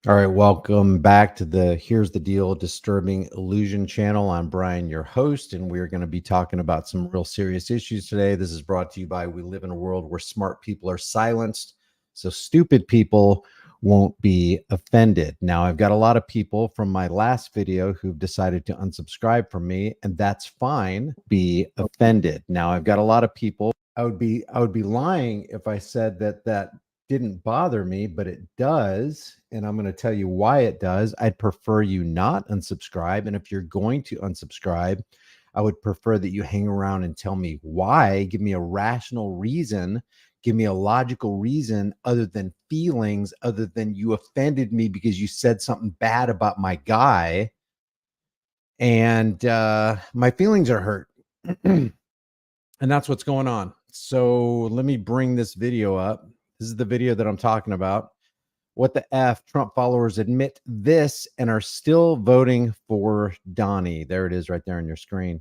All right, welcome back to the Here's the Deal Disturbing Illusion channel. I'm Brian, your host, and we're going to be talking about some real serious issues today. This is brought to you by we live in a world where smart people are silenced, so stupid people won't be offended. Now, I've got a lot of people from my last video who've decided to unsubscribe from me, and that's fine. Be offended. Now, I've got a lot of people. I would be lying if I said that didn't bother me, but it does. And I'm going to tell you why it does. I'd prefer you not unsubscribe. And if you're going to unsubscribe, I would prefer that you hang around and tell me why. Give me a rational reason. Give me a logical reason other than feelings, other than you offended me because you said something bad about my guy. And my feelings are hurt. And that's what's going on. So let me bring this video up. This is the video that I'm talking about. What the F? Trump followers admit this and are still voting for Donnie. There it is right there on your screen.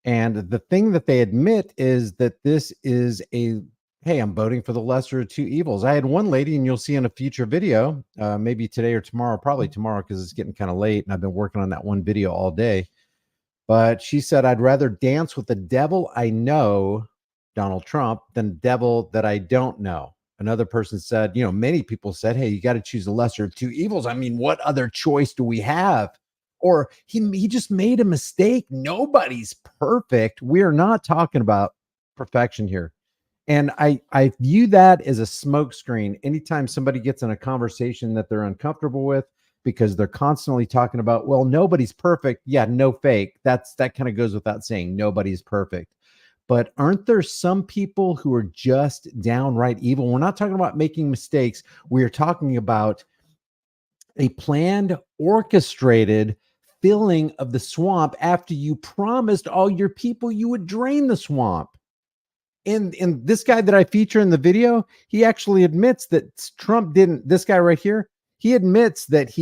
And the thing that they admit is that this is a, hey, I'm voting for the lesser of two evils. I had one lady, and you'll see in a future video, maybe today or tomorrow, probably tomorrow because it's getting kind of late and I've been working on that one video all day. But she said, I'd rather dance with the devil I know, Donald Trump, than devil that I don't know. Another person said, many people said, hey, you got to choose the lesser of two evils. I mean, what other choice do we have? Or he just made a mistake. Nobody's perfect. We are not talking about perfection here. And I view that as a smokescreen. Anytime somebody gets in a conversation that they're uncomfortable with, because they're constantly talking about, well, nobody's perfect. Yeah, no fake. That kind of goes without saying. Nobody's perfect. But aren't there some people who are just downright evil? We're not talking about making mistakes. We are talking about a planned, orchestrated filling of the swamp after you promised all your people you would drain the swamp. And this guy that I feature in the video, he actually admits that Trump didn't, this guy right here, he admits that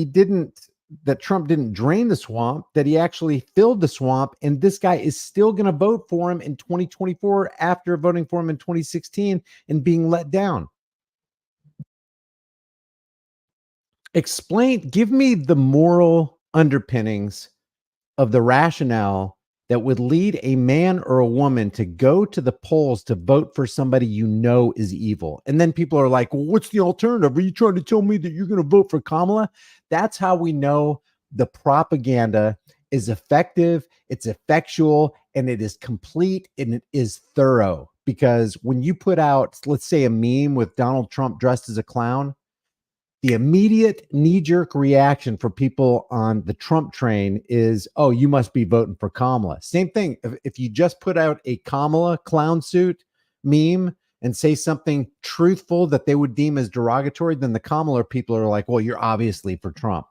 that Trump didn't drain the swamp, that he actually filled the swamp. And this guy is still going to vote for him in 2024 after voting for him in 2016 and being let down. Give me the moral underpinnings of the rationale that would lead a man or a woman to go to the polls to vote for somebody you know is evil. And then people are like, well, what's the alternative? Are you trying to tell me that you're going to vote for Kamala? That's how we know the propaganda is effective, it's effectual, and it is complete, and it is thorough. Because when you put out, let's say, a meme with Donald Trump dressed as a clown, the immediate knee-jerk reaction for people on the Trump train is, oh, you must be voting for Kamala. Same thing. If you just put out a Kamala clown suit meme and say something truthful that they would deem as derogatory, then the Kamala people are like, well, you're obviously for Trump.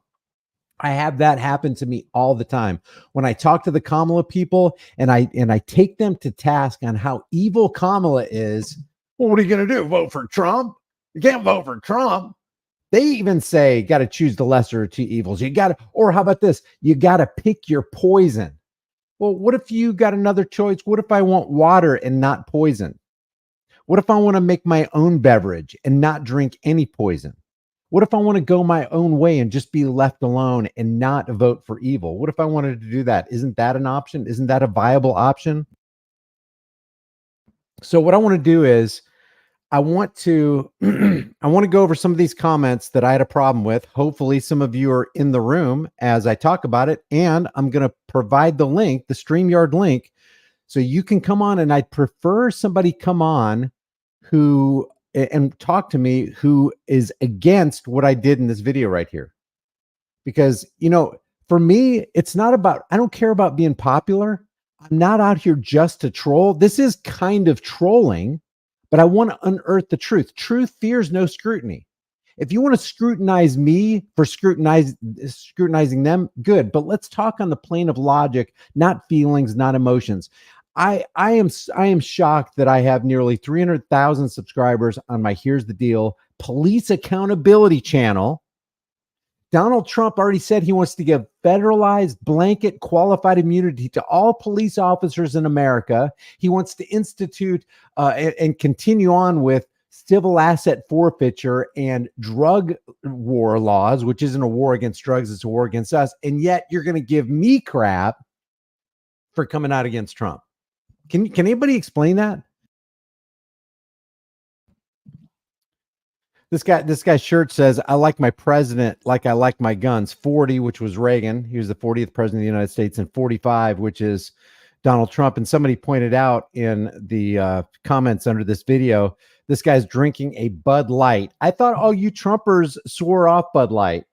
I have that happen to me all the time. When I talk to the Kamala people and I take them to task on how evil Kamala is, well, what are you going to do? Vote for Trump? You can't vote for Trump. They even say, got to choose the lesser of two evils. Or how about this? You got to pick your poison. Well, what if you got another choice? What if I want water and not poison? What if I want to make my own beverage and not drink any poison? What if I want to go my own way and just be left alone and not vote for evil? What if I wanted to do that? Isn't that an option? Isn't that a viable option? So what I want to do is I want to go over some of these comments that I had a problem with. Hopefully some of you are in the room as I talk about it, and I'm going to provide the link, the StreamYard link, so you can come on, and I'd prefer somebody come on who and talk to me who is against what I did in this video right here. Because, for me, it's not about, I don't care about being popular. I'm not out here just to troll. This is kind of trolling, but I want to unearth the truth. Truth fears no scrutiny. If you want to scrutinize me for scrutinizing them, good. But let's talk on the plane of logic, not feelings, not emotions. I am shocked that I have nearly 300,000 subscribers on my Here's the Deal police accountability channel. Donald Trump already said he wants to give federalized blanket qualified immunity to all police officers in America. He wants to institute and continue on with civil asset forfeiture and drug war laws, which isn't a war against drugs, it's a war against us. And yet you're going to give me crap for coming out against Trump. Can anybody explain that? This guy's shirt says, I like my president like I like my guns. 40, which was Reagan. He was the 40th president of the United States, and 45, which is Donald Trump. And somebody pointed out in the comments under this video, this guy's drinking a Bud Light. I thought all you Trumpers swore off Bud Light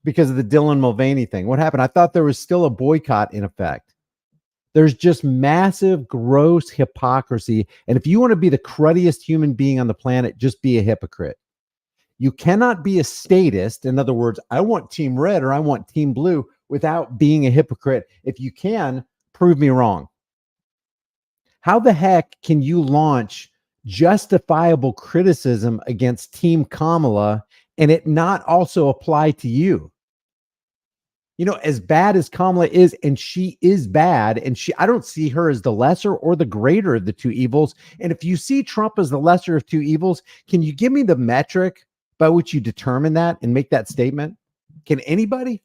because of the Dylan Mulvaney thing. What happened? I thought there was still a boycott in effect. There's just massive, gross hypocrisy. And if you want to be the cruddiest human being on the planet, just be a hypocrite. You cannot be a statist. In other words, I want team red or I want team blue without being a hypocrite. If you can, prove me wrong. How the heck can you launch justifiable criticism against Team Kamala and it not also apply to you? You know, as bad as Kamala is, and she is bad, and I don't see her as the lesser or the greater of the two evils. And if you see Trump as the lesser of two evils, can you give me the metric by which you determine that and make that statement? Can anybody?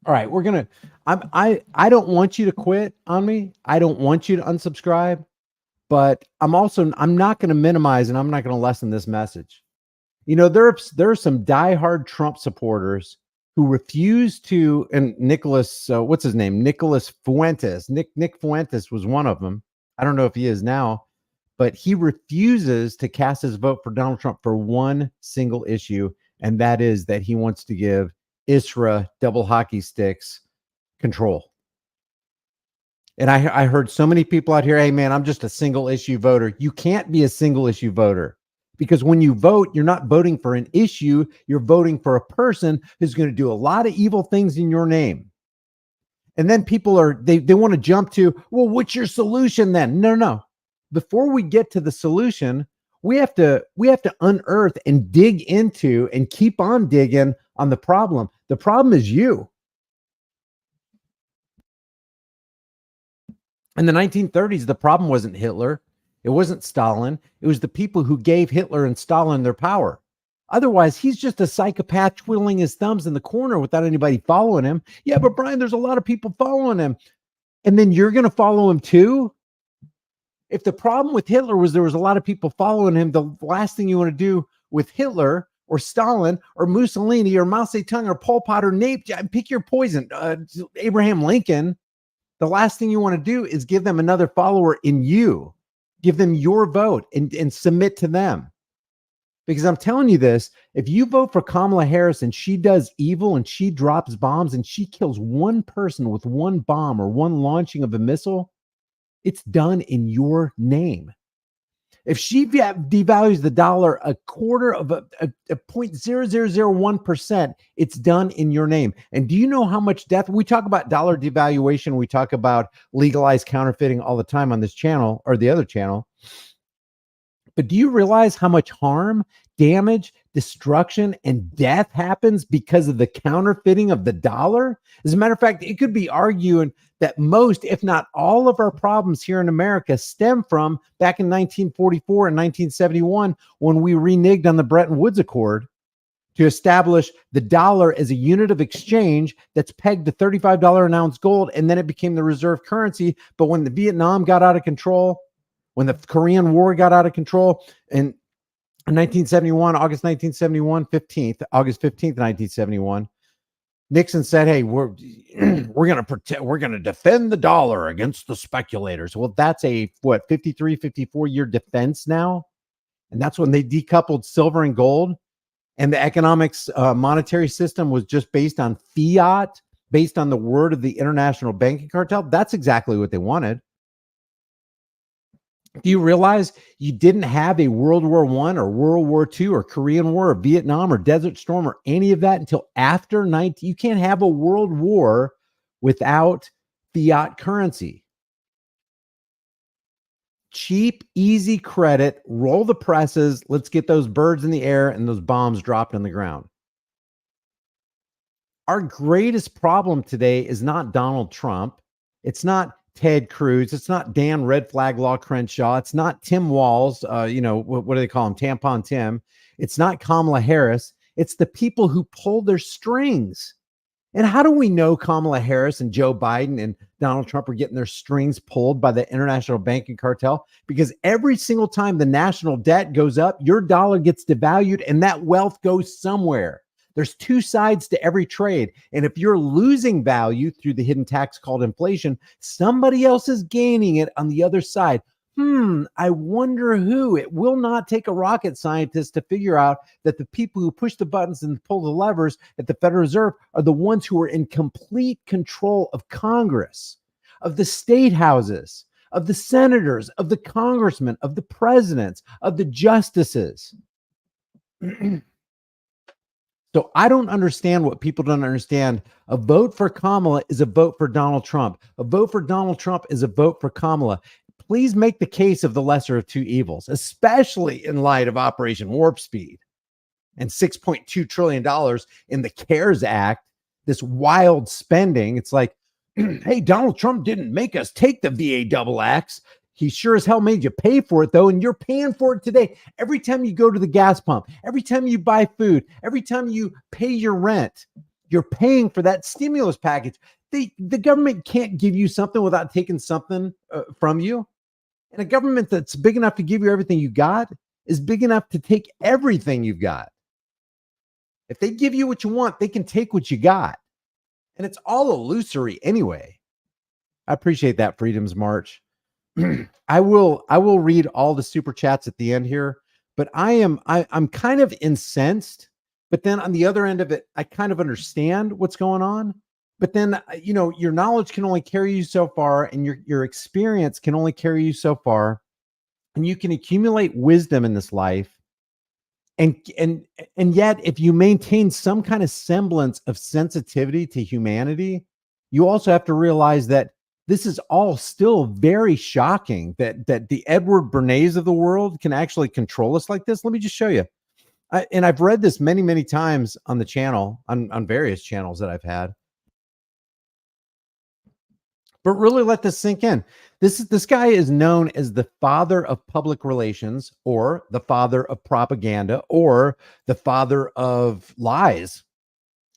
All right, I don't want you to quit on me. I don't want you to unsubscribe, but I'm not going to minimize and I'm not going to lessen this message. You know, there are some diehard Trump supporters who refuse to, and Nicholas, what's his name? Nicholas Fuentes. Nick Fuentes was one of them. I don't know if he is now, but he refuses to cast his vote for Donald Trump for one single issue, and that is that he wants to give ISRA double hockey sticks control. And I heard so many people out here, hey man, I'm just a single issue voter. You can't be a single issue voter, because when you vote, you're not voting for an issue, you're voting for a person who's going to do a lot of evil things in your name. And then people they want to jump to, well, what's your solution then? No. Before we get to the solution, we have to unearth and dig into and keep on digging on the problem. The problem is you. In the 1930s, the problem wasn't Hitler. It wasn't Stalin. It was the people who gave Hitler and Stalin their power. Otherwise, he's just a psychopath twiddling his thumbs in the corner without anybody following him. Yeah, but Brian, there's a lot of people following him. And then you're going to follow him too? If the problem with Hitler was there was a lot of people following him, the last thing you want to do with Hitler or Stalin or Mussolini or Mao Zedong or Pol Pot or pick your poison, Abraham Lincoln, the last thing you want to do is give them another follower in you. Give them your vote and submit to them. Because I'm telling you this, if you vote for Kamala Harris and she does evil and she drops bombs and she kills one person with one bomb or one launching of a missile, it's done in your name. If she devalues the dollar a quarter of a 0.0001%, it's done in your name. And do you know how much death? We talk about dollar devaluation. We talk about legalized counterfeiting all the time on this channel or the other channel. But do you realize how much harm, damage, destruction, and death happens because of the counterfeiting of the dollar? As a matter of fact, it could be arguing that most, if not all of our problems here in America stem from back in 1944 and 1971 when we reneged on the Bretton Woods Accord to establish the dollar as a unit of exchange that's pegged to $35 an ounce gold, and then it became the reserve currency. But when the Vietnam got out of control, when the Korean War got out of control in 1971, August 1971, August 15th, 1971, Nixon said, hey, we're going to defend the dollar against the speculators. Well, that's a 53, 54 year defense now. And that's when they decoupled silver and gold. And the economics monetary system was just based on fiat, based on the word of the international banking cartel. That's exactly what they wanted. Do you realize you didn't have a World War I or World War II or Korean War or Vietnam or Desert Storm or any of that until after 19? You can't have a world war without fiat currency. Cheap, easy credit, roll the presses. Let's get those birds in the air and those bombs dropped on the ground. Our greatest problem today is not Donald Trump. It's not Ted Cruz. It's not Dan Red Flag Law Crenshaw. It's not Tim Walz. What do they call him? Tampon Tim. It's not Kamala Harris. It's the people who pull their strings. And how do we know Kamala Harris and Joe Biden and Donald Trump are getting their strings pulled by the international banking cartel? Because every single time the national debt goes up, your dollar gets devalued and that wealth goes somewhere. There's two sides to every trade. And if you're losing value through the hidden tax called inflation, somebody else is gaining it on the other side. I wonder who. It will not take a rocket scientist to figure out that the people who push the buttons and pull the levers at the Federal Reserve are the ones who are in complete control of Congress, of the state houses, of the senators, of the congressmen, of the presidents, of the justices. So I don't understand what people don't understand. A vote for Kamala is a vote for Donald Trump. A vote for Donald Trump is a vote for Kamala. Please make the case of the lesser of two evils, especially in light of Operation Warp Speed and $6.2 trillion in the CARES Act, this wild spending. It's like, hey, Donald Trump didn't make us take the VAXX. He sure as hell made you pay for it, though, and you're paying for it today. Every time you go to the gas pump, every time you buy food, every time you pay your rent, you're paying for that stimulus package. The government can't give you something without taking something from you. And a government that's big enough to give you everything you got is big enough to take everything you've got. If they give you what you want, they can take what you got. And it's all illusory anyway. I appreciate that, Freedom's March. I will read all the super chats at the end here, but I'm kind of incensed, but then on the other end of it, I kind of understand what's going on. But then, your knowledge can only carry you so far, and your experience can only carry you so far, and you can accumulate wisdom in this life. And yet, if you maintain some kind of semblance of sensitivity to humanity, you also have to realize that this is all still very shocking that the Edward Bernays of the world can actually control us like this. Let me just show you. And I've read this many, many times on the channel, on various channels that I've had. But really let this sink in. This guy is known as the father of public relations, or the father of propaganda, or the father of lies.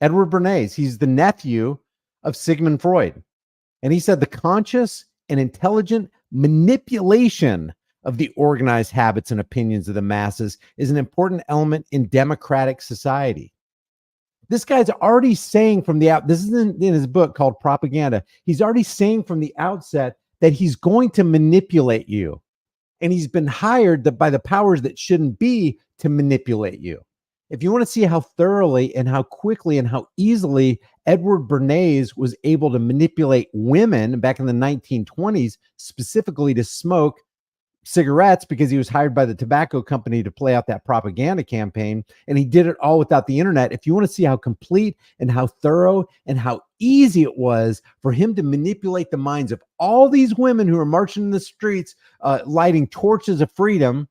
Edward Bernays. He's the nephew of Sigmund Freud. And he said the conscious and intelligent manipulation of the organized habits and opinions of the masses is an important element in democratic society. This guy's already saying from the out, this is in his book called Propaganda. He's already saying from the outset that he's going to manipulate you. And he's been hired by the powers that shouldn't be to manipulate you. If you want to see how thoroughly and how quickly and how easily Edward Bernays was able to manipulate women back in the 1920s, specifically to smoke cigarettes, because he was hired by the tobacco company to play out that propaganda campaign, and he did it all without the internet. If you want to see how complete and how thorough and how easy it was for him to manipulate the minds of all these women who are marching in the streets, lighting torches of freedom,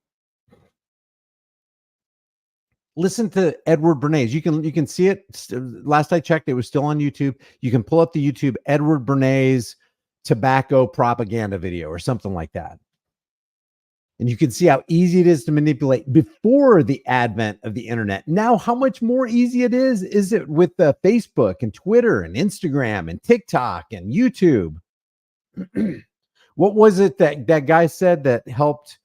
listen to Edward Bernays. You can see it. Last I checked, it was still on YouTube. You can pull up the YouTube Edward Bernays tobacco propaganda video or something like that. And you can see how easy it is to manipulate before the advent of the internet. Now, how much more easy it is it with Facebook and Twitter and Instagram and TikTok and YouTube? What was it that guy said that helped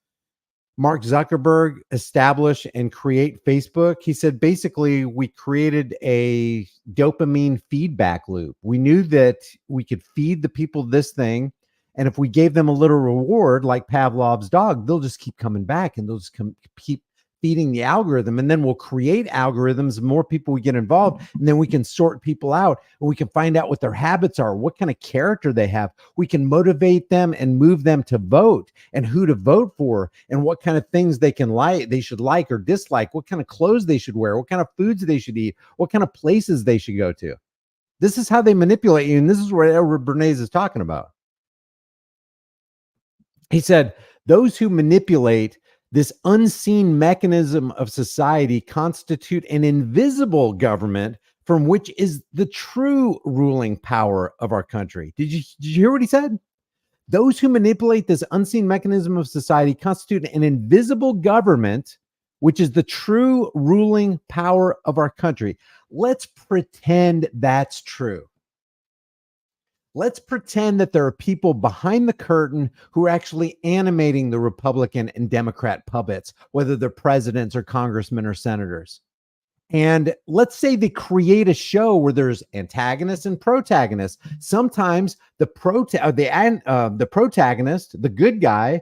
Mark Zuckerberg establish and create Facebook? He said, basically, we created a dopamine feedback loop. We knew that we could feed the people this thing, and if we gave them a little reward, like Pavlov's dog, they'll just keep coming back, and they'll just keep feeding the algorithm. And then we'll create algorithms. The more people we get involved, and then we can sort people out, and we can find out what their habits are, what kind of character they have. We can motivate them and move them to vote, and who to vote for, and what kind of things they should like or dislike, what kind of clothes they should wear, what kind of foods they should eat, what kind of places they should go to. This is how they manipulate you, and this is what Edward Bernays is talking about. He said, those who manipulate this unseen mechanism of society constitute an invisible government from which is the true ruling power of our country. Did you hear what he said? Those who manipulate this unseen mechanism of society constitute an invisible government, which is the true ruling power of our country. Let's pretend that's true. Let's pretend that there are people behind the curtain who are actually animating the Republican and Democrat puppets, whether they're presidents or congressmen or senators. And let's say they create a show where there's antagonists and protagonists. Sometimes the protagonist, the good guy,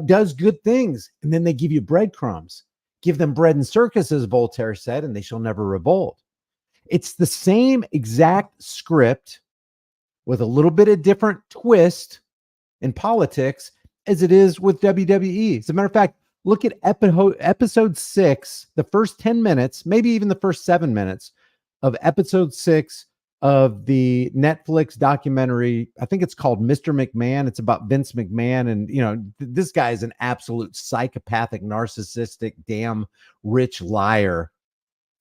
does good things, and then they give you breadcrumbs. Give them bread and circus, as Voltaire said, and they shall never revolt. It's the same exact script with a little bit of different twist in politics as it is with WWE. As a matter of fact, look at episode 6, the first 10 minutes, maybe even the first 7 minutes of episode 6 of the Netflix documentary. I think it's called Mr. McMahon. It's about Vince McMahon. And, this guy is an absolute psychopathic, narcissistic, damn rich liar.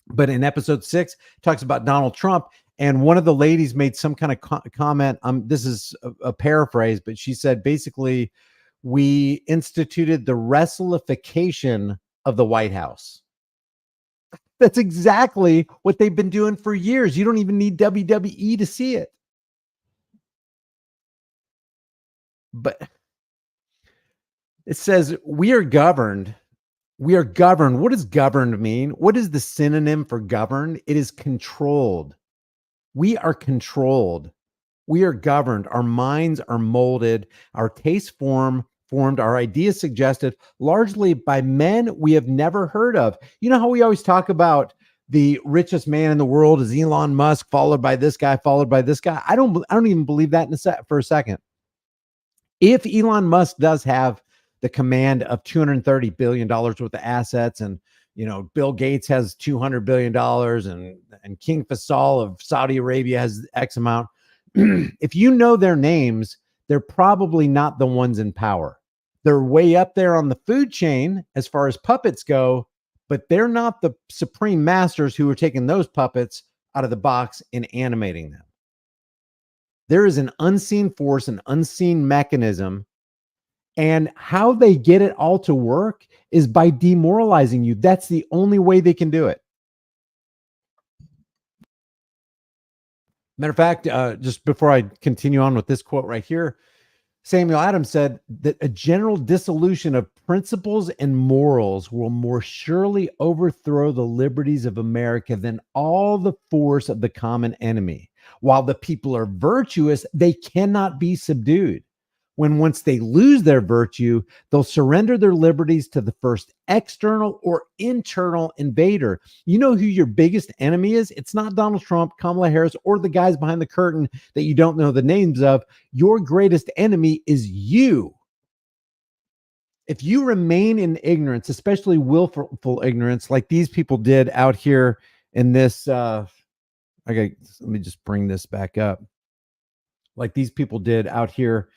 But in episode 6, it talks about Donald Trump. And one of the ladies made some kind of comment. This is a paraphrase, but she said, basically, we instituted the wrestleification of the White House. That's exactly what they've been doing for years. You don't even need WWE to see it. But it says we are governed. We are governed. What does governed mean? What is the synonym for governed? It is controlled. We are controlled. We are governed. Our minds are molded. Our tastes formed, our ideas suggested largely by men we have never heard of. You know how we always talk about the richest man in the world is Elon Musk, followed by this guy, followed by this guy. I don't even believe that for a second. If Elon Musk does have the command of $230 billion worth of assets, and Bill Gates has $200 billion, and King Faisal of Saudi Arabia has X amount. If you know their names, they're probably not the ones in power. They're way up there on the food chain as far as puppets go, but they're not the supreme masters who are taking those puppets out of the box and animating them. There is an unseen force, an unseen mechanism. And how they get it all to work is by demoralizing you. That's the only way they can do it. Matter of fact, just before I continue on with this quote right here, Samuel Adams said that a general dissolution of principles and morals will more surely overthrow the liberties of America than all the force of the common enemy. While the people are virtuous, they cannot be subdued. Once they lose their virtue, they'll surrender their liberties to the first external or internal invader. You know who your biggest enemy is? It's not Donald Trump, Kamala Harris, or the guys behind the curtain that you don't know the names of. Your greatest enemy is you. If you remain in ignorance, especially willful ignorance, like these people did out here in this, let me just bring this back up. Like these people did out here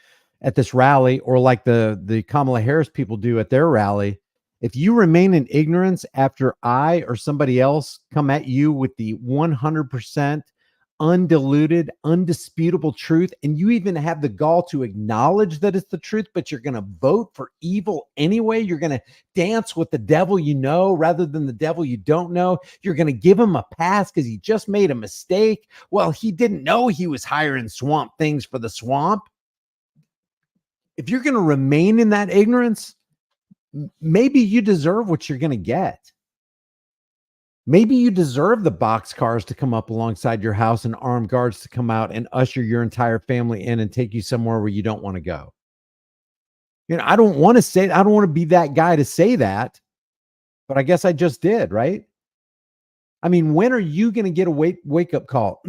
at this rally, or like the Kamala Harris people do at their rally. If you remain in ignorance after I or somebody else come at you with the 100% undiluted, undisputable truth, and you even have the gall to acknowledge that it's the truth, but you're going to vote for evil anyway, you're going to dance with the devil you know rather than the devil you don't know, you're going to give him a pass because he just made a mistake. Well, he didn't know he was hiring swamp things for the swamp. If you're going to remain in that ignorance, maybe you deserve what you're going to get. Maybe you deserve the boxcars to come up alongside your house and armed guards to come out and usher your entire family in and take you somewhere where you don't want to go. I don't want to be that guy to say that, but I guess I just did, right? I mean, when are you going to get a wake up call?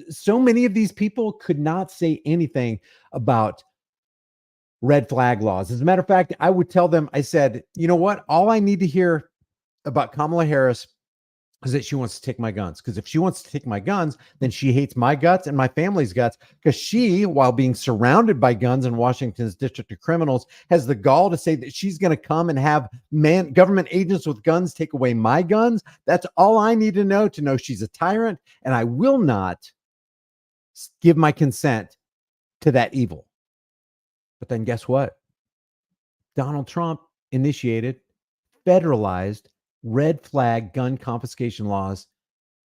So many of these people could not say anything about red flag laws. As a matter of fact, I would tell them, I said, you know what? All I need to hear about Kamala Harris is that she wants to take my guns. Because if she wants to take my guns, then she hates my guts and my family's guts. Because she, while being surrounded by guns in Washington's District of Criminals, has the gall to say that she's going to come and have government agents with guns take away my guns. That's all I need to know she's a tyrant. And I will not give my consent to that evil. But then guess what? Donald Trump initiated federalized red flag gun confiscation laws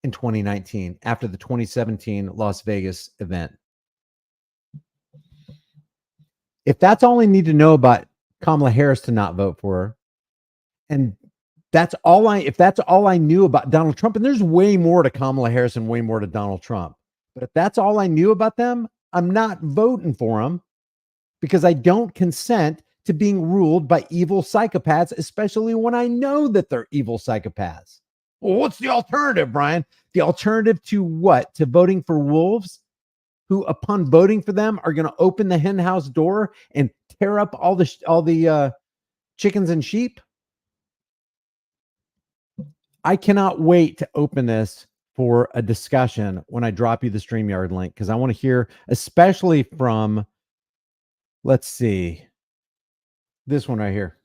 in 2019 after the 2017 Las Vegas event. If that's all I need to know about Kamala Harris to not vote for her, and if that's all I knew about Donald Trump, and there's way more to Kamala Harris and way more to Donald Trump, but if that's all I knew about them, I'm not voting for them because I don't consent to being ruled by evil psychopaths, especially when I know that they're evil psychopaths. Well, what's the alternative, Brian? The alternative to what? To voting for wolves who, upon voting for them, are going to open the hen house door and tear up all the chickens and sheep? I cannot wait to open this for a discussion when I drop you the StreamYard link, because I want to hear, especially from, let's see, this one right here.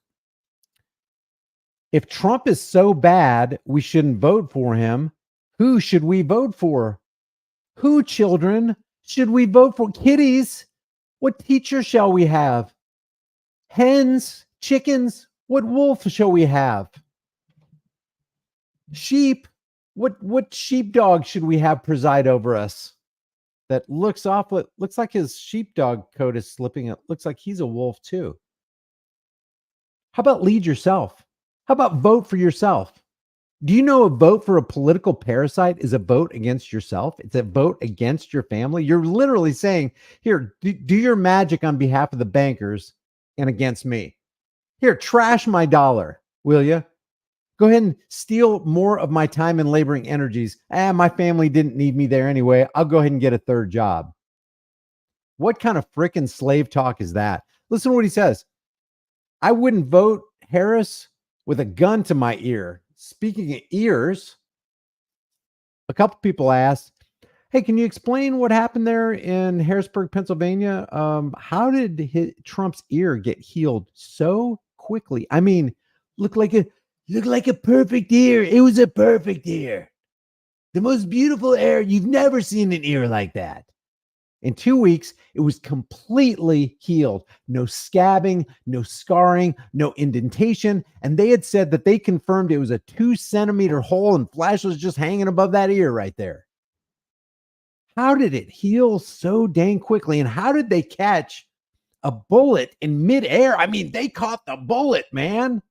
If Trump is so bad, we shouldn't vote for him. Who should we vote for? Who, children, should we vote for? Kitties? What teacher shall we have? Hens? Chickens? What wolf shall we have? Sheep? What sheepdog should we have preside over us? That looks like his sheepdog coat is slipping. It looks like he's a wolf too. How about lead yourself? How about vote for yourself? Do you know a vote for a political parasite is a vote against yourself? It's a vote against your family. You're literally saying, here, do your magic on behalf of the bankers and against me. Here, trash my dollar, will you? Go ahead and steal more of my time and laboring energies. My family didn't need me there anyway. I'll go ahead and get a third job. What kind of frickin' slave talk is that? Listen to what he says. I wouldn't vote Harris with a gun to my ear. Speaking of ears, a couple people asked, hey, can you explain what happened there in Harrisburg, Pennsylvania? How did Trump's ear get healed so quickly? I mean, looked like a perfect ear. It was a perfect ear. The most beautiful ear. You've never seen an ear like that. In 2 weeks, it was completely healed. No scabbing, no scarring, no indentation. And they had said that they confirmed it was a 2-centimeter hole and flesh was just hanging above that ear right there. How did it heal so dang quickly? And how did they catch a bullet in midair? I mean, they caught the bullet, man.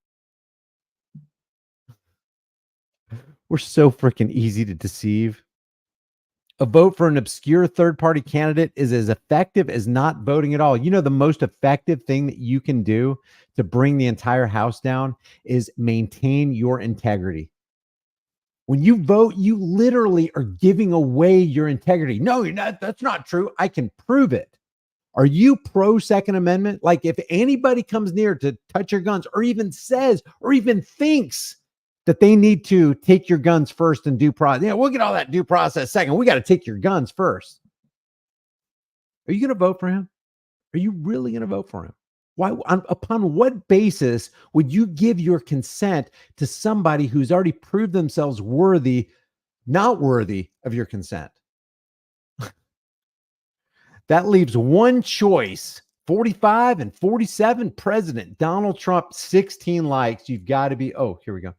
We're so freaking easy to deceive. A vote for an obscure third-party candidate is as effective as not voting at all. You know, the most effective thing that you can do to bring the entire house down is maintain your integrity. When you vote, you literally are giving away your integrity. No, you're not. That's not true. I can prove it. Are you pro Second Amendment? Like, if anybody comes near to touch your guns or even says or even thinks that they need to take your guns first and due process. Yeah, we'll get all that due process second. We got to take your guns first. Are you going to vote for him? Are you really going to vote for him? Why? Upon what basis would you give your consent to somebody who's already proved themselves not worthy of your consent? That leaves one choice. 45 and 47, President Donald Trump, 16 likes. You've got to be, here we go.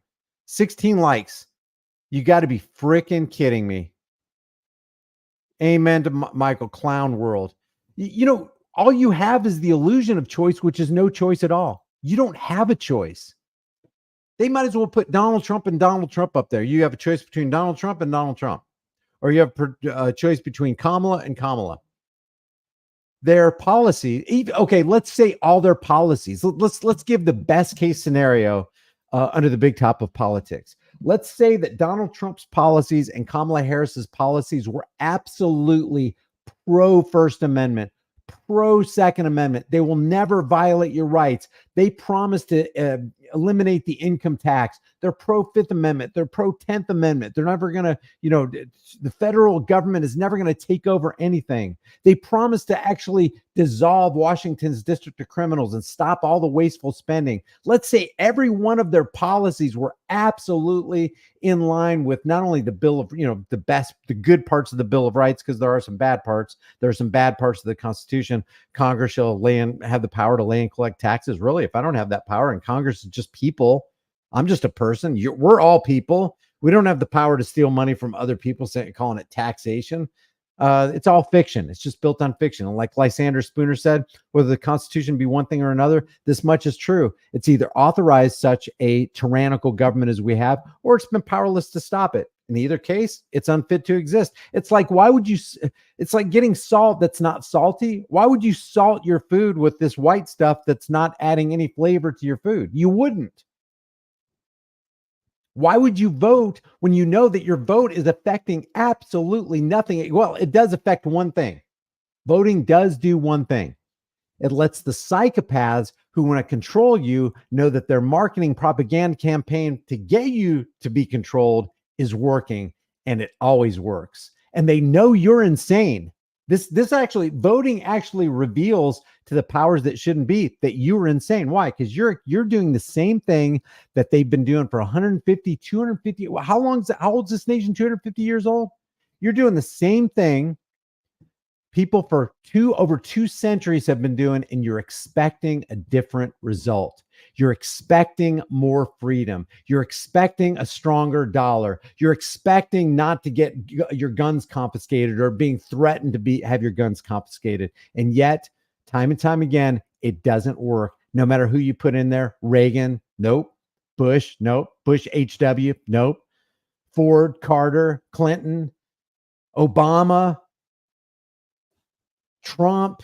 16 likes. You got to be freaking kidding me. Amen to Michael, clown world. You know, all you have is the illusion of choice, which is no choice at all. You don't have a choice. They might as well put Donald Trump and Donald Trump up there. You have a choice between Donald Trump and Donald Trump. Or you have a choice between Kamala and Kamala. Their policy, okay, let's say all their policies. Let's give the best case scenario under the big top of politics. Let's say that Donald Trump's policies and Kamala Harris's policies were absolutely pro First Amendment, pro Second Amendment. They will never violate your rights. They promise to eliminate the income tax. They're pro Fifth Amendment. They're pro 10th Amendment. They're never going to, the federal government is never going to take over anything. They promised to actually dissolve Washington's District of Criminals and stop all the wasteful spending. Let's say every one of their policies were absolutely in line with not only the Bill of, the good parts of the Bill of Rights, because there are some bad parts. There are some bad parts of the Constitution. Congress shall have the power to lay and collect taxes. Really, if I don't have that power, and Congress is just people, I'm just a person. We're all people. We don't have the power to steal money from other people, calling it taxation. It's all fiction. It's just built on fiction. And like Lysander Spooner said, whether the Constitution be one thing or another, this much is true. It's either authorized such a tyrannical government as we have, or it's been powerless to stop it. In either case, it's unfit to exist. It's like, it's like getting salt that's not salty. Why would you salt your food with this white stuff that's not adding any flavor to your food? You wouldn't. Why would you vote when you know that your vote is affecting absolutely nothing? Well, it does affect one thing. Voting does do one thing. It lets the psychopaths who want to control you know that their marketing propaganda campaign to get you to be controlled is working, and it always works. And they know you're insane. Voting actually reveals to the powers that shouldn't be that you are insane. Why? Because you're doing the same thing that they've been doing for 150, 250. How old is this nation? 250 years old? You're doing the same thing people for over 2 centuries have been doing, and you're expecting a different result. You're expecting more freedom. You're expecting a stronger dollar. You're expecting not to get your guns confiscated or being threatened to have your guns confiscated. And yet, time and time again, it doesn't work. No matter who you put in there. Reagan, nope. Bush, nope. Bush HW, nope. Ford, Carter, Clinton, Obama, Trump,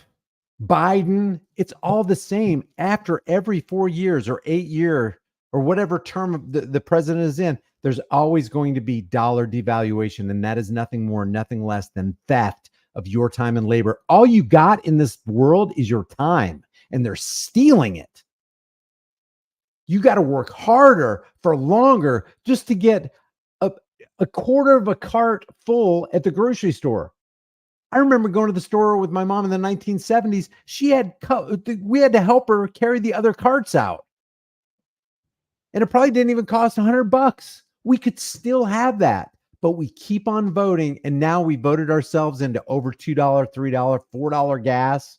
Biden, it's all the same. After every 4 years or 8 year or whatever term the president is in, there's always going to be dollar devaluation. And that is nothing more, nothing less than theft of your time and labor. All you got in this world is your time, and they're stealing it. You got to work harder for longer just to get a quarter of a cart full at the grocery store. I remember going to the store with my mom in the 1970s. We had to help her carry the other carts out. And it probably didn't even cost $100. We could still have that, but we keep on voting. And now we voted ourselves into over $2, $3, $4 gas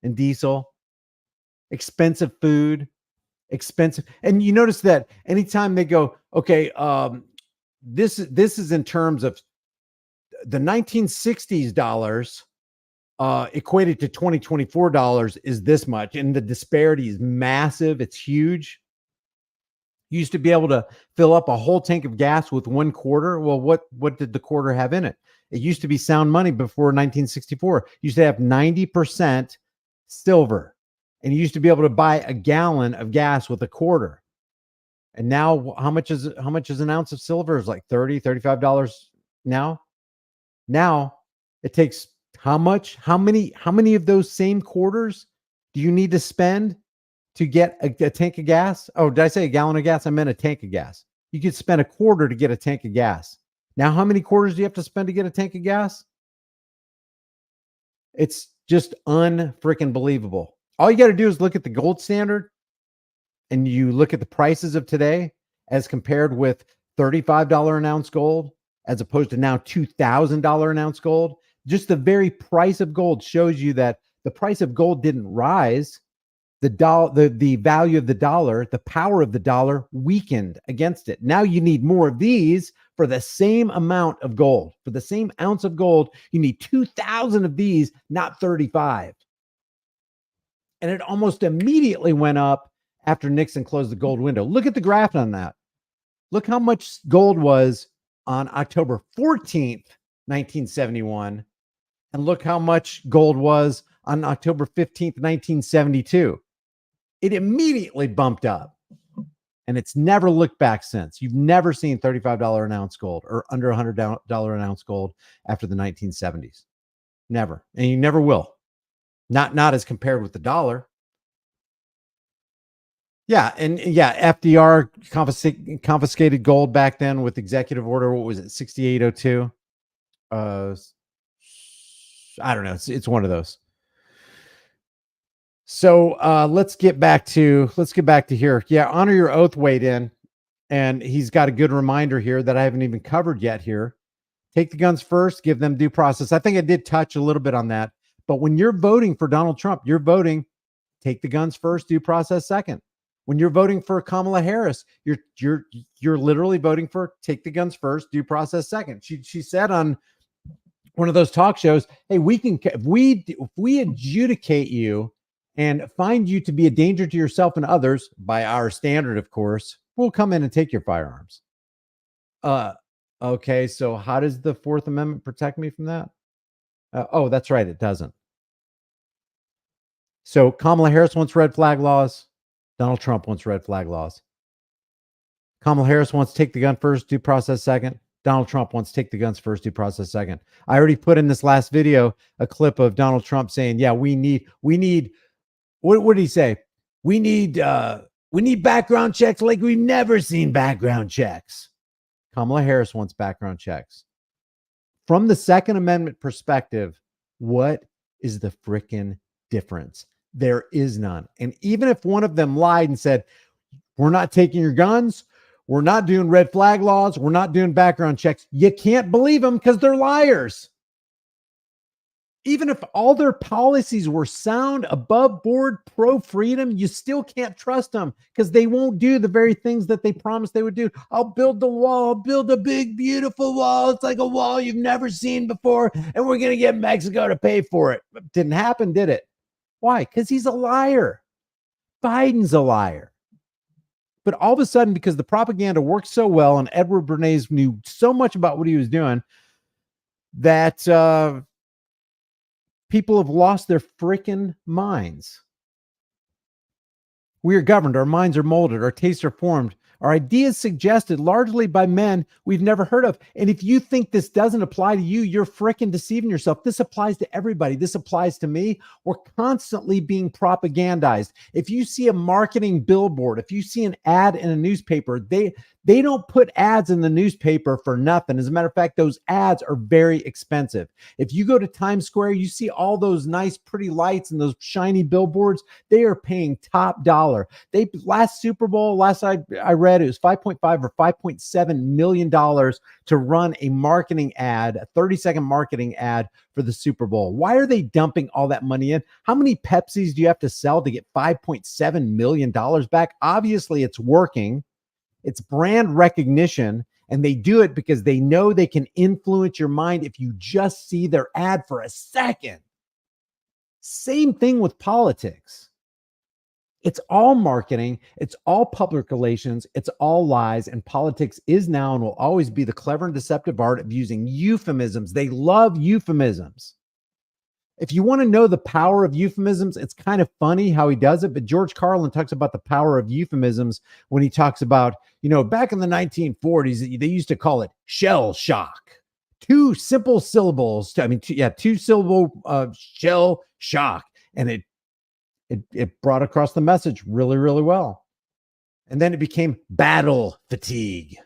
and diesel, expensive food, expensive. And you notice that anytime they go, okay, this is in terms of the 1960s dollars equated to 2024 dollars is this much, and the disparity is massive. It's huge. You used to be able to fill up a whole tank of gas with 1 quarter. Well, what did the quarter have in it? It used to be sound money before 1964. You used to have 90% silver, and you used to be able to buy a gallon of gas with a quarter. And now how much is an ounce of silver? Is like $30, $35 now. Now it takes how much? How many of those same quarters do you need to spend to get a tank of gas? Oh, did I say a gallon of gas? I meant a tank of gas. You could spend a quarter to get a tank of gas. Now, how many quarters do you have to spend to get a tank of gas? It's just unfreaking believable. All you got to do is look at the gold standard, and you look at the prices of today as compared with $35 an ounce gold, as opposed to now $2,000 an ounce gold. Just the very price of gold shows you that the price of gold didn't rise. The value of the dollar, the power of the dollar weakened against it. Now you need more of these for the same amount of gold. For the same ounce of gold, you need 2,000 of these, not 35. And it almost immediately went up after Nixon closed the gold window. Look at the graph on that. Look how much gold was on October 14th, 1971. And look how much gold was on October 15th, 1972. It immediately bumped up, and it's never looked back since. You've never seen $35 an ounce gold or under $100 an ounce gold after the 1970s. Never. And you never will. Not as compared with the dollar. Yeah, and yeah, FDR confiscated gold back then with executive order. What was it, 6802? Uh, I don't know. It's one of those. So let's get back to here. Yeah, honor your oath weighed in, and he's got a good reminder here that I haven't even covered yet here. Take the guns first, give them due process. I think I did touch a little bit on that. But when you're voting for Donald Trump, you're voting take the guns first, due process second. When you're voting for Kamala Harris, you're literally voting for take the guns first, due process second. She said on one of those talk shows, "Hey, if we adjudicate you and find you to be a danger to yourself and others by our standard, of course, we'll come in and take your firearms." Uh, okay, so how does the Fourth Amendment protect me from that? Oh, that's right, it doesn't. So Kamala Harris wants red flag laws. Donald Trump wants red flag laws. Kamala Harris wants to take the gun first, due process second. Donald Trump wants to take the guns first, due process second. I already put in this last video a clip of Donald Trump saying, "Yeah, we need what did he say? We need background checks like we've never seen background checks." Kamala Harris wants background checks. From the Second Amendment perspective, what is the frickin' difference? There is none. And even if one of them lied and said, "We're not taking your guns, we're not doing red flag laws, we're not doing background checks," you can't believe them because they're liars. Even if all their policies were sound, above board, pro freedom, you still can't trust them because they won't do the very things that they promised they would do. "I'll build the wall, I'll build a big, beautiful wall. It's like a wall you've never seen before, and we're going to get Mexico to pay for it." Didn't happen, did it? Why? Because he's a liar. Biden's a liar. But all of a sudden, because the propaganda worked so well and Edward Bernays knew so much about what he was doing, that people have lost their freaking minds. We are governed, our minds are molded, our tastes are formed, our ideas suggested largely by men we've never heard of. And if you think this doesn't apply to you, you're freaking deceiving yourself. This applies to everybody. This applies to me. We're constantly being propagandized. If you see a marketing billboard, if you see an ad in a newspaper, they don't put ads in the newspaper for nothing. As a matter of fact, those ads are very expensive. If you go to Times Square, you see all those nice, pretty lights and those shiny billboards. They are paying top dollar. Last Super Bowl, last I read, it was $5.5 or $5.7 million to run a marketing ad, a 30-second marketing ad for the Super Bowl. Why are they dumping all that money in? How many Pepsis do you have to sell to get $5.7 million back? Obviously, it's working. It's brand recognition, and they do it because they know they can influence your mind if you just see their ad for a second. Same thing with politics. It's all marketing. It's all public relations. It's all lies. And politics is now and will always be the clever and deceptive art of using euphemisms. They love euphemisms. If you want to know the power of euphemisms, it's kind of funny how he does it. But George Carlin talks about the power of euphemisms when he talks about, back in the 1940s, they used to call it shell shock. Two simple syllables. Two syllable shell shock. And it brought across the message really, really well. And then it became battle fatigue.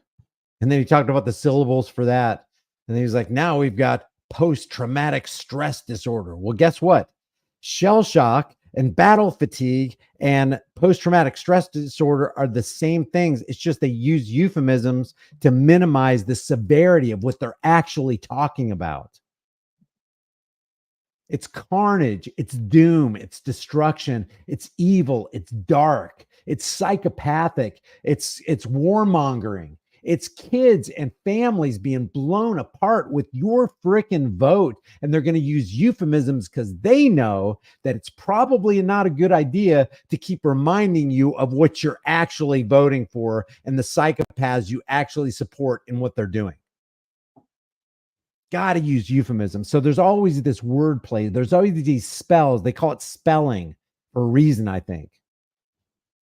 And then he talked about the syllables for that. And then he was like, now we've got post-traumatic stress disorder. Well, guess what? Shell shock and battle fatigue and post-traumatic stress disorder are the same things. It's just they use euphemisms to minimize the severity of what they're actually talking about. It's carnage, it's doom, it's destruction, it's evil, it's dark, it's psychopathic, it's warmongering. It's kids and families being blown apart with your freaking vote. And they're going to use euphemisms because they know that it's probably not a good idea to keep reminding you of what you're actually voting for and the psychopaths you actually support in what they're doing. Got to use euphemisms. So there's always this wordplay. There's always these spells. They call it spelling for a reason, I think.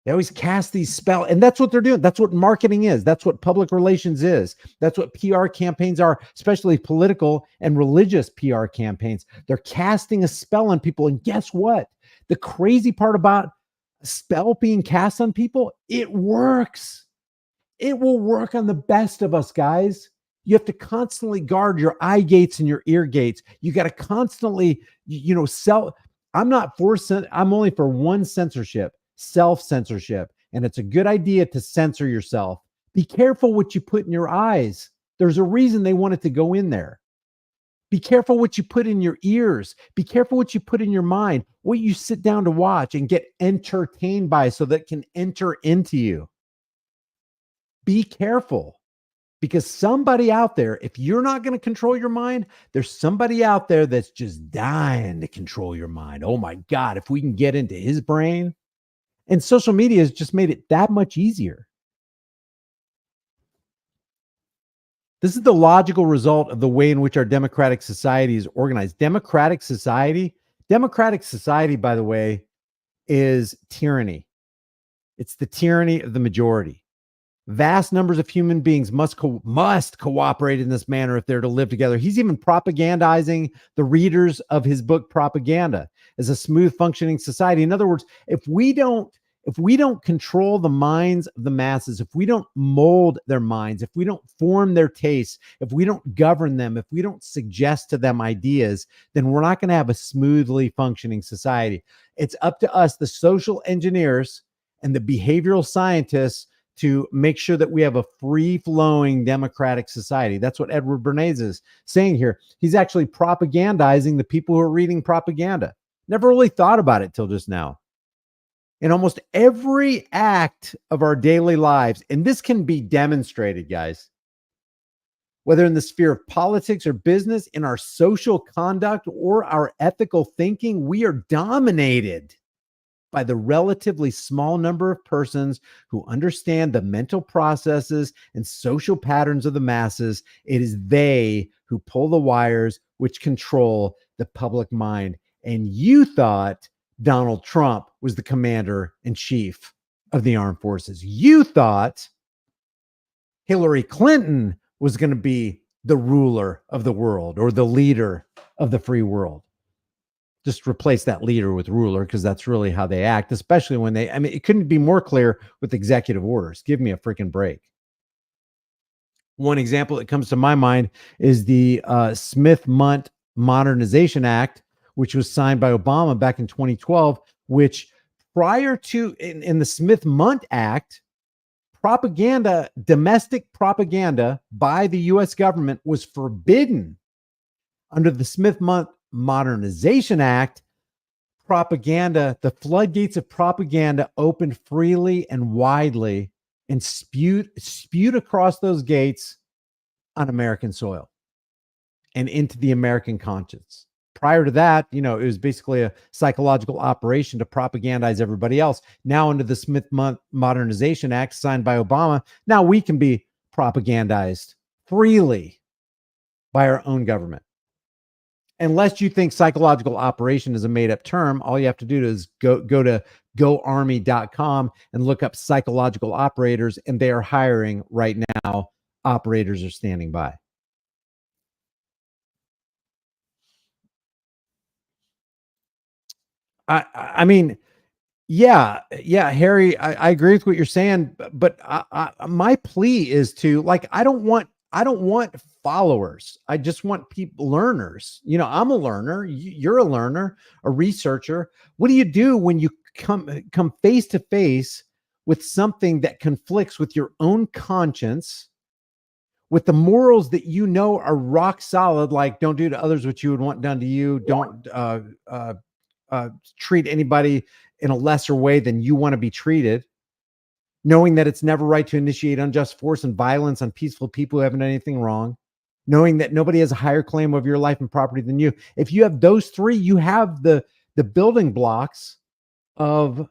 They always cast these spells, and that's what they're doing. That's what marketing is. That's what public relations is. That's what PR campaigns are, especially political and religious PR campaigns. They're casting a spell on people. And guess what? The crazy part about spell being cast on people, it works. It will work on the best of us, guys. You have to constantly guard your eye gates and your ear gates. You got to constantly, I'm not for, I'm only for one censorship, self censorship. And it's a good idea to censor yourself. Be careful what you put in your eyes. There's a reason they want it to go in there. Be careful what you put in your ears. Be careful what you put in your mind, what you sit down to watch and get entertained by so that it can enter into you. Be careful, because somebody out there, if you're not going to control your mind, there's somebody out there that's just dying to control your mind. Oh my God, if we can get into his brain. And social media has just made it that much easier. This is the logical result of the way in which our democratic society is organized. Democratic society, by the way, is tyranny. It's the tyranny of the majority. Vast numbers of human beings must cooperate in this manner if they're to live together. He's even propagandizing the readers of his book Propaganda as a smooth functioning society. In other words, if we don't control the minds of the masses, if we don't mold their minds, if we don't form their tastes, if we don't govern them, if we don't suggest to them ideas, then we're not going to have a smoothly functioning society. It's up to us, the social engineers and the behavioral scientists, to make sure that we have a free-flowing democratic society. That's what Edward Bernays is saying here. He's actually propagandizing the people who are reading propaganda. Never really thought about it till just now. In almost every act of our daily lives, and this can be demonstrated, guys, whether in the sphere of politics or business, in our social conduct or our ethical thinking, we are dominated by the relatively small number of persons who understand the mental processes and social patterns of the masses. It is they who pull the wires which control the public mind. And you thought Donald Trump was the commander in chief of the armed forces. You thought Hillary Clinton was going to be the ruler of the world or the leader of the free world. Just replace that leader with ruler, because that's really how they act, especially when it couldn't be more clear with executive orders. Give me a freaking break. One example that comes to my mind is the Smith-Mundt Modernization Act, which was signed by Obama back in 2012, which prior to, in the Smith-Mundt Act, domestic propaganda by the U.S. government was forbidden. Under the Smith-Mundt Modernization Act, propaganda, the floodgates of propaganda opened freely and widely and spewed across those gates on American soil and into the American conscience. Prior to that, it was basically a psychological operation to propagandize everybody else. Now, under the Smith-Mundt Modernization Act signed by Obama, now we can be propagandized freely by our own government. Unless you think psychological operation is a made-up term, all you have to do is go to goarmy.com and look up psychological operators, and they are hiring right now. Operators are standing by. I mean, yeah, Harry, I agree with what you're saying, but my plea is to, I don't want followers. I just want people, learners. I'm a learner. You're a learner, a researcher. What do you do when you come face to face with something that conflicts with your own conscience, with the morals that are rock solid, like don't do to others what you would want done to you, don't treat anybody in a lesser way than you want to be treated, knowing that it's never right to initiate unjust force and violence on peaceful people who haven't done anything wrong, knowing that nobody has a higher claim over your life and property than you. If you have those three, you have the building blocks of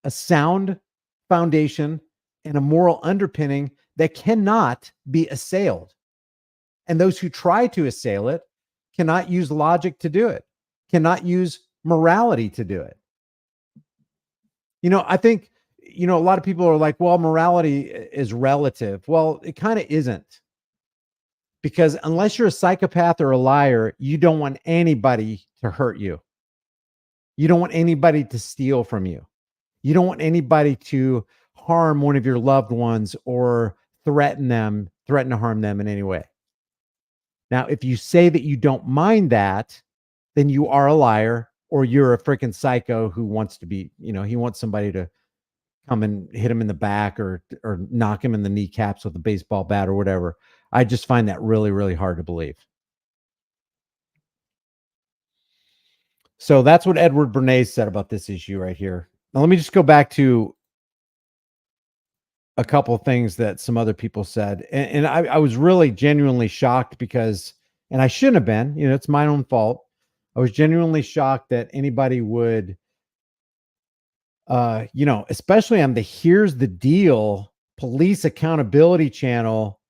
a sound foundation and a moral underpinning that cannot be assailed. And those who try to assail it cannot use logic to do it, cannot use morality to do it. I think, a lot of people are like, well, morality is relative. Well, it kind of isn't. Because unless you're a psychopath or a liar, you don't want anybody to hurt you. You don't want anybody to steal from you. You don't want anybody to harm one of your loved ones or threaten to harm them in any way. Now, if you say that you don't mind that, then you are a liar or you're a freaking psycho who wants to be, he wants somebody to come and hit him in the back or knock him in the kneecaps with a baseball bat or whatever. I just find that really, really hard to believe. So that's what Edward Bernays said about this issue right here. Now, let me just go back to a couple of things that some other people said. And I was really genuinely shocked because, and I shouldn't have been, it's my own fault. I was genuinely shocked that anybody would, especially on the Here's the Deal police accountability channel,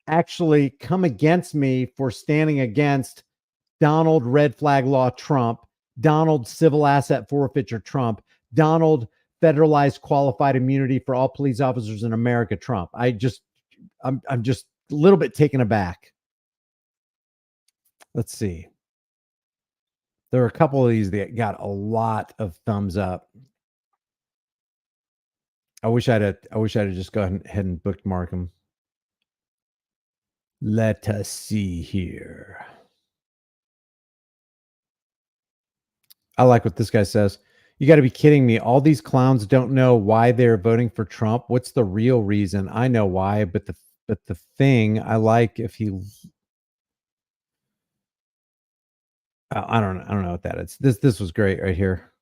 actually come against me for standing against Donald red flag law Trump, Donald civil asset forfeiture Trump, Donald federalized qualified immunity for all police officers in America Trump. I'm just a little bit taken aback. Let's see. There are a couple of these that got a lot of thumbs up. I wish I'd just go ahead and bookmark them. Let us see here. I like what this guy says. You got to be kidding me. All these clowns don't know why they're voting for Trump. What's the real reason? I know why, but the thing I like if he I don't know what that is. This was great right here.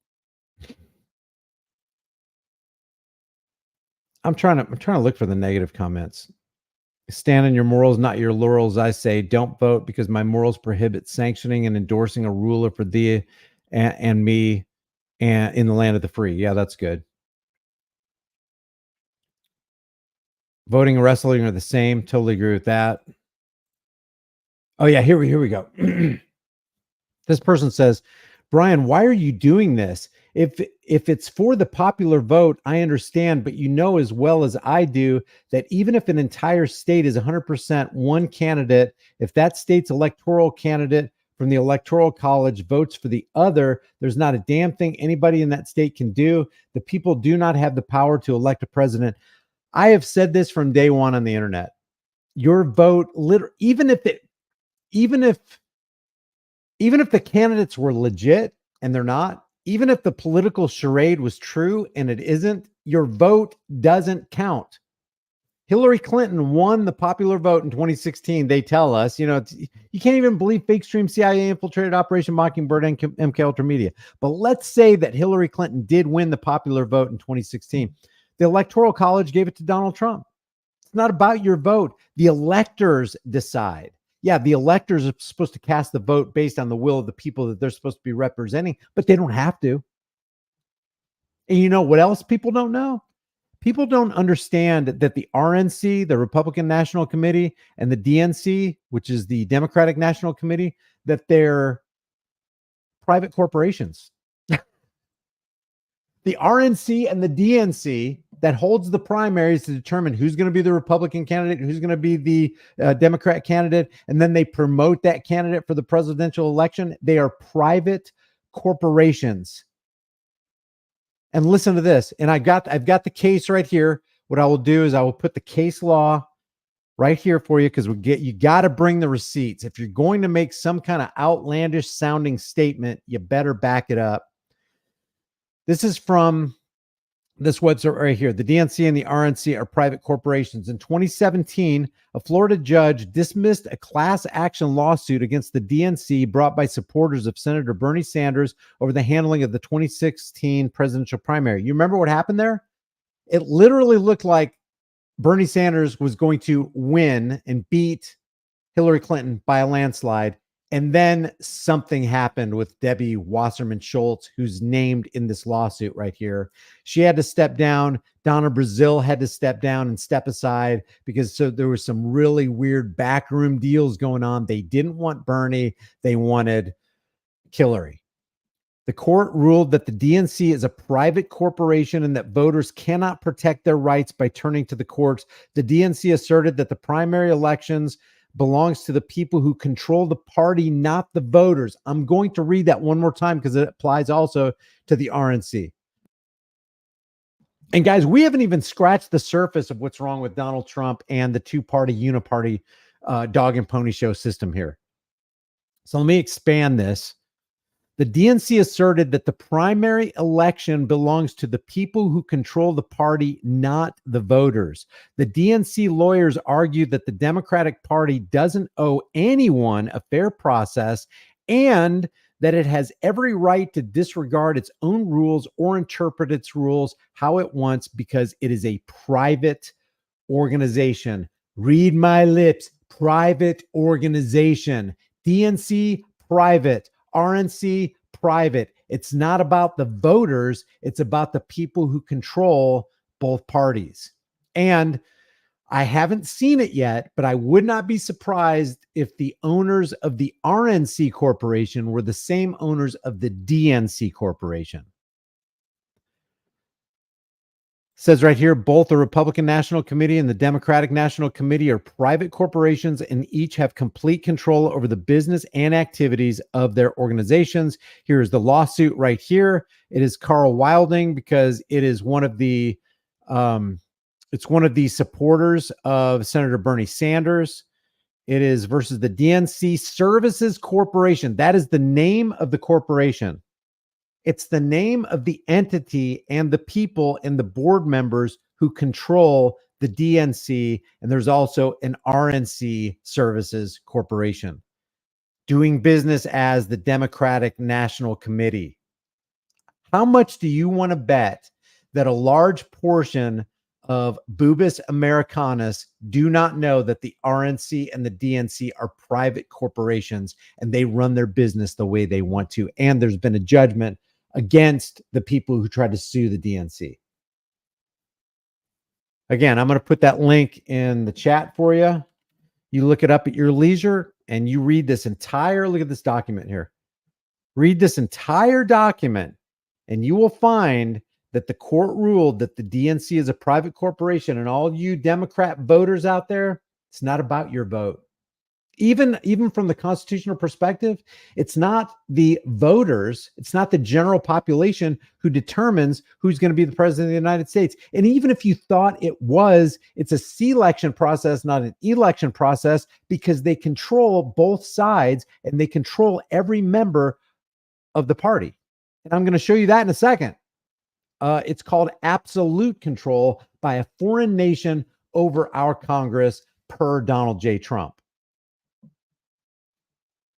I'm trying to look for the negative comments. Stand on your morals, not your laurels. I say, don't vote because my morals prohibit sanctioning and endorsing a ruler for thee and me and in the land of the free. Yeah, that's good. Voting and wrestling are the same. Totally agree with that. Oh yeah, here we go. This person says, Brian, why are you doing this? If it's for the popular vote, I understand, but you know as well as I do that even if an entire state is 100% one candidate, if that state's electoral candidate from the electoral college votes for the other, there's not a damn thing anybody in that state can do. The people do not have the power to elect a president. I have said this from day one on the internet. Your vote, even if the candidates were legit and they're not, even if the political charade was true and it isn't, your vote doesn't count. Hillary Clinton won the popular vote in 2016. They tell us, you can't even believe fake stream CIA infiltrated Operation Mockingbird and MK Ultramedia. But let's say that Hillary Clinton did win the popular vote in 2016. The Electoral College gave it to Donald Trump. It's not about your vote. The electors decide. Yeah, the electors are supposed to cast the vote based on the will of the people that they're supposed to be representing, but they don't have to. And you know what else people don't know? People don't understand that the RNC, the Republican National Committee, and the DNC, which is the Democratic National Committee, that they're private corporations. The RNC and the DNC that holds the primaries to determine who's going to be the Republican candidate, who's going to be the Democrat candidate, and then they promote that candidate for the presidential election. They are private corporations. And listen to this. And I've got the case right here. What I will do is I will put the case law right here for you because you got to bring the receipts. If you're going to make some kind of outlandish sounding statement, you better back it up. This is from this website right here. The DNC and the RNC are private corporations. In 2017, a Florida judge dismissed a class action lawsuit against the DNC brought by supporters of Senator Bernie Sanders over the handling of the 2016 presidential primary. You remember what happened there? It literally looked like Bernie Sanders was going to win and beat Hillary Clinton by a landslide. And then something happened with Debbie Wasserman Schultz, who's named in this lawsuit right here. She had to step down. Donna Brazile had to step down and step aside because there was some really weird backroom deals going on. They didn't want Bernie. They wanted Hillary. The court ruled that the DNC is a private corporation and that voters cannot protect their rights by turning to the courts. The DNC asserted that the primary elections belongs to the people who control the party, not the voters. I'm going to read that one more time because it applies also to the RNC. And guys, we haven't even scratched the surface of what's wrong with Donald Trump and the two-party uniparty dog and pony show system here. So let me expand this. The DNC asserted that the primary election belongs to the people who control the party, not the voters. The DNC lawyers argued that the Democratic Party doesn't owe anyone a fair process and that it has every right to disregard its own rules or interpret its rules how it wants because it is a private organization. Read my lips, private organization. DNC, private. RNC, private. It's not about the voters. It's about the people who control both parties. And I haven't seen it yet, but I would not be surprised if the owners of the RNC Corporation were the same owners of the DNC Corporation. Says right here, both the Republican National Committee and the Democratic National Committee are private corporations and each have complete control over the business and activities of their organizations. Here's the lawsuit right here. It is Carl Wilding because it is one of the supporters of Senator Bernie Sanders. It is versus the DNC Services Corporation. That is the name of the corporation. It's the name of the entity and the people and the board members who control the DNC. And there's also an RNC Services Corporation doing business as the Democratic National Committee. How much do you want to bet that a large portion of Boobus Americanus do not know that the RNC and the DNC are private corporations and they run their business the way they want to? And there's been a judgment against the people who tried to sue the DNC. Again, I'm going to put that link in the chat for you. You look it up at your leisure and you read this entire, look at this document here. Read this entire document and you will find that the court ruled that the DNC is a private corporation, and all you Democrat voters out there, it's not about your vote. Even from the constitutional perspective, it's not the voters, it's not the general population who determines who's going to be the president of the United States. And even if you thought it was, it's a selection process, not an election process, because they control both sides and they control every member of the party. And I'm going to show you that in a second. It's called absolute control by a foreign nation over our Congress per Donald J. Trump.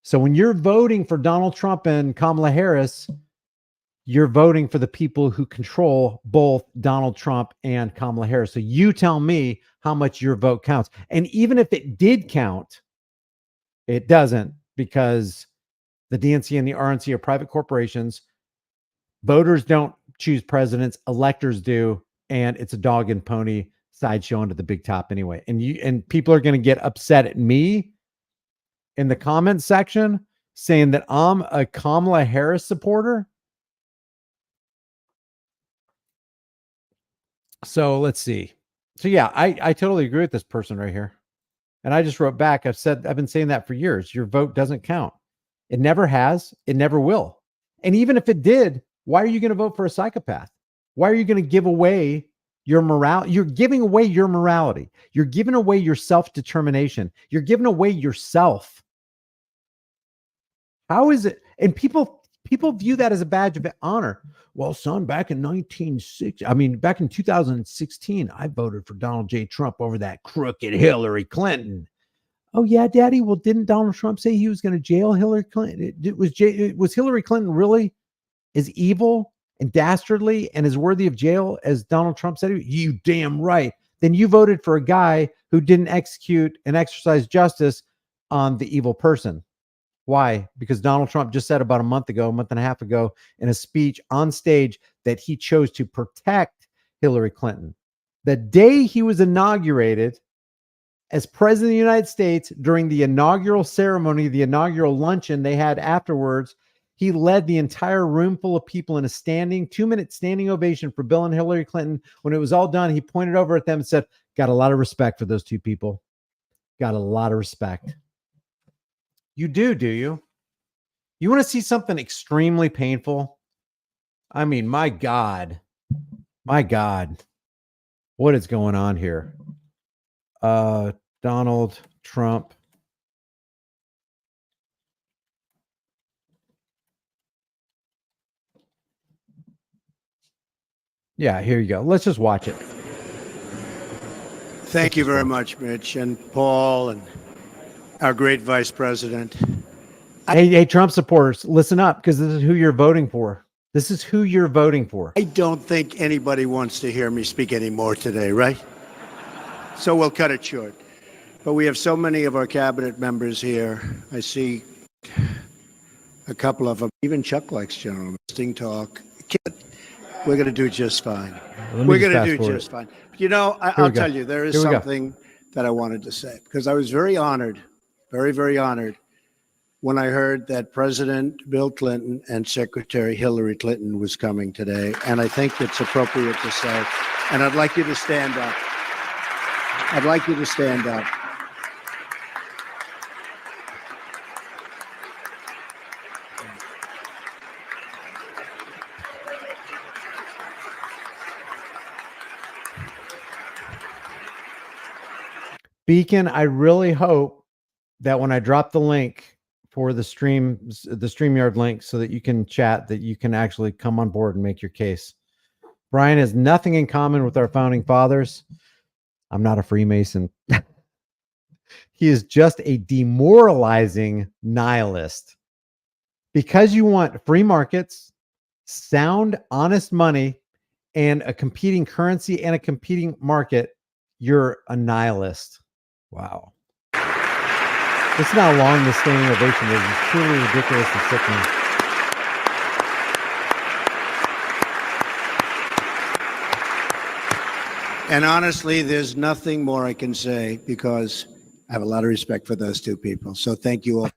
So when you're voting for Donald Trump and Kamala Harris, you're voting for the people who control both Donald Trump and Kamala Harris. So you tell me how much your vote counts. And even if it did count, it doesn't, because the DNC and the RNC are private corporations. Voters don't choose presidents, electors do, and it's a dog and pony sideshow under the big top anyway. And people are going to get upset at me in the comments section saying that I'm a Kamala Harris supporter. So let's see. So yeah, I totally agree with this person right here. And I just wrote back, I've been saying that for years. Your vote doesn't count. It never has. It never will. And even if it did, why are you going to vote for a psychopath? Why are you going to give away your morale? You're giving away your morality. You're giving away your self-determination. You're giving away yourself. How is it? And people view that as a badge of honor. Well, son, back in 2016, I voted for Donald J. Trump over that crooked Hillary Clinton. Oh yeah, Daddy. Well, didn't Donald Trump say he was going to jail Hillary Clinton? Was Hillary Clinton really as evil and dastardly and as worthy of jail as Donald Trump said? You damn right. Then you voted for a guy who didn't execute and exercise justice on the evil person. Why? Because Donald Trump just said about a month and a half ago in a speech on stage that he chose to protect Hillary Clinton. The day he was inaugurated as president of the United States, during the inaugural ceremony, the inaugural luncheon they had afterwards, he led the entire room full of people in a 2-minute standing ovation for Bill and Hillary Clinton. When it was all done, he pointed over at them and said, got a lot of respect for those two people. Got a lot of respect. You do you? You want to see something extremely painful? I mean, my God, My God, what is going on here? Donald Trump. Yeah, here you go. Let's just watch it. Thank you very much, Mitch and Paul and our great vice president. Hey, Trump supporters, listen up, because this is who you're voting for. This is who you're voting for. I don't think anybody wants to hear me speak anymore today, right? So we'll cut it short. But we have so many of our cabinet members here. I see a couple of them. Even Chuck likes general listing talk. We're going to do just fine. We're going to do just fine. You know, I'll tell you, there is something that I wanted to say, because I was very honored, very, very honored, when I heard that President Bill Clinton and Secretary Hillary Clinton was coming today. And I think it's appropriate to say, and I'd like you to stand up. I'd like you to stand up. Beacon, I really hope that when I drop the link for the StreamYard link so that you can chat, that you can actually come on board and make your case. Brian has nothing in common with our founding fathers. I'm not a Freemason. He is just a demoralizing nihilist. Because you want free markets, sound, honest money, and a competing currency and a competing market, you're a nihilist. Wow. Listen how long this standing ovation is. It's truly ridiculous and sickening. And honestly, there's nothing more I can say, because I have a lot of respect for those two people. So thank you all.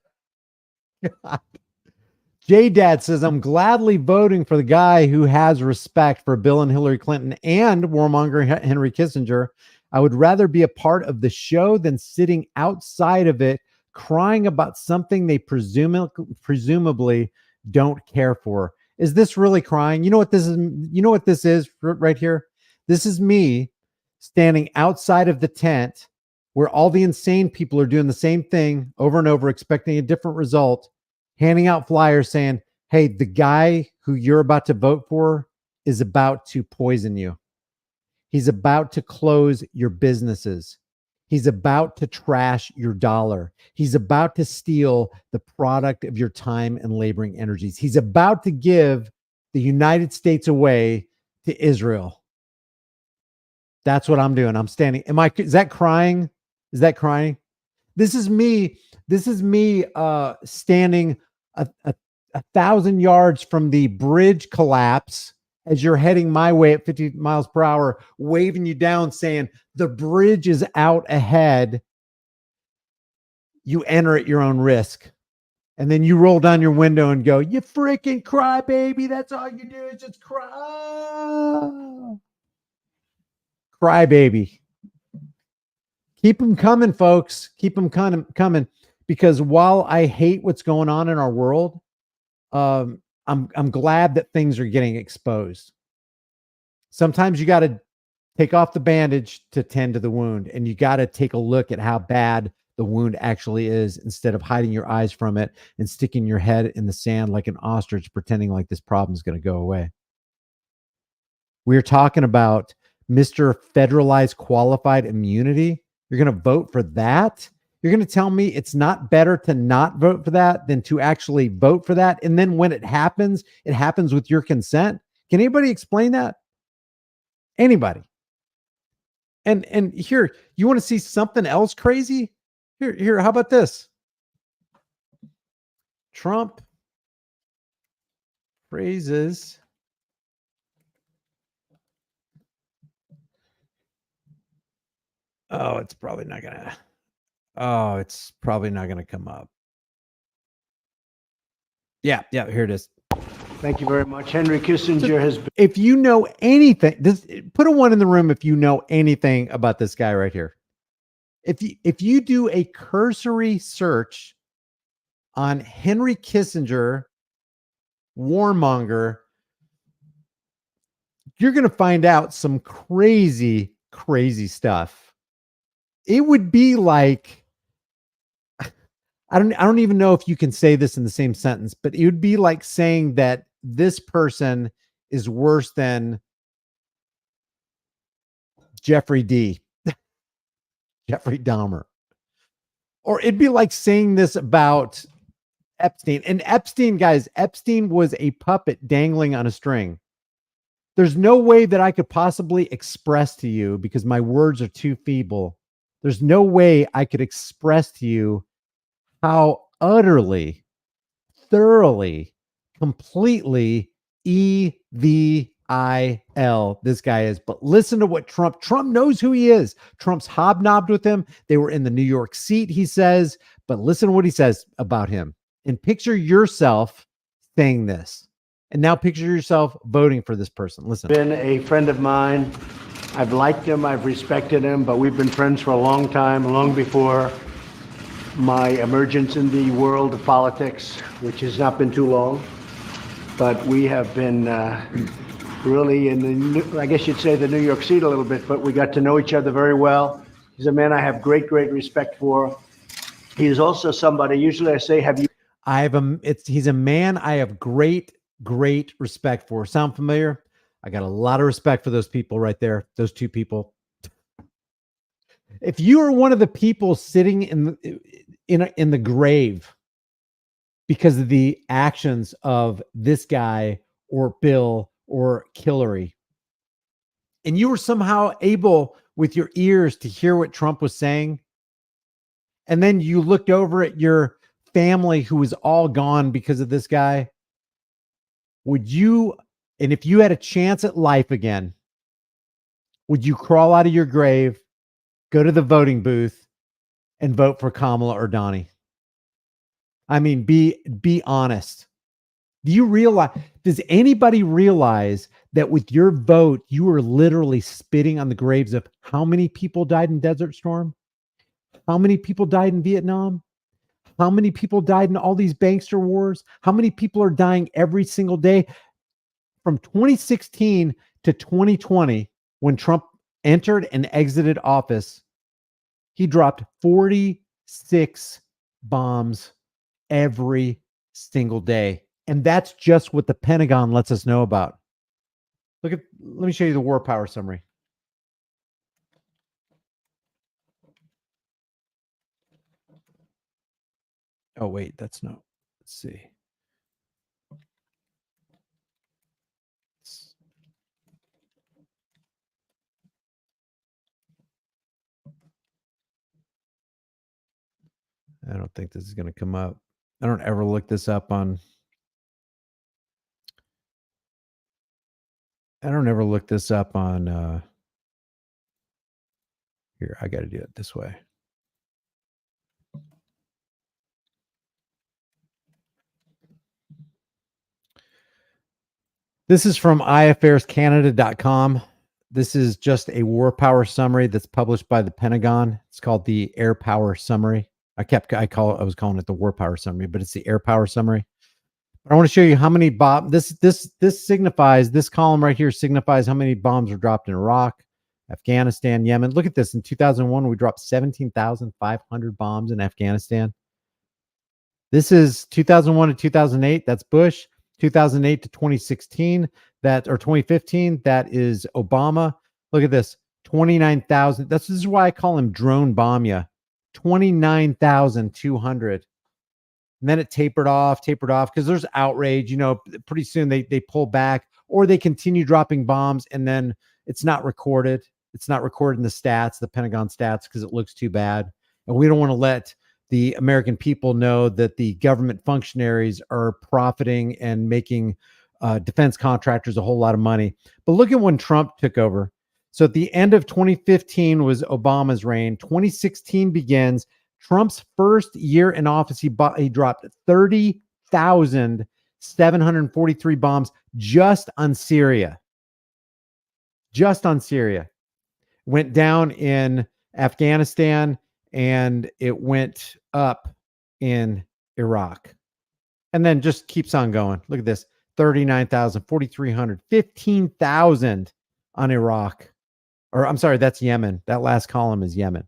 J-Dad says, I'm gladly voting for the guy who has respect for Bill and Hillary Clinton and warmonger Henry Kissinger. I would rather be a part of the show than sitting outside of it crying about something they presumably don't care for. Is this really crying? You know what this is? You know what this is right here? This is me standing outside of the tent where all the insane people are doing the same thing over and over, expecting a different result, handing out flyers saying, hey, the guy who you're about to vote for is about to poison you. He's about to close your businesses. He's about to trash your dollar. He's about to steal the product of your time and laboring energies. He's about to give the United States away to Israel. That's what I'm doing. I'm standing. Is that crying? Is that crying? This is me. This is me standing a 1,000 yards from the bridge collapse as you're heading my way at 50 miles per hour, waving you down, saying, the bridge is out ahead. You enter at your own risk. And then you roll down your window and go, you freaking cry, baby. That's all you do is just cry. Cry, baby. Keep them coming, folks. Keep them coming. Because while I hate what's going on in our world, I'm glad that things are getting exposed. Sometimes you got to take off the bandage to tend to the wound, and you got to take a look at how bad the wound actually is, instead of hiding your eyes from it and sticking your head in the sand like an ostrich, pretending like this problem is going to go away. We're talking about Mr. Federalized Qualified Immunity. You're going to vote for that? You're going to tell me it's not better to not vote for that than to actually vote for that? And then when it happens with your consent? Can anybody explain that? Anybody? And here, you want to see something else crazy? Here, how about this? Trump praises it's probably not gonna come up. Yeah, here it is. Thank you very much. Henry Kissinger has been. If you know anything, put a 1 in the room if you know anything about this guy right here. If you do a cursory search on Henry Kissinger, warmonger, you're going to find out some crazy, crazy stuff. It would be like, I don't even know if you can say this in the same sentence, but it would be like saying that this person is worse than Jeffrey Dahmer. Or it'd be like saying this about Epstein. And Epstein, guys, Epstein was a puppet dangling on a string. There's no way that I could possibly express to you, because my words are too feeble. There's no way I could express to you how utterly, thoroughly, completely EVIL this guy is. But listen to what Trump knows who he is. Trump's hobnobbed with him. They were in the New York seat, he says. But listen to what he says about him. And picture yourself saying this. And now picture yourself voting for this person. Listen. Been a friend of mine. I've liked him, I've respected him, but we've been friends for a long time, long before my emergence in the world of politics, which has not been too long. But we have been really in the, I guess you'd say, the New York seat a little bit, but we got to know each other very well. He's a man I have great, great respect for. He is also somebody, usually I say, have you? He's a man I have great respect for. Sound familiar? I got a lot of respect for those people right there. Those two people. If you are one of the people sitting in the grave because of the actions of this guy or Bill or Hillary, and you were somehow able with your ears to hear what Trump was saying, and then you looked over at your family who was all gone because of this guy, would you, and if you had a chance at life again, would you crawl out of your grave, go to the voting booth, and vote for Kamala or Donnie? I mean, be honest. Does anybody realize that with your vote, you are literally spitting on the graves of how many people died in Desert Storm? How many people died in Vietnam? How many people died in all these bankster wars? How many people are dying every single day? From 2016 to 2020, when Trump entered and exited office, he dropped 46 bombs every single day. And that's just what the Pentagon lets us know about. Let me show you the war power summary. Oh, wait, that's not. Let's see. I don't think this is going to come up. I don't ever look this up on. I don't ever look this up on. Here, I got to do it this way. This is from iaffairscanada.com. This is just a war power summary that's published by the Pentagon. It's called the Air Power Summary. I was calling it the war power summary, but it's the air power summary. I want to show you how many bombs. This signifies, this column right here signifies how many bombs were dropped in Iraq, Afghanistan, Yemen. Look at this. In 2001, we dropped 17,500 bombs in Afghanistan. This is 2001 to 2008. That's Bush. 2008 to 2016. Or 2015. That is Obama. Look at this. 29,000. This is why I call him drone bomb ya. 29,200. And then it tapered off because there's outrage. You know, pretty soon they pull back, or they continue dropping bombs, and then it's not recorded. It's not recorded in the stats, the Pentagon stats, because it looks too bad. And we don't want to let the American people know that the government functionaries are profiting and making defense contractors a whole lot of money. But look at when Trump took over. So at the end of 2015 was Obama's reign. 2016 begins. Trump's first year in office, he dropped 30,743 bombs just on Syria. Just on Syria. Went down in Afghanistan, and it went up in Iraq. And then just keeps on going. Look at this. 39,000, 4,300, 15,000 on Iraq. Or I'm sorry, that's Yemen. That last column is Yemen.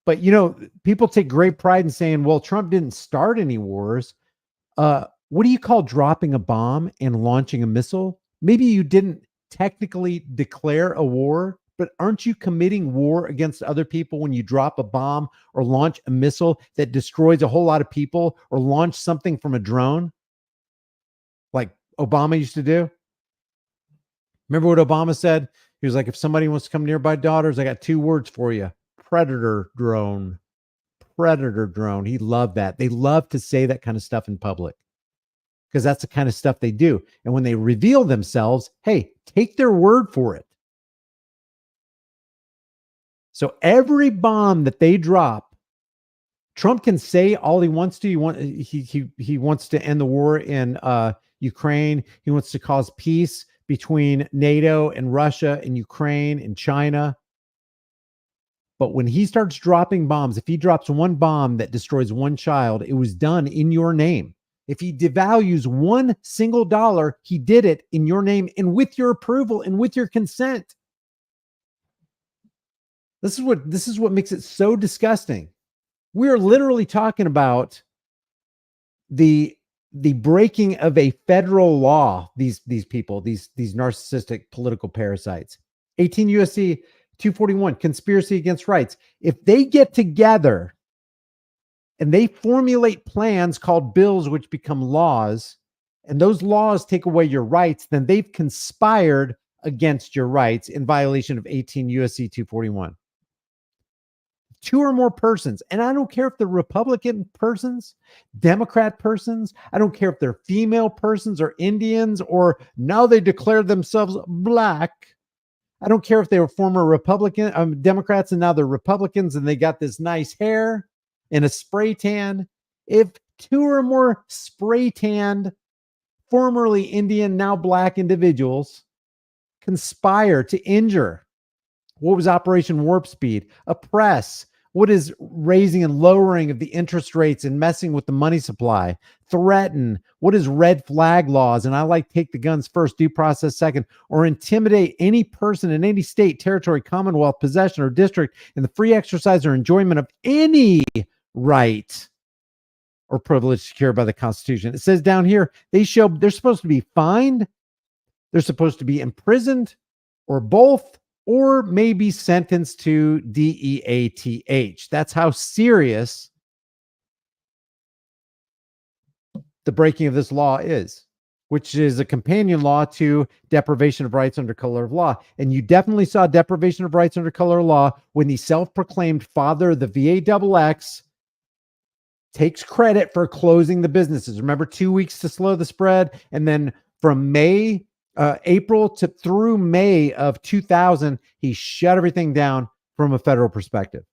But, people take great pride in saying, well, Trump didn't start any wars. What do you call dropping a bomb and launching a missile? Maybe you didn't technically declare a war, but aren't you committing war against other people when you drop a bomb or launch a missile that destroys a whole lot of people or launch something from a drone like Obama used to do? Remember what Obama said? He was like, if somebody wants to come near my daughters, I got 2 words for you. Predator drone. Predator drone. He loved that. They love to say that kind of stuff in public because that's the kind of stuff they do. And when they reveal themselves, hey, take their word for it. So every bomb that they drop, Trump can say all he wants to. He wants to end the war in Ukraine. He wants to cause peace between NATO and Russia and Ukraine and China. But when he starts dropping bombs, if he drops one bomb that destroys one child, it was done in your name. If he devalues one single dollar, he did it in your name and with your approval and with your consent. This is what makes it so disgusting. We are literally talking about the breaking of a federal law. These people, these narcissistic political parasites. 18 USC 241, conspiracy against rights. If they get together and they formulate plans called bills, which become laws, and those laws take away your rights, then they've conspired against your rights in violation of 18 USC 241. 2 or more persons, and I don't care if they're Republican persons, Democrat persons, I don't care if they're female persons or Indians, or now they declare themselves black. I don't care if they were former Republican Democrats and now they're Republicans and they got this nice hair and a spray tan. If 2 or more spray tanned, formerly Indian, now black individuals conspire to injure, what was Operation Warp Speed? Oppress. What is raising and lowering of the interest rates and messing with the money supply? Threaten. What is red flag laws? And I like take the guns first, due process second, or intimidate any person in any state, territory, commonwealth, possession, or district in the free exercise or enjoyment of any right or privilege secured by the Constitution. It says down here, they're supposed to be fined, they're supposed to be imprisoned, or both, or maybe sentenced to DEATH. That's how serious the breaking of this law is, which is a companion law to deprivation of rights under color of law. And you definitely saw deprivation of rights under color of law when the self-proclaimed father of the VAXX takes credit for closing the businesses. Remember, 2 weeks to slow the spread. And then from April to through May of 2000, he shut everything down from a federal perspective.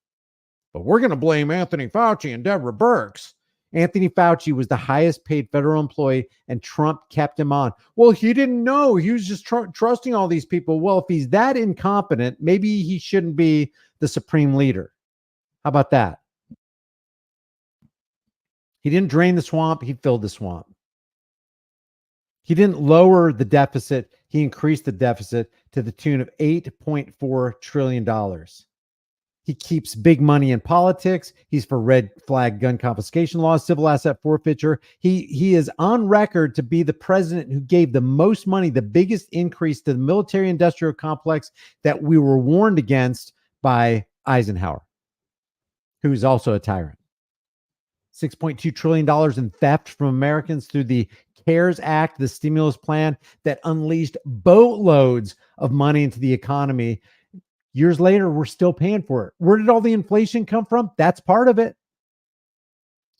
But we're going to blame Anthony Fauci and Deborah Birx. Anthony Fauci was the highest paid federal employee and Trump kept him on. Well, he didn't know. He was just trusting all these people. Well, if he's that incompetent, maybe he shouldn't be the supreme leader. How about that? He didn't drain the swamp. He filled the swamp. He didn't lower the deficit. He increased the deficit to the tune of $8.4 trillion. He keeps big money in politics. He's for red flag gun confiscation laws, civil asset forfeiture. He is on record to be the president who gave the most money, the biggest increase to the military industrial complex that we were warned against by Eisenhower, who's also a tyrant. $6.2 trillion in theft from Americans through the CARES Act, the stimulus plan that unleashed boatloads of money into the economy. Years later, we're still paying for it. Where did all the inflation come from? That's part of it.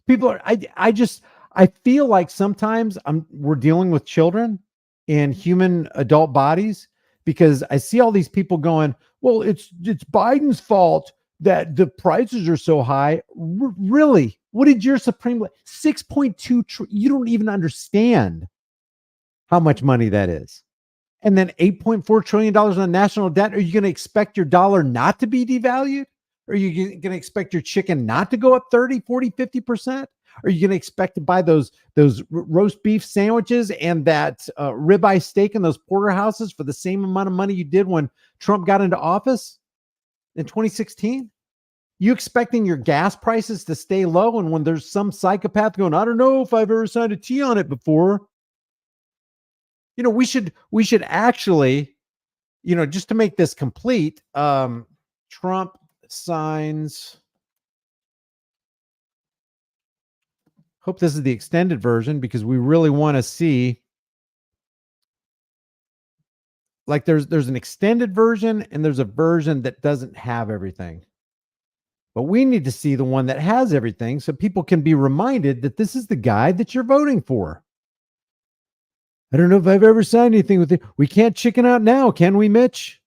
People are, I feel like sometimes we're dealing with children in human adult bodies because I see all these people going, well, it's Biden's fault that the prices are so high. Really? What did your Supreme 6.2 you don't even understand how much money that is. And then $8.4 trillion on national debt. Are you going to expect your dollar not to be devalued? Are you going to expect your chicken not to go up 30, 40, 50%? Are you going to expect to buy those roast beef sandwiches and that ribeye steak in those porterhouses for the same amount of money you did when Trump got into office in 2016? You expecting your gas prices to stay low, and when there's some psychopath going, I don't know if I've ever signed a T on it before. We should actually, just to make this complete, Trump signs. Hope this is the extended version because we really want to see, like, there's an extended version and there's a version that doesn't have everything. But we need to see the one that has everything so people can be reminded that this is the guy that you're voting for. I don't know if I've ever signed anything with it. We can't chicken out now, can we, Mitch?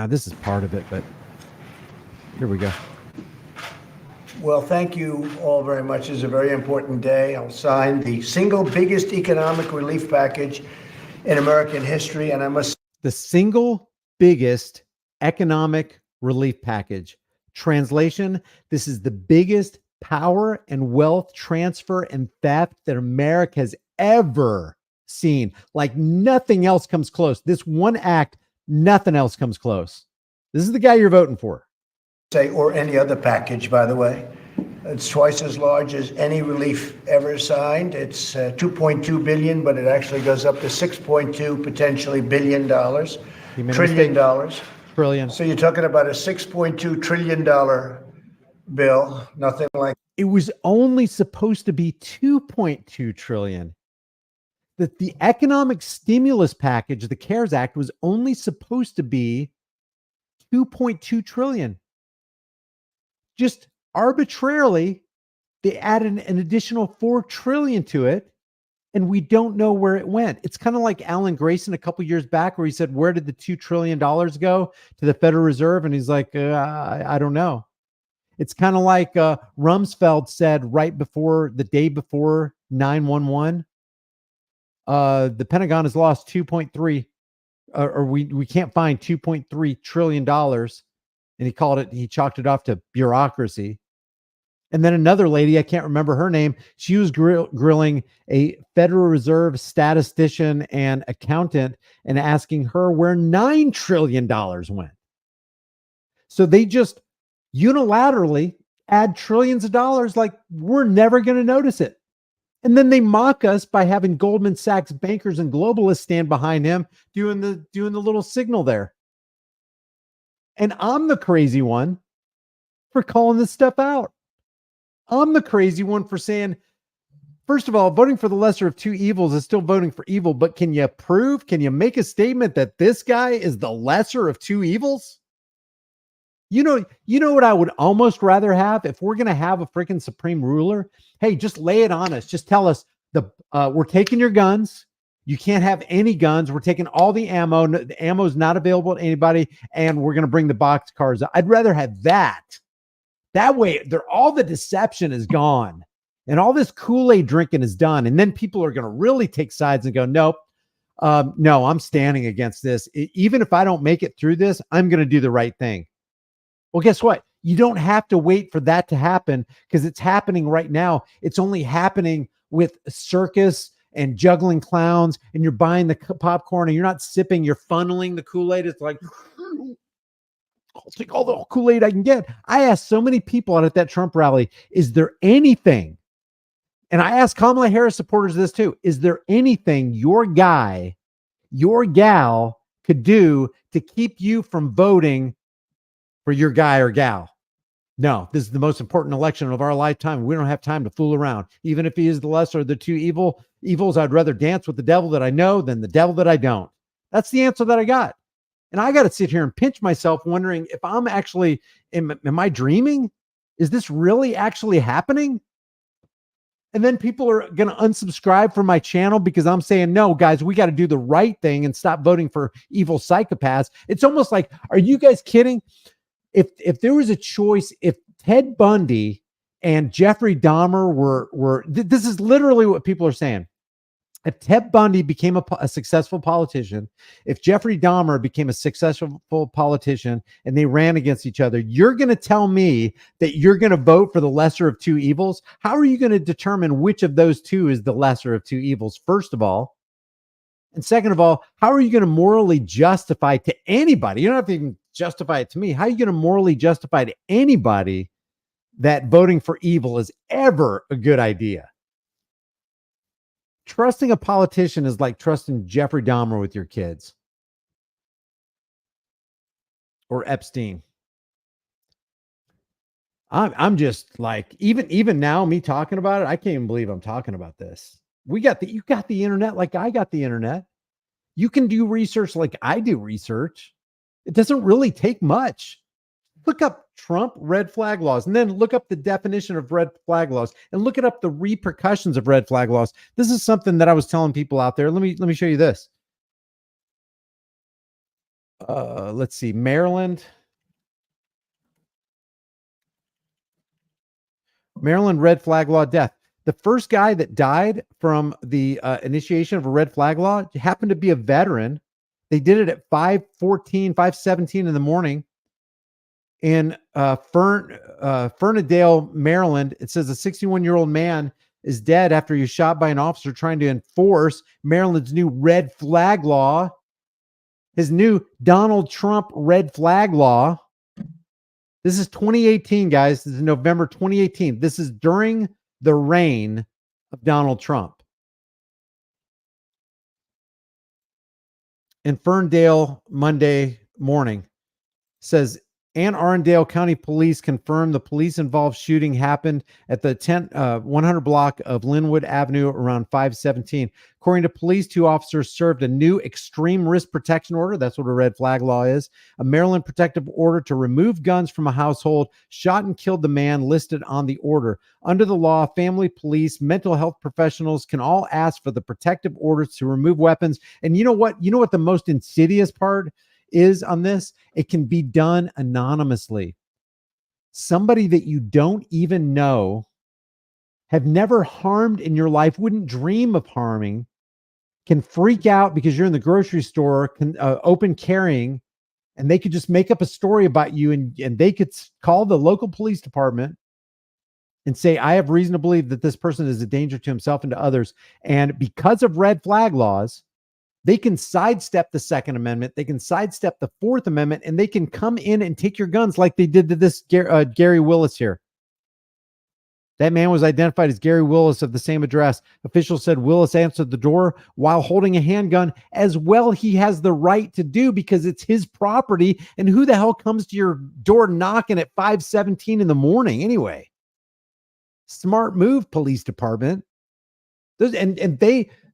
This is part of it, but here we go. Well, thank you all very much. It's a very important day. I'll sign the single biggest economic relief package in American history, and I must. The single biggest economic relief package. Translation, this is the biggest power and wealth transfer and theft that America has ever seen. Like nothing else comes close. This one act, nothing else comes close. This is the guy you're voting for. Say, or any other package, by the way. It's twice as large as any relief ever signed. It's $2.2 billion, but it actually goes up to $6.2 potentially $billion, trillion. Trillion. So you're talking about a $6.2 trillion bill. Nothing like. It was only supposed to be 2.2 trillion. That the economic stimulus package, the CARES Act, was only supposed to be 2.2 trillion. Just arbitrarily, they added an additional 4 trillion to it, and we don't know where it went. It's kind of like Alan Grayson a couple years back where he said, where did the $2 trillion go to the Federal Reserve? And he's like, I don't know. It's kind of like Rumsfeld said the day before 9/11, the Pentagon has lost 2.3, or we can't find $2.3 trillion. And he chalked it off to bureaucracy. And then another lady, I can't remember her name, she was grilling a Federal Reserve statistician and accountant and asking her where $9 trillion went. So they just unilaterally add trillions of dollars like we're never going to notice it. And then they mock us by having Goldman Sachs bankers and globalists stand behind him doing the little signal there. And I'm the crazy one for calling this stuff out. I'm the crazy one for saying, first of all, voting for the lesser of two evils is still voting for evil, but can you make a statement that this guy is the lesser of two evils? You know what I would almost rather have if we're going to have a freaking supreme ruler? Hey, just lay it on us. Just tell us we're taking your guns. You can't have any guns. We're taking all the ammo. The ammo is not available to anybody, and we're going to bring the boxcars. I'd rather have that. That way, all the deception is gone, and all this Kool-Aid drinking is done. And then people are going to really take sides and go, nope, no, I'm standing against this. Even if I don't make it through this, I'm going to do the right thing. Well, guess what? You don't have to wait for that to happen because it's happening right now. It's only happening with circus and juggling clowns, and you're buying the popcorn and you're not sipping, you're funneling the Kool-Aid. It's like, I'll take all the Kool-Aid I can get. I asked so many people out at that Trump rally, is there anything, and I asked Kamala Harris supporters this too, is there anything your guy, your gal could do to keep you from voting for your guy or gal? No, this is the most important election of our lifetime. We don't have time to fool around. Even if he is the lesser of the two evils, I'd rather dance with the devil that I know than the devil that I don't. That's the answer that I got. And I got to sit here and pinch myself wondering if I'm actually, am I dreaming? Is this really actually happening? And then people are going to unsubscribe from my channel because I'm saying, no, guys, we got to do the right thing and stop voting for evil psychopaths. It's almost like, are you guys kidding? If there was a choice, if Ted Bundy and Jeffrey Dahmer were this is literally what people are saying. If Ted Bundy became a successful politician, if Jeffrey Dahmer became a successful politician and they ran against each other, you're going to tell me that you're going to vote for the lesser of two evils? How are you going to determine which of those two is the lesser of two evils, first of all? And second of all, how are you going to morally justify to anybody? You don't have to even justify it to me. How are you going to morally justify to anybody that voting for evil is ever a good idea? Trusting a politician is like trusting Jeffrey Dahmer with your kids or Epstein. I'm just like, even now, me talking about it, I can't even believe I'm talking about this. You got the internet like I got the internet. You can do research like I do research. It doesn't really take much. Look up Trump red flag laws and then look up the definition of red flag laws and look up the repercussions of red flag laws. This is something that I was telling people out there. Let me show you this. Let's see. Maryland red flag law death. The first guy that died from the initiation of a red flag law happened to be a veteran. They did it at 5:17 in the morning in Fernandale, Maryland. It says a 61-year-old man is dead after he was shot by an officer trying to enforce Maryland's new red flag law, his new Donald Trump red flag law. This is 2018, guys. This is November 2018. This is during the reign of Donald Trump. In Ferndale, Monday morning, says Anne Arundel County Police confirmed the police-involved shooting happened at the 100 block of Linwood Avenue around 5:17. According to police, 2 officers served a new extreme risk protection order. That's what a red flag law is. A Maryland protective order to remove guns from a household, shot and killed the man listed on the order. Under the law, family, police, mental health professionals can all ask for the protective orders to remove weapons. And you know what? You know what the most insidious part is on this? It can be done anonymously. Somebody that you don't even know, have never harmed in your life, wouldn't dream of harming, can freak out because you're in the grocery store, open carrying, and they could just make up a story about you, and they could call the local police department and say, I have reason to believe that this person is a danger to himself and to others. And because of red flag laws, they can sidestep the Second Amendment, they can sidestep the Fourth Amendment, and they can come in and take your guns like they did to this Gary Willis here. That man was identified as Gary Willis of the same address. Officials said Willis answered the door while holding a handgun. As well, he has the right to do because it's his property. And who the hell comes to your door knocking at 5:17 in the morning anyway? Smart move, police department. That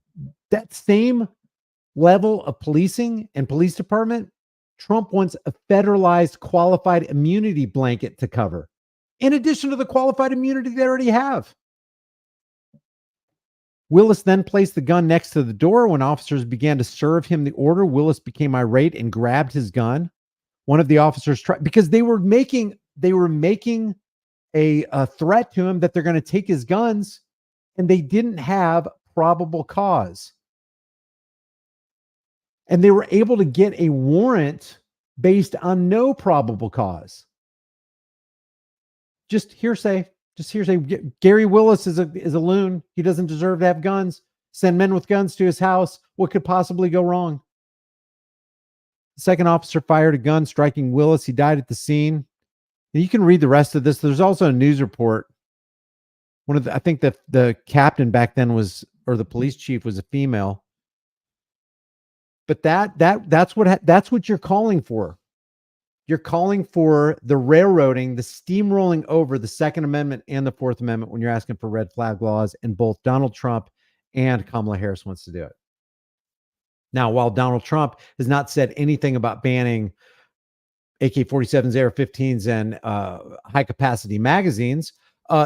same level of policing and police department, Trump wants a federalized qualified immunity blanket to cover, in addition to the qualified immunity they already have. Willis then placed the gun next to the door. When officers began to serve him the order, Willis became irate and grabbed his gun. One of the officers tried, because they were making a threat to him that they're going to take his guns, and they didn't have probable cause. And they were able to get a warrant based on no probable cause. Just hearsay. Gary Willis is a loon. He doesn't deserve to have guns. Send men with guns to his house. What could possibly go wrong? The second officer fired a gun, striking Willis. He died at the scene. And you can read the rest of this. There's also a news report. I think the captain back then or the police chief was a female. But that's what you're calling for. You're calling for the railroading, the steamrolling over the Second Amendment and the Fourth Amendment when you're asking for red flag laws, and both Donald Trump and Kamala Harris wants to do it. Now, while Donald Trump has not said anything about banning AK-47s, AR-15s, and high-capacity magazines,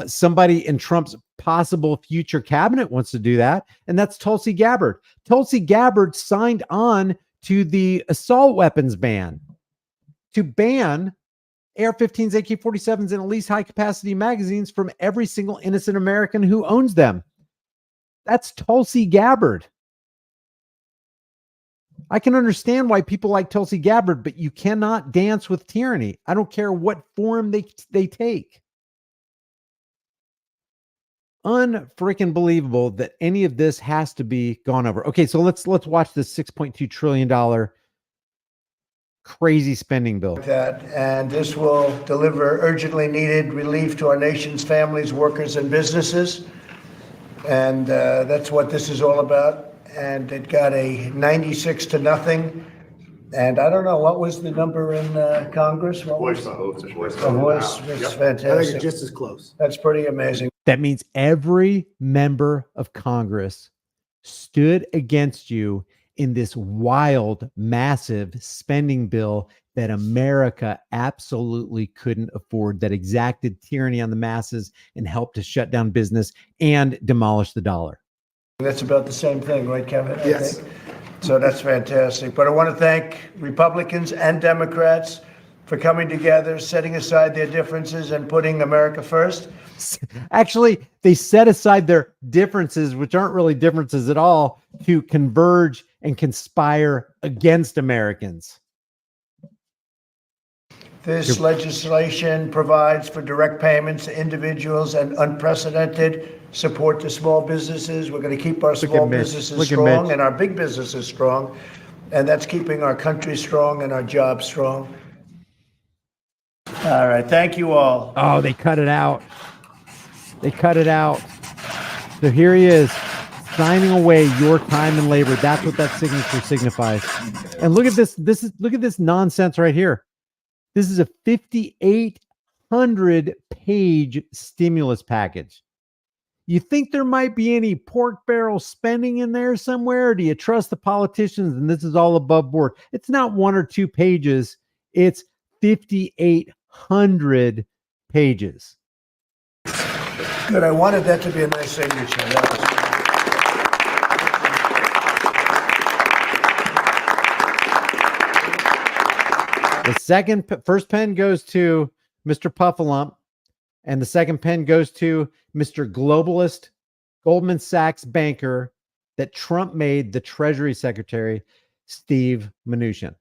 somebody in Trump's possible future cabinet wants to do that, and that's Tulsi Gabbard. Tulsi Gabbard signed on to the assault weapons ban, to ban AR-15s, AK-47s, and at least high-capacity magazines from every single innocent American who owns them. That's Tulsi Gabbard. I can understand why people like Tulsi Gabbard, but you cannot dance with tyranny. I don't care what form they take. Unfreaking believable that any of this has to be gone over. Okay, so let's watch this $6.2 trillion crazy spending bill. And this will deliver urgently needed relief to our nation's families, workers, and businesses. And that's what this is all about. And it got a 96-0. And I don't know, what was the number in Congress? Voice vote. The voice was fantastic. I think it's just as close. That's pretty amazing. That means every member of Congress stood against you in this wild, massive spending bill that America absolutely couldn't afford, that exacted tyranny on the masses and helped to shut down business and demolish the dollar. That's about the same thing, right, Kevin? Yes. So that's fantastic. But I want to thank Republicans and Democrats for coming together, setting aside their differences and putting America first. Actually, they set aside their differences, which aren't really differences at all, to converge and conspire against Americans. This legislation provides for direct payments to individuals and unprecedented support to small businesses. We're going to keep our small businesses strong and our big businesses strong. And that's keeping our country strong and our jobs strong. All right. Thank you all. Oh, they cut it out. They cut it out. So here he is, signing away your time and labor. That's what that signature signifies. And look at this. Look at this nonsense right here. This is a 5,800-page stimulus package. You think there might be any pork barrel spending in there somewhere? Or do you trust the politicians and this is all above board? It's not 1 or 2 pages. It's 5,800 pages. Good. I wanted that to be a nice signature. First pen goes to Mr. Puffalump, and the second pen goes to Mr. Globalist, Goldman Sachs banker that Trump made the Treasury Secretary, Steve Mnuchin.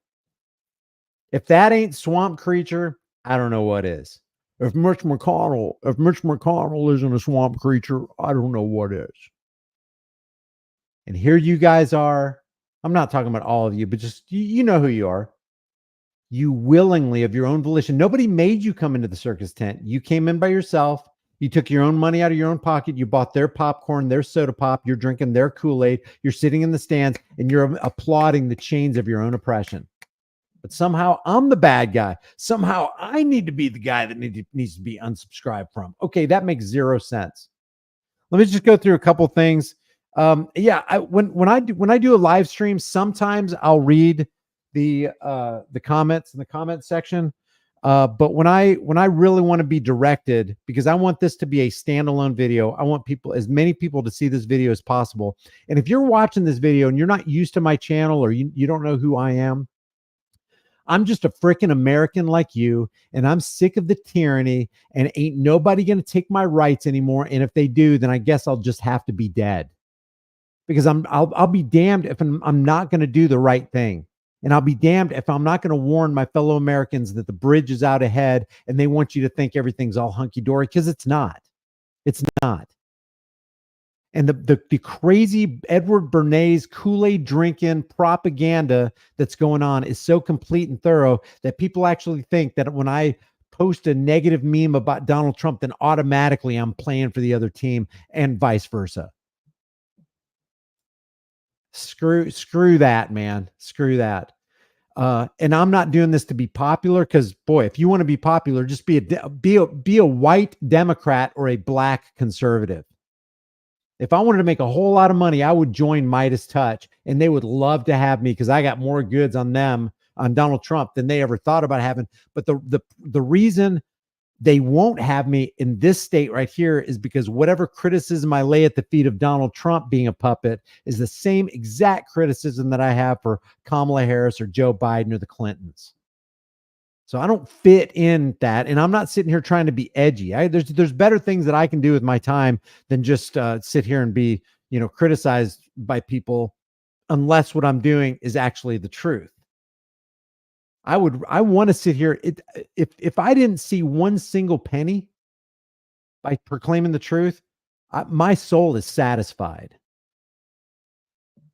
If that ain't swamp creature, I don't know what is. If Mitch McConnell isn't a swamp creature, I don't know what is. And here you guys are. I'm not talking about all of you, but just you know who you are. You willingly, of your own volition. Nobody made you come into the circus tent. You came in by yourself. You took your own money out of your own pocket. You bought their popcorn, their soda pop. You're drinking their Kool-Aid. You're sitting in the stands and you're applauding the chains of your own oppression. But somehow I'm the bad guy. Somehow I need to be the guy that needs to be unsubscribed from. Okay, that makes zero sense. Let me just go through a couple things. When I do a live stream, sometimes I'll read the comments in the comment section. But when I really want to be directed, because I want this to be a standalone video, I want as many people to see this video as possible. And if you're watching this video and you're not used to my channel or you don't know who I am, I'm just a freaking American like you, and I'm sick of the tyranny, and ain't nobody going to take my rights anymore. And if they do, then I guess I'll just have to be dead, because I'll be damned if I'm not going to do the right thing. And I'll be damned if I'm not going to warn my fellow Americans that the bridge is out ahead and they want you to think everything's all hunky-dory, because it's not. It's not. And the crazy Edward Bernays Kool-Aid drinking propaganda that's going on is so complete and thorough that people actually think that when I post a negative meme about Donald Trump, then automatically I'm playing for the other team and vice versa. Screw that, man. Screw that. And I'm not doing this to be popular, because boy, if you want to be popular, just be a white Democrat or a black conservative. If I wanted to make a whole lot of money, I would join Midas Touch, and they would love to have me because I got more goods on them, on Donald Trump, than they ever thought about having. But the reason they won't have me in this state right here is because whatever criticism I lay at the feet of Donald Trump being a puppet is the same exact criticism that I have for Kamala Harris or Joe Biden or the Clintons. So I don't fit in that, and I'm not sitting here trying to be edgy. There's better things that I can do with my time than just sit here and be, criticized by people unless what I'm doing is actually the truth. I want to sit here. If I didn't see one single penny by proclaiming the truth, my soul is satisfied.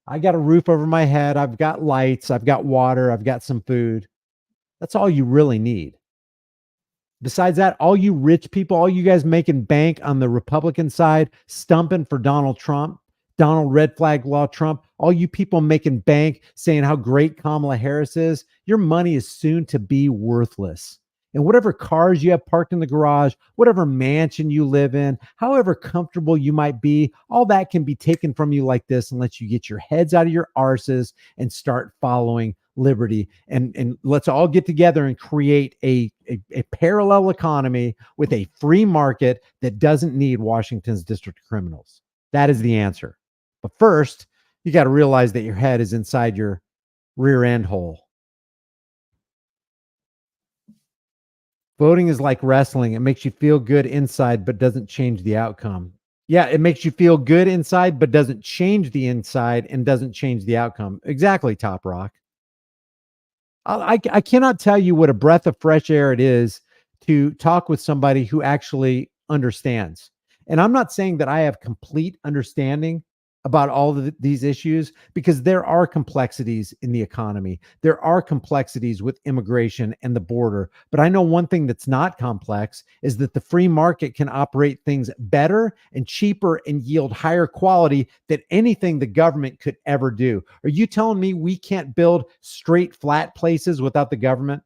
I got a roof over my head. I've got lights. I've got water. I've got some food. That's all you really need. Besides that, all you rich people, all you guys making bank on the Republican side, stumping for Donald Trump, Donald Red Flag Law Trump, all you people making bank saying how great Kamala Harris is, your money is soon to be worthless. And whatever cars you have parked in the garage, whatever mansion you live in, however comfortable you might be, all that can be taken from you like this unless you get your heads out of your arses and start following liberty. And let's all get together and create a parallel economy with a free market that doesn't need Washington's district criminals. That is the answer. But first, you got to realize that your head is inside your rear end hole. Voting is like wrestling. It makes you feel good inside, but doesn't change the outcome. Yeah, it makes you feel good inside, but doesn't change the inside and doesn't change the outcome. Exactly, Top Rock. I cannot tell you what a breath of fresh air it is to talk with somebody who actually understands. And I'm not saying that I have complete understanding about all of these issues, because there are complexities in the economy. There are complexities with immigration and the border. But I know one thing that's not complex is that the free market can operate things better and cheaper and yield higher quality than anything the government could ever do. Are you telling me we can't build straight, flat places without the government?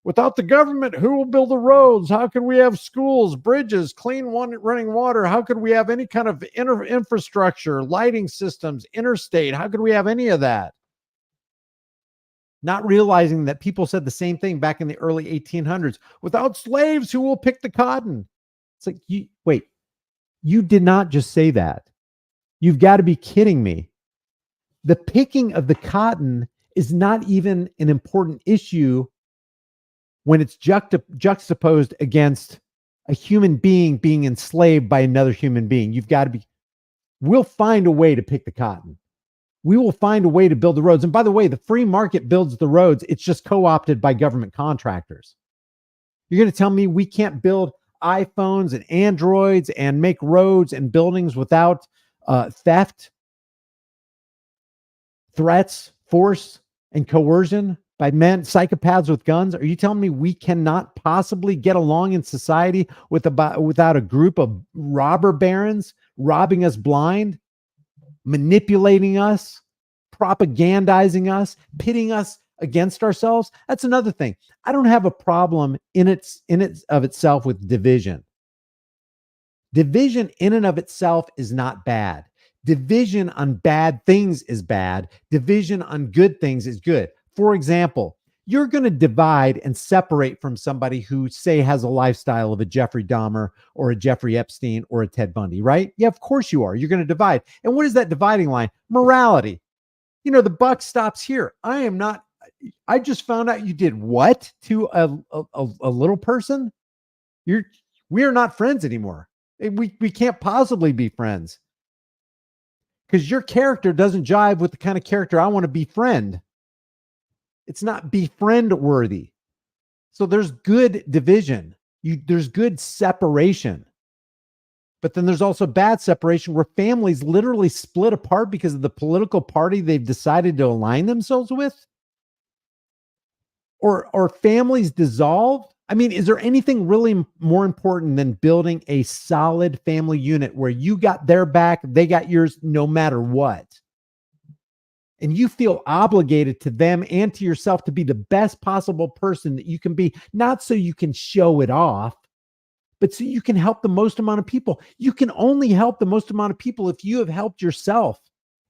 Without the government, who will build the roads? How can we have schools, bridges, clean running water? How could we have any kind of infrastructure, lighting systems, interstate? How could we have any of that? Not realizing that people said the same thing back in the early 1800s. Without slaves, who will pick the cotton? It's like, wait, you did not just say that. You've got to be kidding me. The picking of the cotton is not even an important issue when it's juxtaposed against a human being being enslaved by another human being. You've got to be, we'll find a way to pick the cotton. We will find a way to build the roads. And by the way, the free market builds the roads. It's just co-opted by government contractors. You're going to tell me we can't build iPhones and Androids and make roads and buildings without theft, threats, force, and coercion by men, psychopaths with guns? Are you telling me we cannot possibly get along in society without a group of robber barons robbing us blind, manipulating us, propagandizing us, pitting us against ourselves? That's another thing. I don't have a problem in it of itself with division. Division in and of itself is not bad. Division on bad things is bad. Division on good things is good. For example, you're going to divide and separate from somebody who, say, has a lifestyle of a Jeffrey Dahmer or a Jeffrey Epstein or a Ted Bundy, right? Yeah, of course you are. You're going to divide. And what is that dividing line? Morality. The buck stops here. I just found out you did what to a little person? We are not friends anymore. We can't possibly be friends because your character doesn't jive with the kind of character I want to befriend. It's not befriend worthy. So there's good division. There's good separation. But then there's also bad separation where families literally split apart because of the political party they've decided to align themselves with. Or families dissolve. I mean, is there anything really more important than building a solid family unit where you got their back, they got yours, no matter what? And you feel obligated to them and to yourself to be the best possible person that you can be, not so you can show it off, but so you can help the most amount of people. You can only help the most amount of people if you have helped yourself.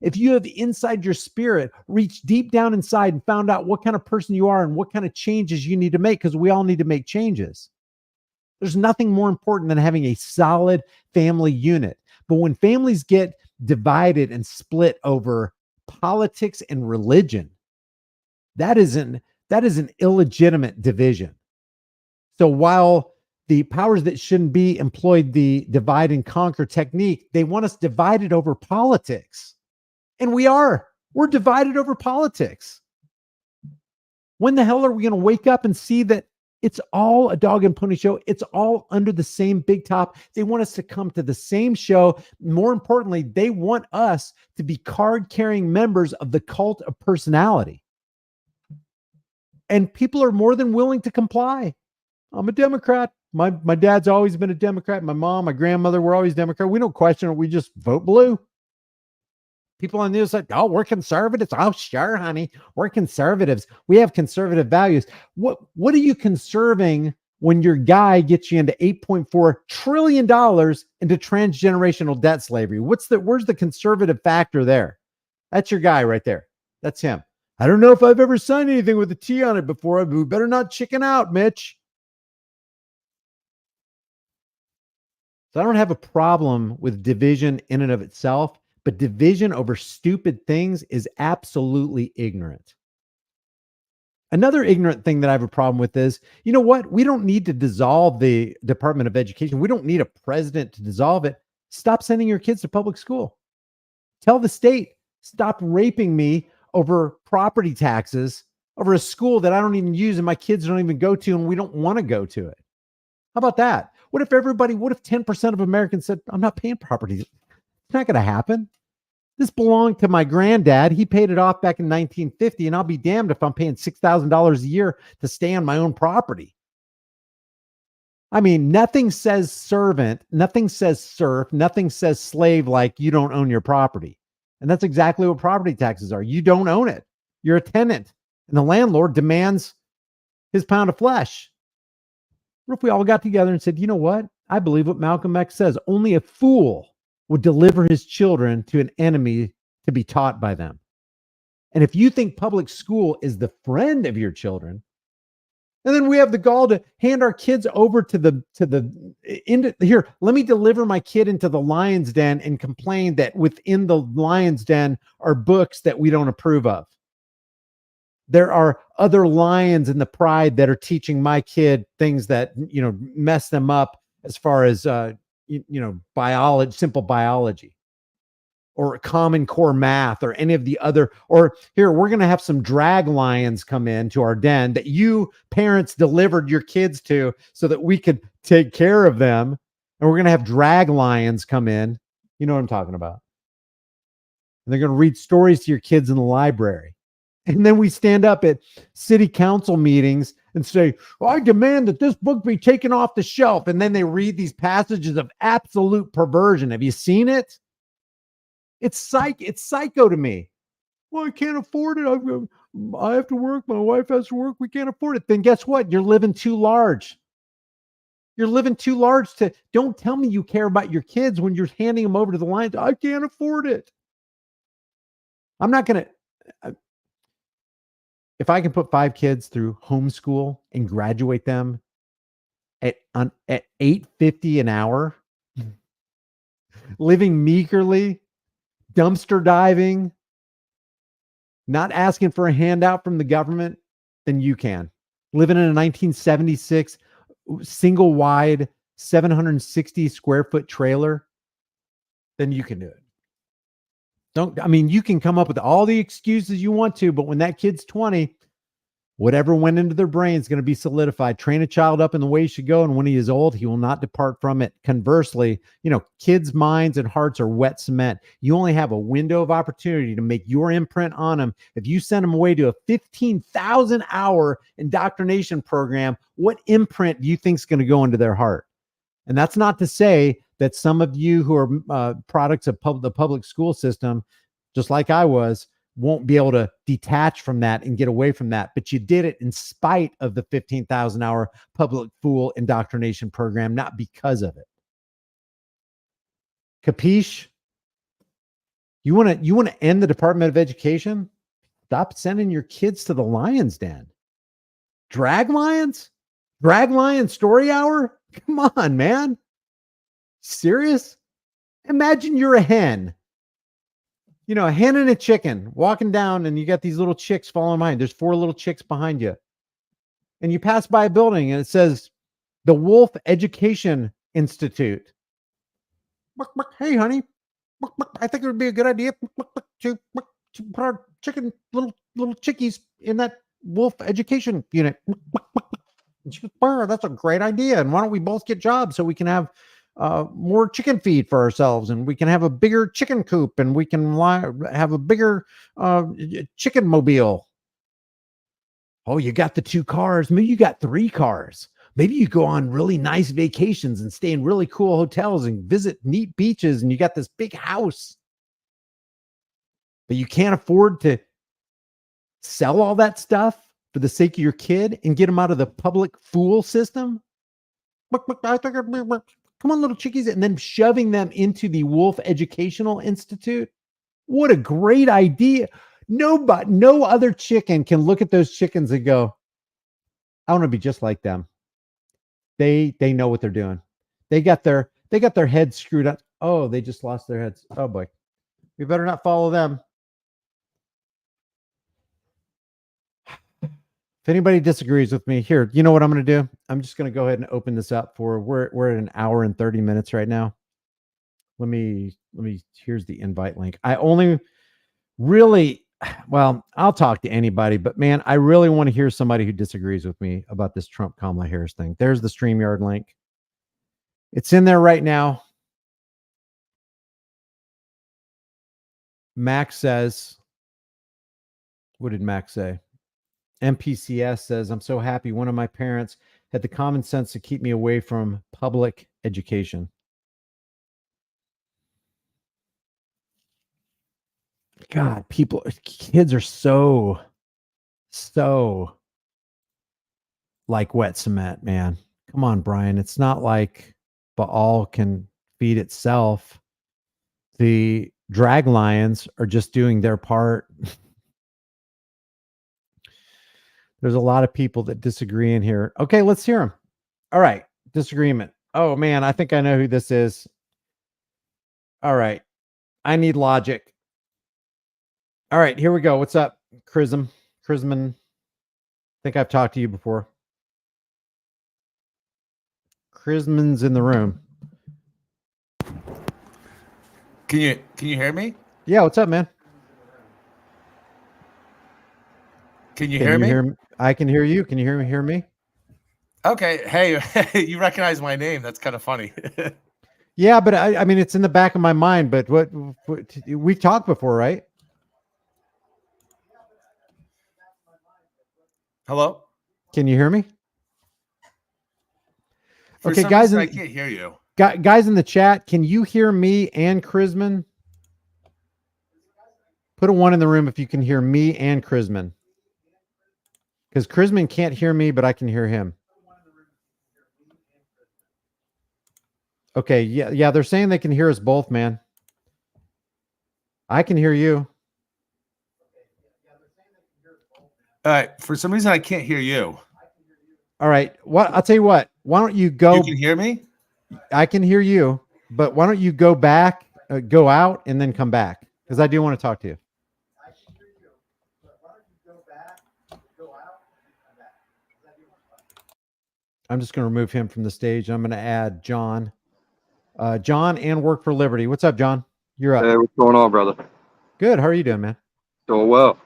If you have inside your spirit reached deep down inside and found out what kind of person you are and what kind of changes you need to make, because we all need to make changes. There's nothing more important than having a solid family unit. But when families get divided and split over politics and religion, that is an illegitimate division. So while the powers that shouldn't be employed the divide and conquer technique. They want us divided over politics. And we're divided over politics. When the hell are we going to wake up and see that it's all a dog and pony show? It's all under the same big top. They want us to come to the same show. More importantly, they want us to be card-carrying members of the cult of personality. And people are more than willing to comply. I'm a Democrat. My dad's always been a Democrat. My mom, my grandmother were always Democrat. We don't question it. We just vote blue. People on the news like, oh, we're conservatives. Oh, sure, honey. We're conservatives. We have conservative values. What are you conserving when your guy gets you into $8.4 trillion into transgenerational debt slavery? Where's the conservative factor there? That's your guy right there. That's him. I don't know if I've ever signed anything with a T on it before, but we better not chicken out, Mitch. So I don't have a problem with division in and of itself. But division over stupid things is absolutely ignorant. Another ignorant thing that I have a problem with is, you know what? We don't need to dissolve the Department of Education. We don't need a president to dissolve it. Stop sending your kids to public school. Tell the state, stop raping me over property taxes, over a school that I don't even use and my kids don't even go to and we don't want to go to it. How about that? What if 10% of Americans said, I'm not paying property? It's not going to happen. This belonged to my granddad. He paid it off back in 1950, and I'll be damned if I'm paying $6,000 a year to stay on my own property. I mean, nothing says servant, nothing says serf, nothing says slave like you don't own your property. And that's exactly what property taxes are. You don't own it. You're a tenant, and the landlord demands his pound of flesh. What if we all got together and said, you know what? I believe what Malcolm X says. Only a fool would deliver his children to an enemy to be taught by them. And if you think public school is the friend of your children, and then we have the gall to hand our kids over here, let me deliver my kid into the lion's den and complain that within the lion's den are books that we don't approve of. There are other lions in the pride that are teaching my kid things that, mess them up as far as, biology, simple biology, or Common Core math, or any of the other, or here, we're going to have some drag lions come into our den that you parents delivered your kids to so that we could take care of them. And we're going to have drag lions come in. You know what I'm talking about. And they're going to read stories to your kids in the library. And then we stand up at city council meetings and say, I demand that this book be taken off the shelf. And then they read these passages of absolute perversion. Have you seen it? It's psycho to me. Well, I can't afford it. I have to work. My wife has to work. We can't afford it. Then guess what? You're living too large. You're living too large don't tell me you care about your kids when you're handing them over to the lions. I can't afford it. I'm not going to. If I can put 5 kids through homeschool and graduate them at $8.50 an hour, living meagerly, dumpster diving, not asking for a handout from the government, then you can. Living in a 1976 single wide 760 square foot trailer, then you can do it. You can come up with all the excuses you want to, but when that kid's 20, whatever went into their brain is going to be solidified. Train a child up in the way he should go, and when he is old, he will not depart from it. Conversely, kids' minds and hearts are wet cement. You only have a window of opportunity to make your imprint on them. If you send them away to a 15,000-hour indoctrination program, what imprint do you think is going to go into their heart? And that's not to say that some of you who are products of the public school system, just like I was, won't be able to detach from that and get away from that. But you did it in spite of the 15,000-hour public school indoctrination program, not because of it. Capiche? You want to end the Department of Education? Stop sending your kids to the lion's den. Drag lions? Drag lion story hour? Come on, man. Serious? Imagine you're a hen. A hen and a chicken walking down, and you got these little chicks following behind. There's 4 little chicks behind you. And you pass by a building and it says The Wolf Education Institute. Hey, honey, I think it would be a good idea to put our little chickies in that Wolf Education unit. And she goes, that's a great idea. And why don't we both get jobs so we can have more chicken feed for ourselves, and we can have a bigger chicken coop, and we can have a bigger chicken mobile. Oh, you got the 2 cars. Maybe you got 3 cars. Maybe you go on really nice vacations and stay in really cool hotels and visit neat beaches, and you got this big house. But you can't afford to sell all that stuff for the sake of your kid and get them out of the public fool system. Come on, little chickies, and then shoving them into the Wolf Educational Institute. What a great idea. No other chicken can look at those chickens and go, I want to be just like them. They know what they're doing. They got their heads screwed up. Oh, they just lost their heads. Oh boy. We better not follow them. If anybody disagrees with me here, you know what I'm going to do? I'm just going to go ahead and open this up we're at an hour and 30 minutes right now. Let me, here's the invite link. I only really, well, I'll talk to anybody, but man, I really want to hear somebody who disagrees with me about this Trump Kamala Harris thing. There's the StreamYard link. It's in there right now. Max says, what did Max say? MPCS says, I'm so happy one of my parents had the common sense to keep me away from public education. God, kids are so like wet cement, man. Come on, Brian. It's not like Baal can feed itself. The drag lions are just doing their part. There's a lot of people that disagree in here. Okay, let's hear them. All right, disagreement. Oh, man, I think I know who this is. All right, I need logic. All right, here we go. What's up, Chrisman? I think I've talked to you before. Chrisman's in the room. Can you hear me? Yeah, what's up, man? Can you hear me? I can hear you. Can you hear me? Okay. Hey, you recognize my name. That's kind of funny. Yeah, but I mean, it's in the back of my mind, but what we've talked before, right? Hello? Can you hear me? For some reason, I can't hear you. Guys in the chat, can you hear me and Chrisman? Put a 1 in the room if you can hear me and Chrisman. Because Chrisman can't hear me, but I can hear him. Okay, yeah, they're saying they can hear us both, man. I can hear you. All right. For some reason, I can't hear you. All right. I'll tell you what. Why don't you go? You can hear me? I can hear you, but why don't you go back, go out, and then come back? Because I do want to talk to you. I'm just going to remove him from the stage. I'm going to add John. John and Work for Liberty. What's up, John? You're up. Hey, what's going on, brother? Good. How are you doing, man? Doing well.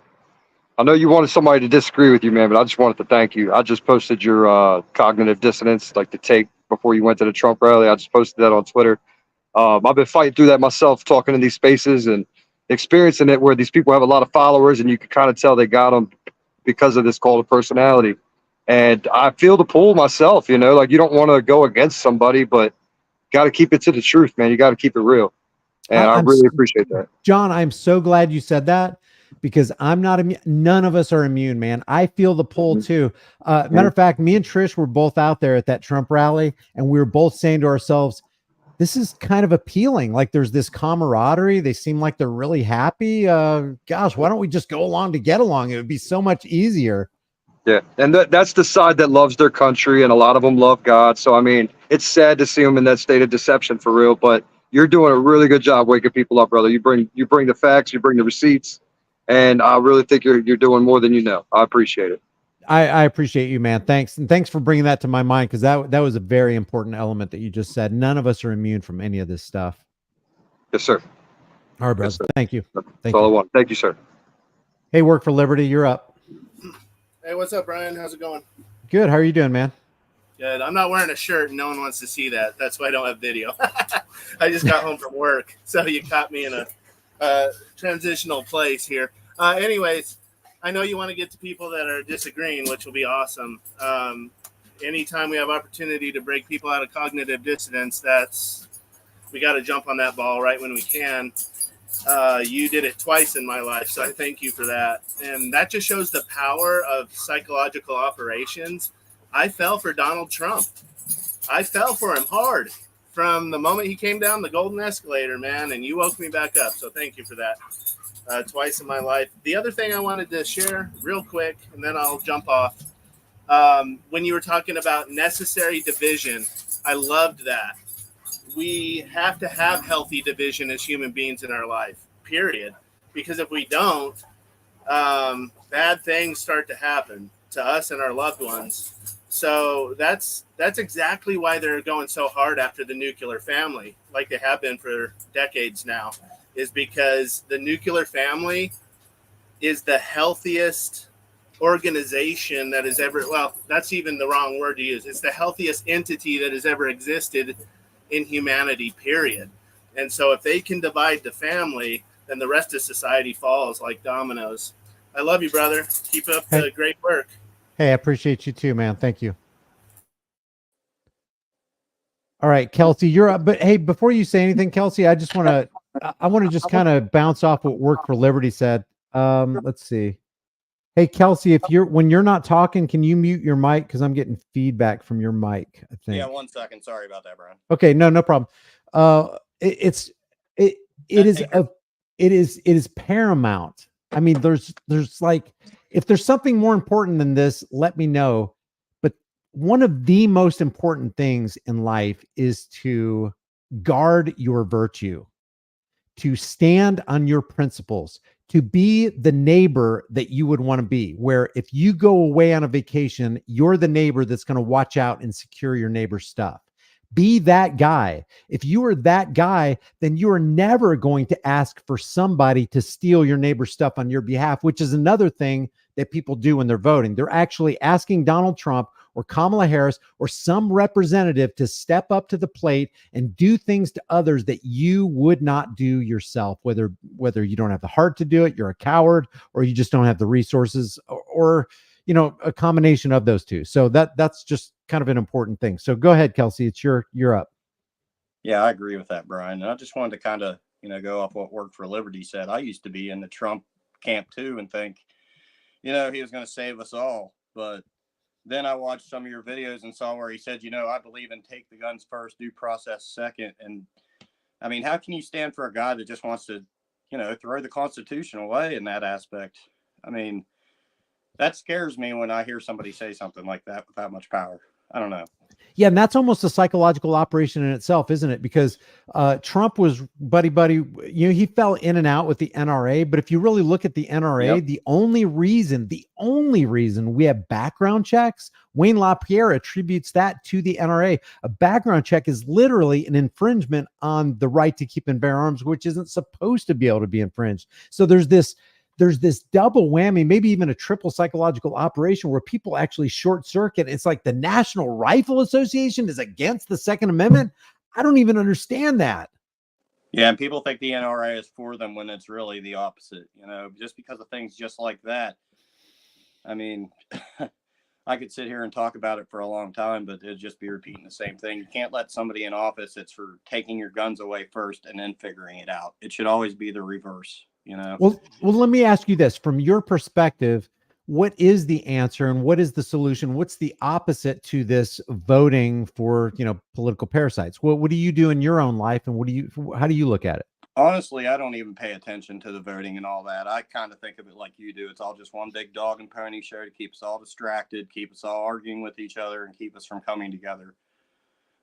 I know you wanted somebody to disagree with you, man, but I just wanted to thank you. I just posted your cognitive dissonance, like the take before you went to the Trump rally. I just posted that on Twitter. I've been fighting through that myself, talking in these spaces and experiencing it where these people have a lot of followers and you can kind of tell they got them because of this cult of personality. And I feel the pull myself, you know, like you don't want to go against somebody, but got to keep it to the truth, man. You got to keep it real. And I really appreciate that. John, I'm so glad you said that because I'm not immune. None of us are immune, man. I feel the pull too. Matter of fact, me and Trish were both out there at that Trump rally and we were both saying to ourselves, this is kind of appealing. Like there's this camaraderie. They seem like they're really happy. Gosh, why don't we just go along to get along? It would be so much easier. Yeah, and that's the side that loves their country, and a lot of them love God. So, I mean, it's sad to see them in that state of deception for real, but you're doing a really good job waking people up, brother. You bring the facts, you bring the receipts, and I really think you're doing more than you know. I appreciate it. I appreciate you, man. Thanks. And thanks for bringing that to my mind, because that was a very important element that you just said. None of us are immune from any of this stuff. Yes, sir. All right, Yes, brother. sir. Thank you. That's Thank all I you. want. Thank you, sir. Hey, Work for Liberty, you're up. Hey, what's up, Brian? How's it going? Good. How are you doing, man? Good. I'm not wearing a shirt and no one wants to see that. That's why I don't have video. I just got home from work, so you caught me in a transitional place here. Anyways, I know you want to get to people that are disagreeing, which will be awesome. Anytime we have opportunity to break people out of cognitive dissonance, we got to jump on that ball right when we can. You did it twice in my life, so I thank you for that. And that just shows the power of psychological operations. I fell for Donald Trump. I fell for him hard from the moment he came down the golden escalator, man, and you woke me back up. So thank you for that. Twice in my life. The other thing I wanted to share real quick, and then I'll jump off. When you were talking about necessary division, I loved that. We have to have healthy division as human beings in our life, period. Because if we don't, bad things start to happen to us and our loved ones. So that's exactly why they're going so hard after the nuclear family, like they have been for decades now, is because the nuclear family is the healthiest organization that has ever, well, that's even the wrong word to use. It's the healthiest entity that has ever existed in humanity, period. And so if they can divide the family, then the rest of society falls like dominoes. I love you, brother. Keep up the great work. Hey, I appreciate you too, man. Thank you. All right, Kelsey, you're up. But hey, before you say anything, Kelsey, I want to just kind of bounce off what Work for Liberty said. Let's see. Hey, Kelsey, when you're not talking, can you mute your mic? Because I'm getting feedback from your mic, I think. Yeah, 1 second. Sorry about that, Brian. Okay, no problem. It is paramount. I mean, there's like, if there's something more important than this, let me know. But one of the most important things in life is to guard your virtue, to stand on your principles, to be the neighbor that you would want to be, where if you go away on a vacation, you're the neighbor that's going to watch out and secure your neighbor's stuff. Be that guy. If you are that guy, then you are never going to ask for somebody to steal your neighbor's stuff on your behalf, which is another thing that people do when they're voting. They're actually asking Donald Trump or Kamala Harris or some representative to step up to the plate and do things to others that you would not do yourself, whether you don't have the heart to do it, you're a coward, or you just don't have the resources, or a combination of those two. So that's just kind of an important thing. So go ahead, Kelsey. You're up. Yeah, I agree with that, Brian. And I just wanted to kind of, go off what Work for Liberty said. I used to be in the Trump camp too and think, he was going to save us all. But then I watched some of your videos and saw where he said, I believe in take the guns first, due process second. And I mean, how can you stand for a guy that just wants to, throw the Constitution away in that aspect? I mean, that scares me when I hear somebody say something like that with that much power. I don't know. Yeah, and that's almost a psychological operation in itself, isn't it? Because Trump was buddy. He fell in and out with the NRA. But if you really look at the NRA, Yep. the only reason we have background checks, Wayne LaPierre attributes that to the NRA. A background check is literally an infringement on the right to keep and bear arms, which isn't supposed to be able to be infringed. So there's this double whammy, maybe even a triple psychological operation where people actually short circuit. It's like the National Rifle Association is against the Second Amendment. I don't even understand that. Yeah, and people think the NRA is for them when it's really the opposite, just because of things just like that. I mean, I could sit here and talk about it for a long time, but it'd just be repeating the same thing. You can't let somebody in office that's for taking your guns away first and then figuring it out. It should always be the reverse. Well, let me ask you this. From your perspective, what is the answer and what is the solution? What's the opposite to this voting for, political parasites? What do you do in your own life, and how do you look at it? Honestly, I don't even pay attention to the voting and all that. I kind of think of it like you do. It's all just one big dog and pony show to keep us all distracted, keep us all arguing with each other, and keep us from coming together.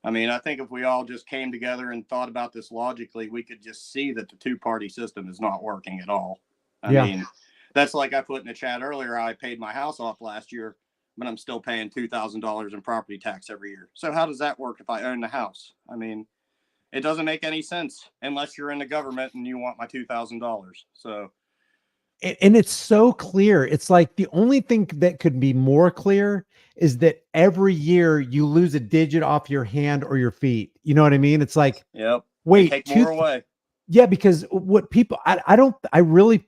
I mean, I think if we all just came together and thought about this logically, we could just see that the two-party system is not working at all. I mean, that's like I put in the chat earlier, how I paid my house off last year. but I'm still paying $2,000 in property tax every year. So how does that work if I own the house? I mean, it doesn't make any sense unless you're in the government and you want my $2,000. So, and it's so clear. It's like the only thing that could be more clear is that every year you lose a digit off your hand or your feet. You know what I mean? It's like, yep. wait, take more away. Yeah, because what people, I really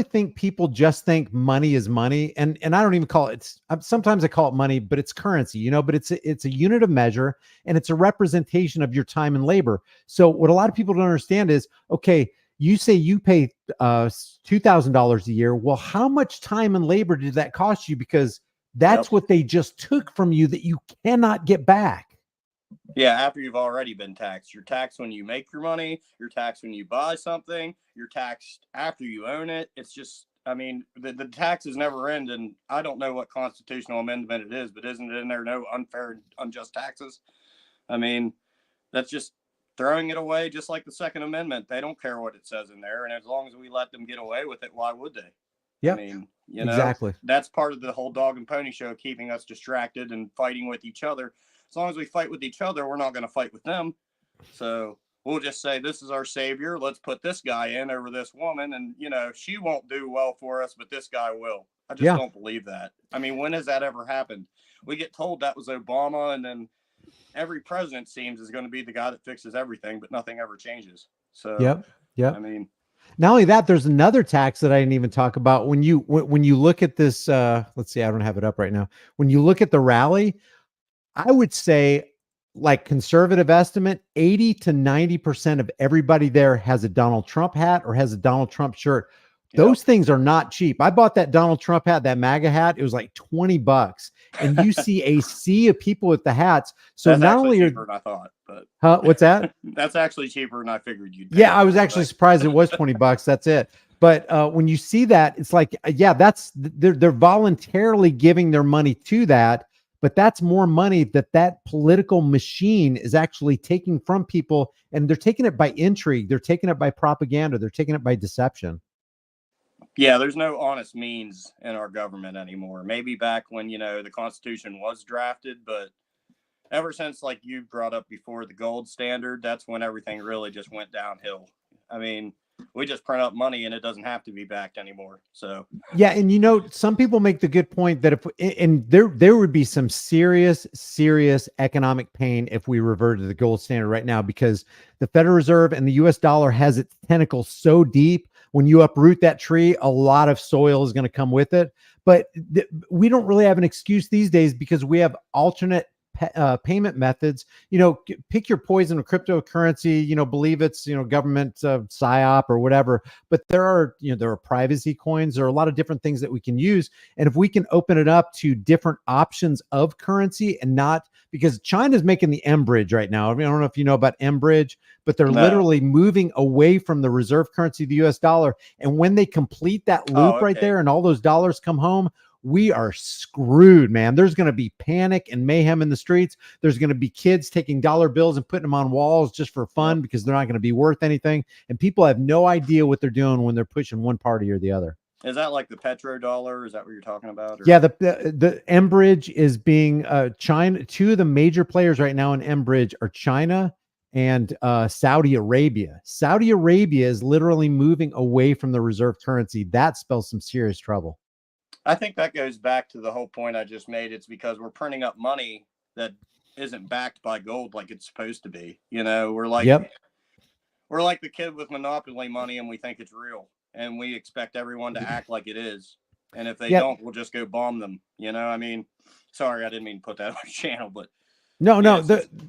think people just think money is money, and I don't even call it. Sometimes I call it money, but it's currency, you know. But it's a unit of measure, and it's a representation of your time and labor. So what a lot of people don't understand is, okay, you say you pay $2,000 a year. Well, how much time and labor did that cost you? Because that's what they just took from you that you cannot get back. Yeah, after you've already been taxed. You're taxed when you make your money. You're taxed when you buy something. You're taxed after you own it. It's just, I mean, the taxes never end. And I don't know what constitutional amendment it is, but isn't it in there no unfair and unjust taxes? I mean, that's just throwing it away, just like the Second Amendment. They don't care what it says in there. And as long as we let them get away with it, why would they? Yeah, I mean, you know, exactly. That's part of the whole dog and pony show, keeping us distracted and fighting with each other. As long as we fight with each other, we're not going to fight with them. So we'll just say, this is our savior. Let's put this guy in over this woman. And, you know, she won't do well for us, but this guy will. I just don't believe that. I mean, when has that ever happened? We get told that was Obama, and then every president seems is going to be the guy that fixes everything, but nothing ever changes. So, I mean, not only that, there's another tax that I didn't even talk about. When you look at this, let's see, I don't have it up right now. When you look at the rally, I would say, like, conservative estimate, 80 to 90% of everybody there has a Donald Trump hat or has a Donald Trump shirt. Those things are not cheap. I bought that Donald Trump hat, that MAGA hat. It was like $20, and you see a sea of people with the hats. So that's not only cheaper than I thought, but what's that? That's actually cheaper than I figured you'd. Yeah, I was actually surprised it was $20. That's it. But when you see that, it's like, they're voluntarily giving their money to that. But that's more money that political machine is actually taking from people, and they're taking it by intrigue. They're taking it by propaganda. They're taking it by deception. Yeah, there's no honest means in our government anymore. Maybe back when, you know, the Constitution was drafted, but ever since, like you brought up before, the gold standard, that's when everything really just went downhill. I mean, we just print up money and it doesn't have to be backed anymore. So yeah, and you know, some people make the good point that there would be some serious economic pain if we reverted to the gold standard right now, because the Federal Reserve and the US dollar has its tentacles so deep. When you uproot that tree, a lot of soil is going to come with it. But we don't really have an excuse these days because we have alternate payment methods. You know, pick your poison of cryptocurrency, you know, believe it's, you know, government psyop or whatever, but there are privacy coins. There are a lot of different things that we can use. And if we can open it up to different options of currency, and not, because China's making the M bridge right now. I mean, I don't know if you know about M bridge, but they're literally moving away from the reserve currency, the US dollar. And when they complete that loop right there and all those dollars come home, we are screwed, man. There's going to be panic and mayhem in the streets. There's going to be kids taking dollar bills and putting them on walls just for fun because they're not going to be worth anything. And people have no idea what they're doing when they're pushing one party or the other. Is that like the petrodollar? Is that what you're talking about? Or? Yeah, the M bridge is being China. Two of the major players right now in M bridge are China and Saudi Arabia. Saudi Arabia is literally moving away from the reserve currency. That spells some serious trouble. I think that goes back to the whole point I just made. It's because we're printing up money that isn't backed by gold like it's supposed to be. You know, we're like the kid with Monopoly money, and we think it's real, and we expect everyone to act like it is. And if they don't, we'll just go bomb them. You know, I mean, sorry, I didn't mean to put that on the channel, but no,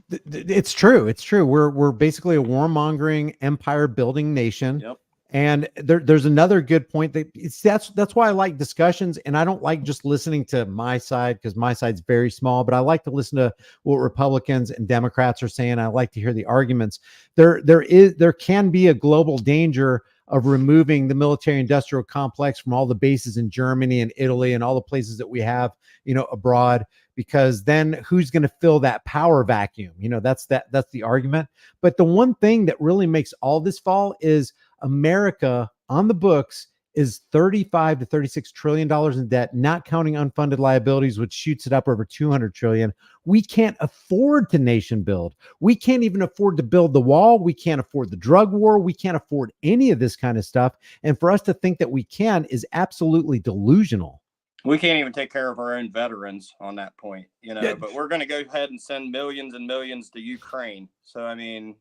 it's true. It's true. We're basically a warmongering, empire building nation. Yep. And there's another good point that's why I like discussions, and I don't like just listening to my side, because my side's very small, but I like to listen to what Republicans and Democrats are saying. I like to hear the arguments. There can be a global danger of removing the military industrial complex from all the bases in Germany and Italy and all the places that we have, you know, abroad, because then who's going to fill that power vacuum? You know, that's the argument. But the one thing that really makes all this fall is America on the books is $35 to $36 trillion in debt, not counting unfunded liabilities, which shoots it up over 200 trillion. We can't afford to nation build. We can't even afford to build the wall. We can't afford the drug war. We can't afford any of this kind of stuff. And for us to think that we can is absolutely delusional. We can't even take care of our own veterans on that point, but we're going to go ahead and send millions and millions to Ukraine. So, I mean,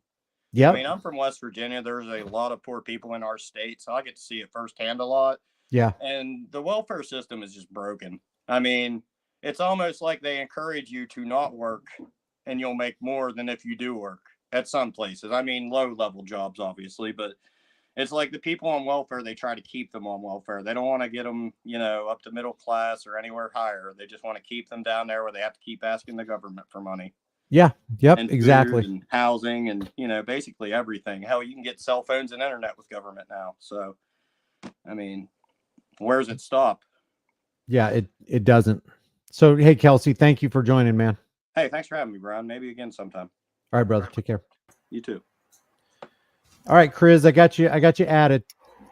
I'm from West Virginia. There's a lot of poor people in our state, so I get to see it firsthand a lot. Yeah. And the welfare system is just broken. I mean, it's almost like they encourage you to not work and you'll make more than if you do work at some places. I mean, low level jobs, obviously, but it's like the people on welfare, they try to keep them on welfare. They don't want to get them, up to middle class or anywhere higher. They just want to keep them down there where they have to keep asking the government for money. Yeah. Yep. And Exactly. food and housing and, basically everything. Hell, you can get cell phones and internet with government now. So, I mean, where does it stop? Yeah, it doesn't. So, hey, Kelsey, thank you for joining, man. Hey, thanks for having me, Brian. Maybe again sometime. All right, brother. Take care. You too. All right, Chris, I got you added.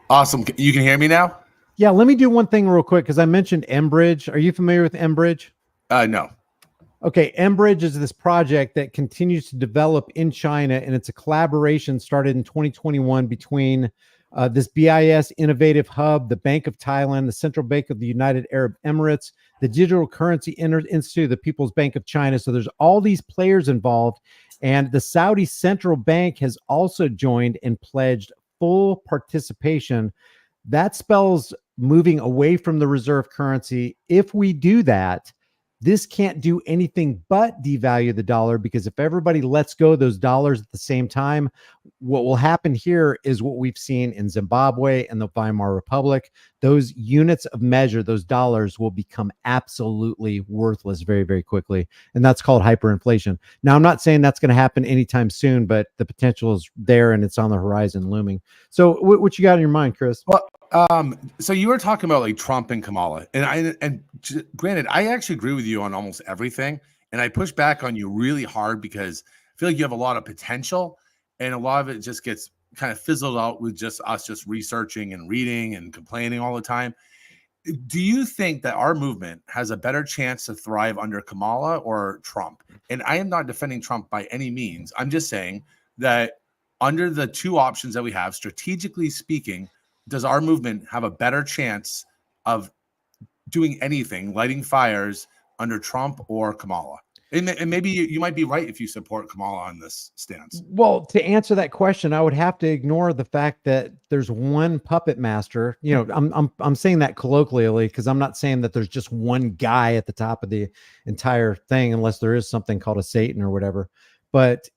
Awesome. You can hear me now? Yeah, let me do one thing real quick because I mentioned Enbridge. Are you familiar with Enbridge? No. Okay, Enbridge is this project that continues to develop in China, and it's a collaboration started in 2021 between this BIS Innovative Hub, the Bank of Thailand, the Central Bank of the United Arab Emirates, the Digital Currency Institute, the People's Bank of China. So there's all these players involved, and the Saudi Central Bank has also joined and pledged full participation. That spells moving away from the reserve currency. If we do that, this can't do anything but devalue the dollar, because if everybody lets go of those dollars at the same time, what will happen here is what we've seen in Zimbabwe and the Weimar Republic. Those units of measure, those dollars, will become absolutely worthless very, very quickly. And that's called hyperinflation. Now, I'm not saying that's going to happen anytime soon, but the potential is there and it's on the horizon looming. So what you got in your mind, Chris? Well, so you were talking about like Trump and Kamala, and granted, I actually agree with you on almost everything. And I push back on you really hard because I feel like you have a lot of potential, and a lot of it just gets kind of fizzled out with just us just researching and reading and complaining all the time. Do you think that our movement has a better chance to thrive under Kamala or Trump? And I am not defending Trump by any means. I'm just saying that under the two options that we have, strategically speaking, does our movement have a better chance of doing anything, lighting fires under Trump or Kamala? And maybe you might be right if you support Kamala on this stance. Well, to answer that question, I would have to ignore the fact that there's one puppet master. You know, I'm saying that colloquially because I'm not saying that there's just one guy at the top of the entire thing, unless there is something called a Satan or whatever. But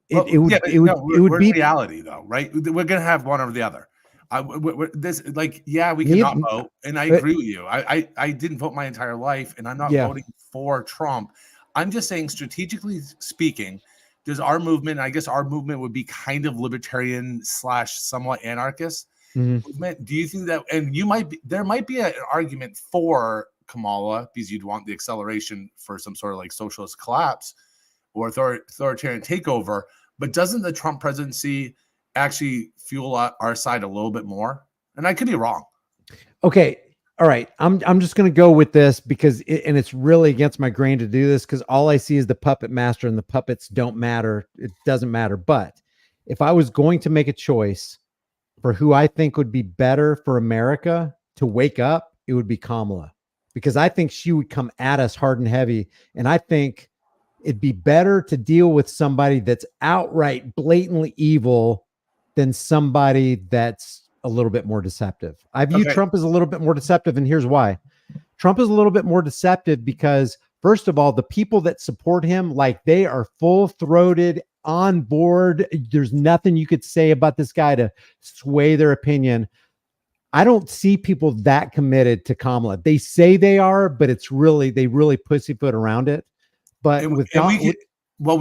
it would be reality, though, right? We're gonna have one or the other. We cannot vote, and I agree with you. I didn't vote my entire life, and I'm not voting for Trump. I'm just saying, strategically speaking, does our movement, I guess our movement would be kind of libertarian / somewhat anarchist movement. Do you think that, and there might be an argument for Kamala because you'd want the acceleration for some sort of like socialist collapse or authoritarian takeover, but doesn't the Trump presidency actually fuel our side a little bit more? And I could be wrong. Okay. All right. I'm just going to go with this because it's really against my grain to do this because all I see is the puppet master and the puppets don't matter. It doesn't matter. But if I was going to make a choice for who I think would be better for America to wake up, it would be Kamala, because I think she would come at us hard and heavy. And I think it'd be better to deal with somebody that's outright blatantly evil than somebody that's a little bit more deceptive. I view Trump as a little bit more deceptive, and here's why. Trump is a little bit more deceptive because, first of all, the people that support him, like, they are full-throated, on board. There's nothing you could say about this guy to sway their opinion. I don't see people that committed to Kamala. They say they are, but they really pussyfoot around it. But we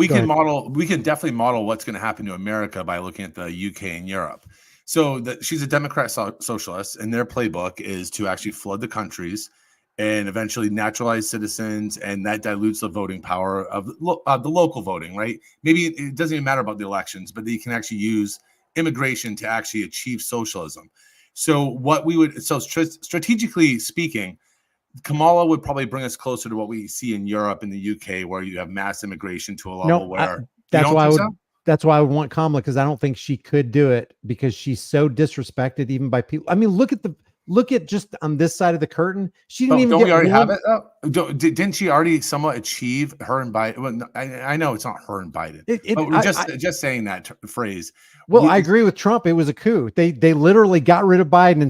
can definitely model what's going to happen to America by looking at the UK and Europe. So she's a Democrat socialist, and their playbook is to actually flood the countries and eventually naturalize citizens, and that dilutes the voting power of the local voting, right? Maybe it doesn't even matter about the elections, but they can actually use immigration to actually achieve socialism. So what we would, strategically speaking, Kamala would probably bring us closer to what we see in Europe and the UK, where you have mass immigration to a level where you that's don't why I think would. so? That's why I would want Kamala, because I don't think she could do it, because she's so disrespected even by people. I mean, look at just on this side of the curtain. She didn't But even don't get we already one. have it? Didn't she already somewhat achieve her and Biden? Well, no, I know it's not her and Biden, but we're just saying that phrase. Well, I agree with Trump. It was a coup. They literally got rid of Biden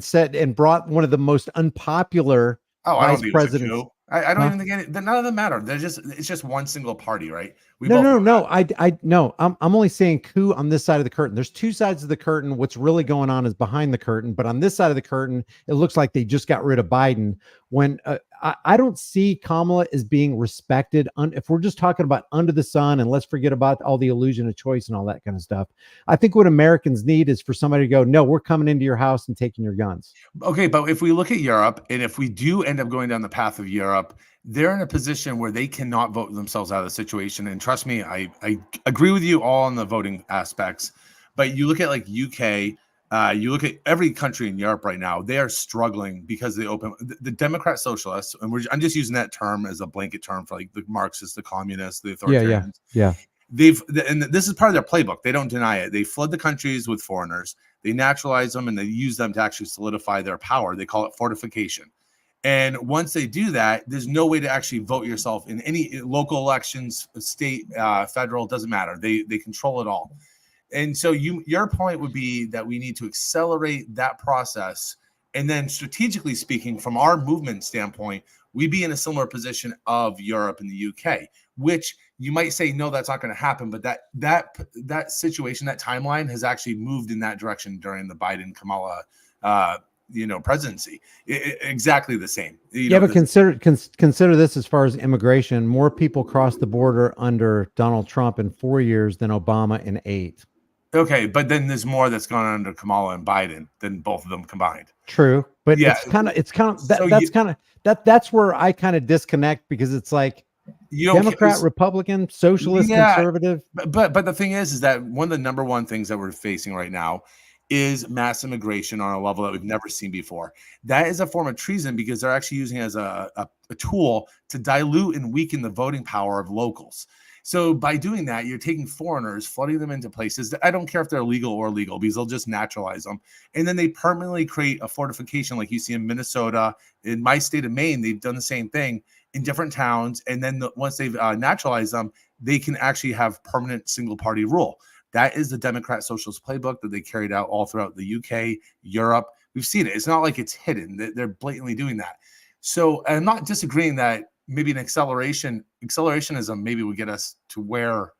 and brought one of the most unpopular I don't vice think it was a presidents. coup. I don't Huh? even think none of them matter. It's just one single party, right? We No, both no, know no. that. No. I'm only saying coup on this side of the curtain. There's two sides of the curtain. What's really going on is behind the curtain. But on this side of the curtain, it looks like they just got rid of Biden. When I don't see Kamala as being respected. If we're just talking about under the sun, and let's forget about all the illusion of choice and all that kind of stuff. I think what Americans need is for somebody to go, no, we're coming into your house and taking your guns. Okay, but if we look at Europe, and if we do end up going down the path of Europe, they're in a position where they cannot vote themselves out of the situation. And trust me, I agree with you all on the voting aspects. But you look at like UK, you look at every country in Europe right now, they are struggling because the Democrat socialists, and I'm just using that term as a blanket term for like the Marxists, the communists, the authoritarians. Yeah. And this is part of their playbook. They don't deny it. They flood the countries with foreigners. They naturalize them and they use them to actually solidify their power. They call it fortification. And once they do that, there's no way to actually vote yourself in any local elections, state, federal, doesn't matter. They control it all. And so your point would be that we need to accelerate that process. And then strategically speaking, from our movement standpoint, we'd be in a similar position of Europe and the UK, which you might say, no, that's not going to happen. But that situation, that timeline has actually moved in that direction during the Biden-Kamala presidency. Exactly the same. But consider this as far as immigration. More people crossed the border under Donald Trump in 4 years than Obama in 8. Okay, but then there's more that's gone on under Kamala and Biden than both of them combined. True, but Yeah. that's where I kind of disconnect, because it's like Democrat, Republican, socialist, conservative. But the thing is that one of the number one things that we're facing right now is mass immigration on a level that we've never seen before. That is a form of treason, because they're actually using it as a tool to dilute and weaken the voting power of locals. So by doing that, you're taking foreigners, flooding them into places that I don't care if they're legal or illegal, because they'll just naturalize them. And then they permanently create a fortification like you see in Minnesota. In my state of Maine, they've done the same thing in different towns. And then once they've naturalized them, they can actually have permanent single party rule. That is the Democrat Socialist playbook that they carried out all throughout the UK, Europe. We've seen it. It's not like it's hidden. They're blatantly doing that. So I'm not disagreeing that maybe an accelerationism maybe would get us to where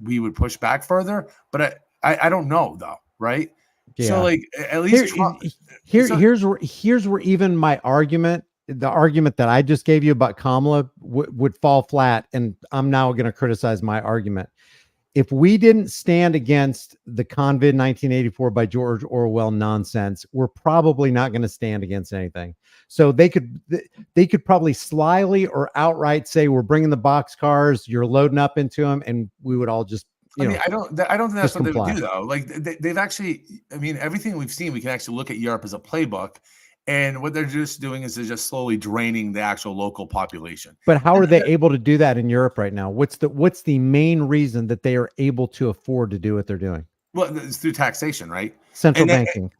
we would push back further. But I don't know, though, right? Yeah. So like at least here's where even my argument, the argument that I just gave you about Kamala would fall flat, and I'm now going to criticize my argument. If we didn't stand against the Convid 1984 by George Orwell nonsense, we're probably not going to stand against anything. So they could probably slyly or outright say, we're bringing the boxcars, you're loading up into them, and we would all just, I don't think that's what they would do, though. Like they've actually, everything we've seen, we can actually look at Europe as a playbook. And what they're just doing is they're just slowly draining the actual local population. But how are they able to do that in Europe right now? What's the main reason that they are able to afford to do what they're doing? Well, it's through taxation, right? Central banking.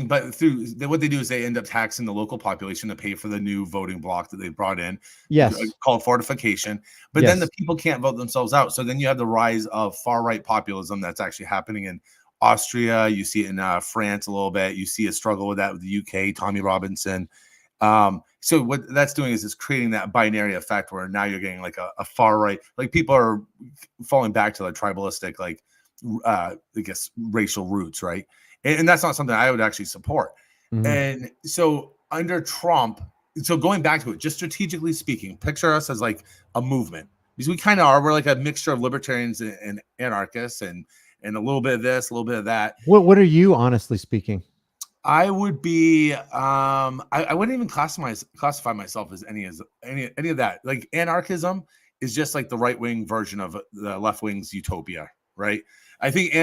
But through what they do is they end up taxing the local population to pay for the new voting block that they brought in. Yes. Called fortification. But then the people can't vote themselves out. So then you have the rise of far-right populism that's actually happening in Austria. You see it in France a little bit. You see a struggle with that with the UK, Tommy Robinson. So what that's doing is it's creating that binary effect where now you're getting like a far right, like people are falling back to the tribalistic, like I guess racial roots, right? And that's not something I would actually support. Mm-hmm. And so under Trump, so going back to it, just strategically speaking, picture us as like a movement, because we kind of are. We're like a mixture of libertarians and anarchists, and a little bit of this, a little bit of that. What are you, honestly speaking? I would be I wouldn't even classify myself as any of that. Like anarchism is just like the right-wing version of the left wing's utopia, right? I think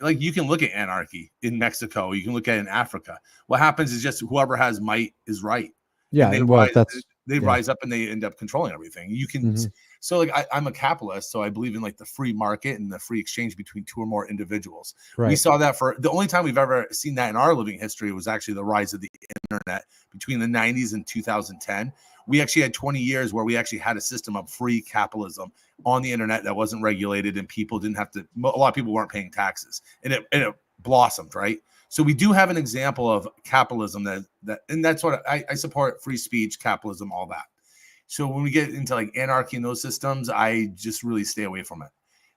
like you can look at anarchy in Mexico, you can look at it in Africa. What happens is just whoever has might is right. Yeah, And well, that's they rise up and they end up controlling everything. You can so like I'm a capitalist, so I believe in like the free market and the free exchange between two or more individuals. right. We saw that for the only time we've ever seen that in our living history was actually the rise of the internet between the 90s and 2010. We actually had 20 years where we actually had a system of free capitalism on the internet that wasn't regulated, and people didn't have to. A lot of people weren't paying taxes, and it blossomed, right? So we do have an example of capitalism and that's what I support: free speech, capitalism, all that. So when we get into like anarchy in those systems, I just really stay away from it.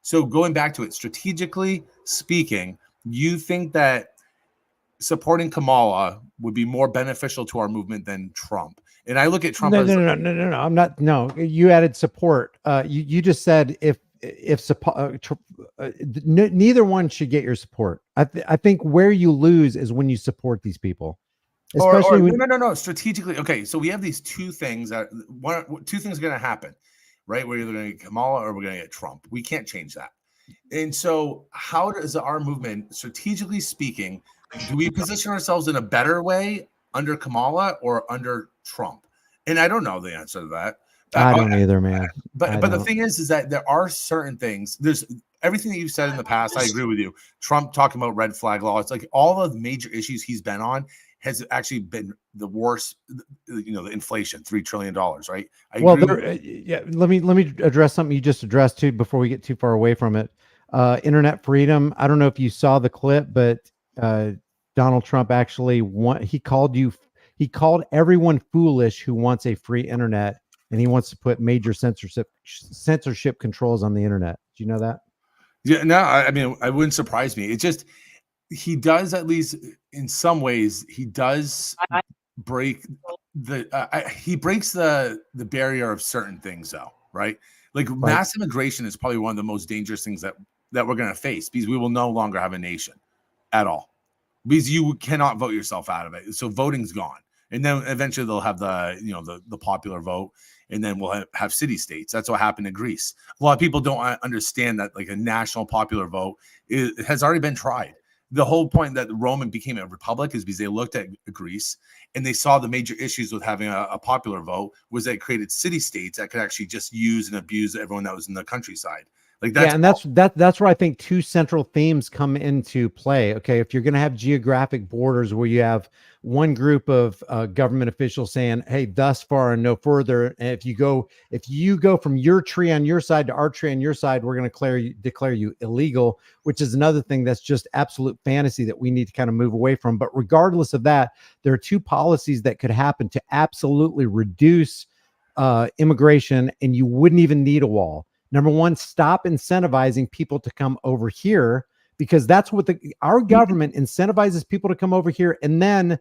So going back to it, strategically speaking, you think that supporting Kamala would be more beneficial to our movement than Trump? And I look at Trump. No, as, no. I'm not. No, you added support. You just said neither one should get your support. I think where you lose is when you support these people. Especially no. Strategically, okay. So we have these two things two things are going to happen, right? We're either going to get Kamala or we're going to get Trump. We can't change that. And so, how does our movement, strategically speaking, do we position ourselves in a better way under Kamala or under Trump? And I don't know the answer to that. I don't either, man. But the thing is that there are certain things. There's everything that you've said in the past. I agree with you. Trump talking about red flag law. It's like all of the major issues he's been on has actually been the worst. The inflation, $3 trillion, right? Let me address something you just addressed too before we get too far away from it. Internet freedom. I don't know if you saw the clip, but Donald Trump actually he called everyone foolish who wants a free internet, and he wants to put major censorship controls on the internet. Do you know that? Yeah, no, I mean, it wouldn't surprise me. It just, he does, at least in some ways, he does break he breaks the barrier of certain things, though, right? Like mass immigration is probably one of the most dangerous things that we're going to face, because we will no longer have a nation at all, because you cannot vote yourself out of it. So voting's gone. And then eventually they'll have the popular vote, and then we'll have city states. That's what happened in Greece. A lot of people don't understand that like a national popular vote has already been tried. The whole point that Rome became a republic is because they looked at Greece and they saw the major issues with having a popular vote was that it created city states that could actually just use and abuse everyone that was in the countryside. Like that's, and that's where I think two central themes come into play. Okay, if you're going to have geographic borders where you have one group of government officials saying, "Hey, thus far and no further," and if you go from your tree on your side to our tree on your side, we're going to declare you illegal, which is another thing that's just absolute fantasy that we need to kind of move away from. But regardless of that, there are two policies that could happen to absolutely reduce immigration, and you wouldn't even need a wall. Number one, stop incentivizing people to come over here, because that's what our government incentivizes people to come over here and then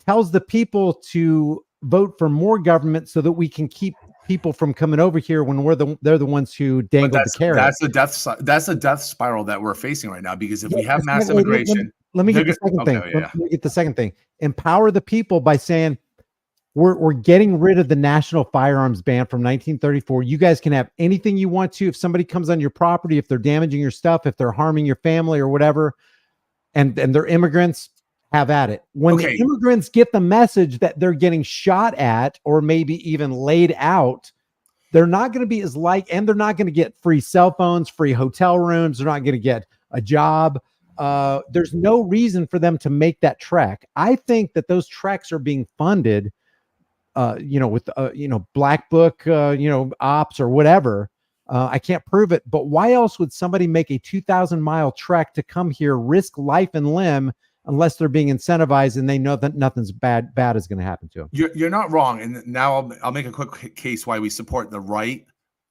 tells the people to vote for more government so that we can keep people from coming over here when they're the ones who dangle the carrot. That's a death spiral that we're facing right now, because if we have mass immigration, let me get the second thing. Let me get the second thing. Empower the people by saying, we're getting rid of the national firearms ban from 1934. You guys can have anything you want to. If somebody comes on your property, if they're damaging your stuff, if they're harming your family or whatever, and they're immigrants, have at it. When the immigrants get the message that they're getting shot at or maybe even laid out, they're not going to be and they're not going to get free cell phones, free hotel rooms. They're not going to get a job. There's no reason for them to make that trek. I think that those treks are being funded with black book, ops or whatever. I can't prove it, but why else would somebody make a 2,000-mile trek to come here, risk life and limb, unless they're being incentivized and they know that nothing's bad is going to happen to them? You're not wrong. And now I'll make a quick case why we support the right,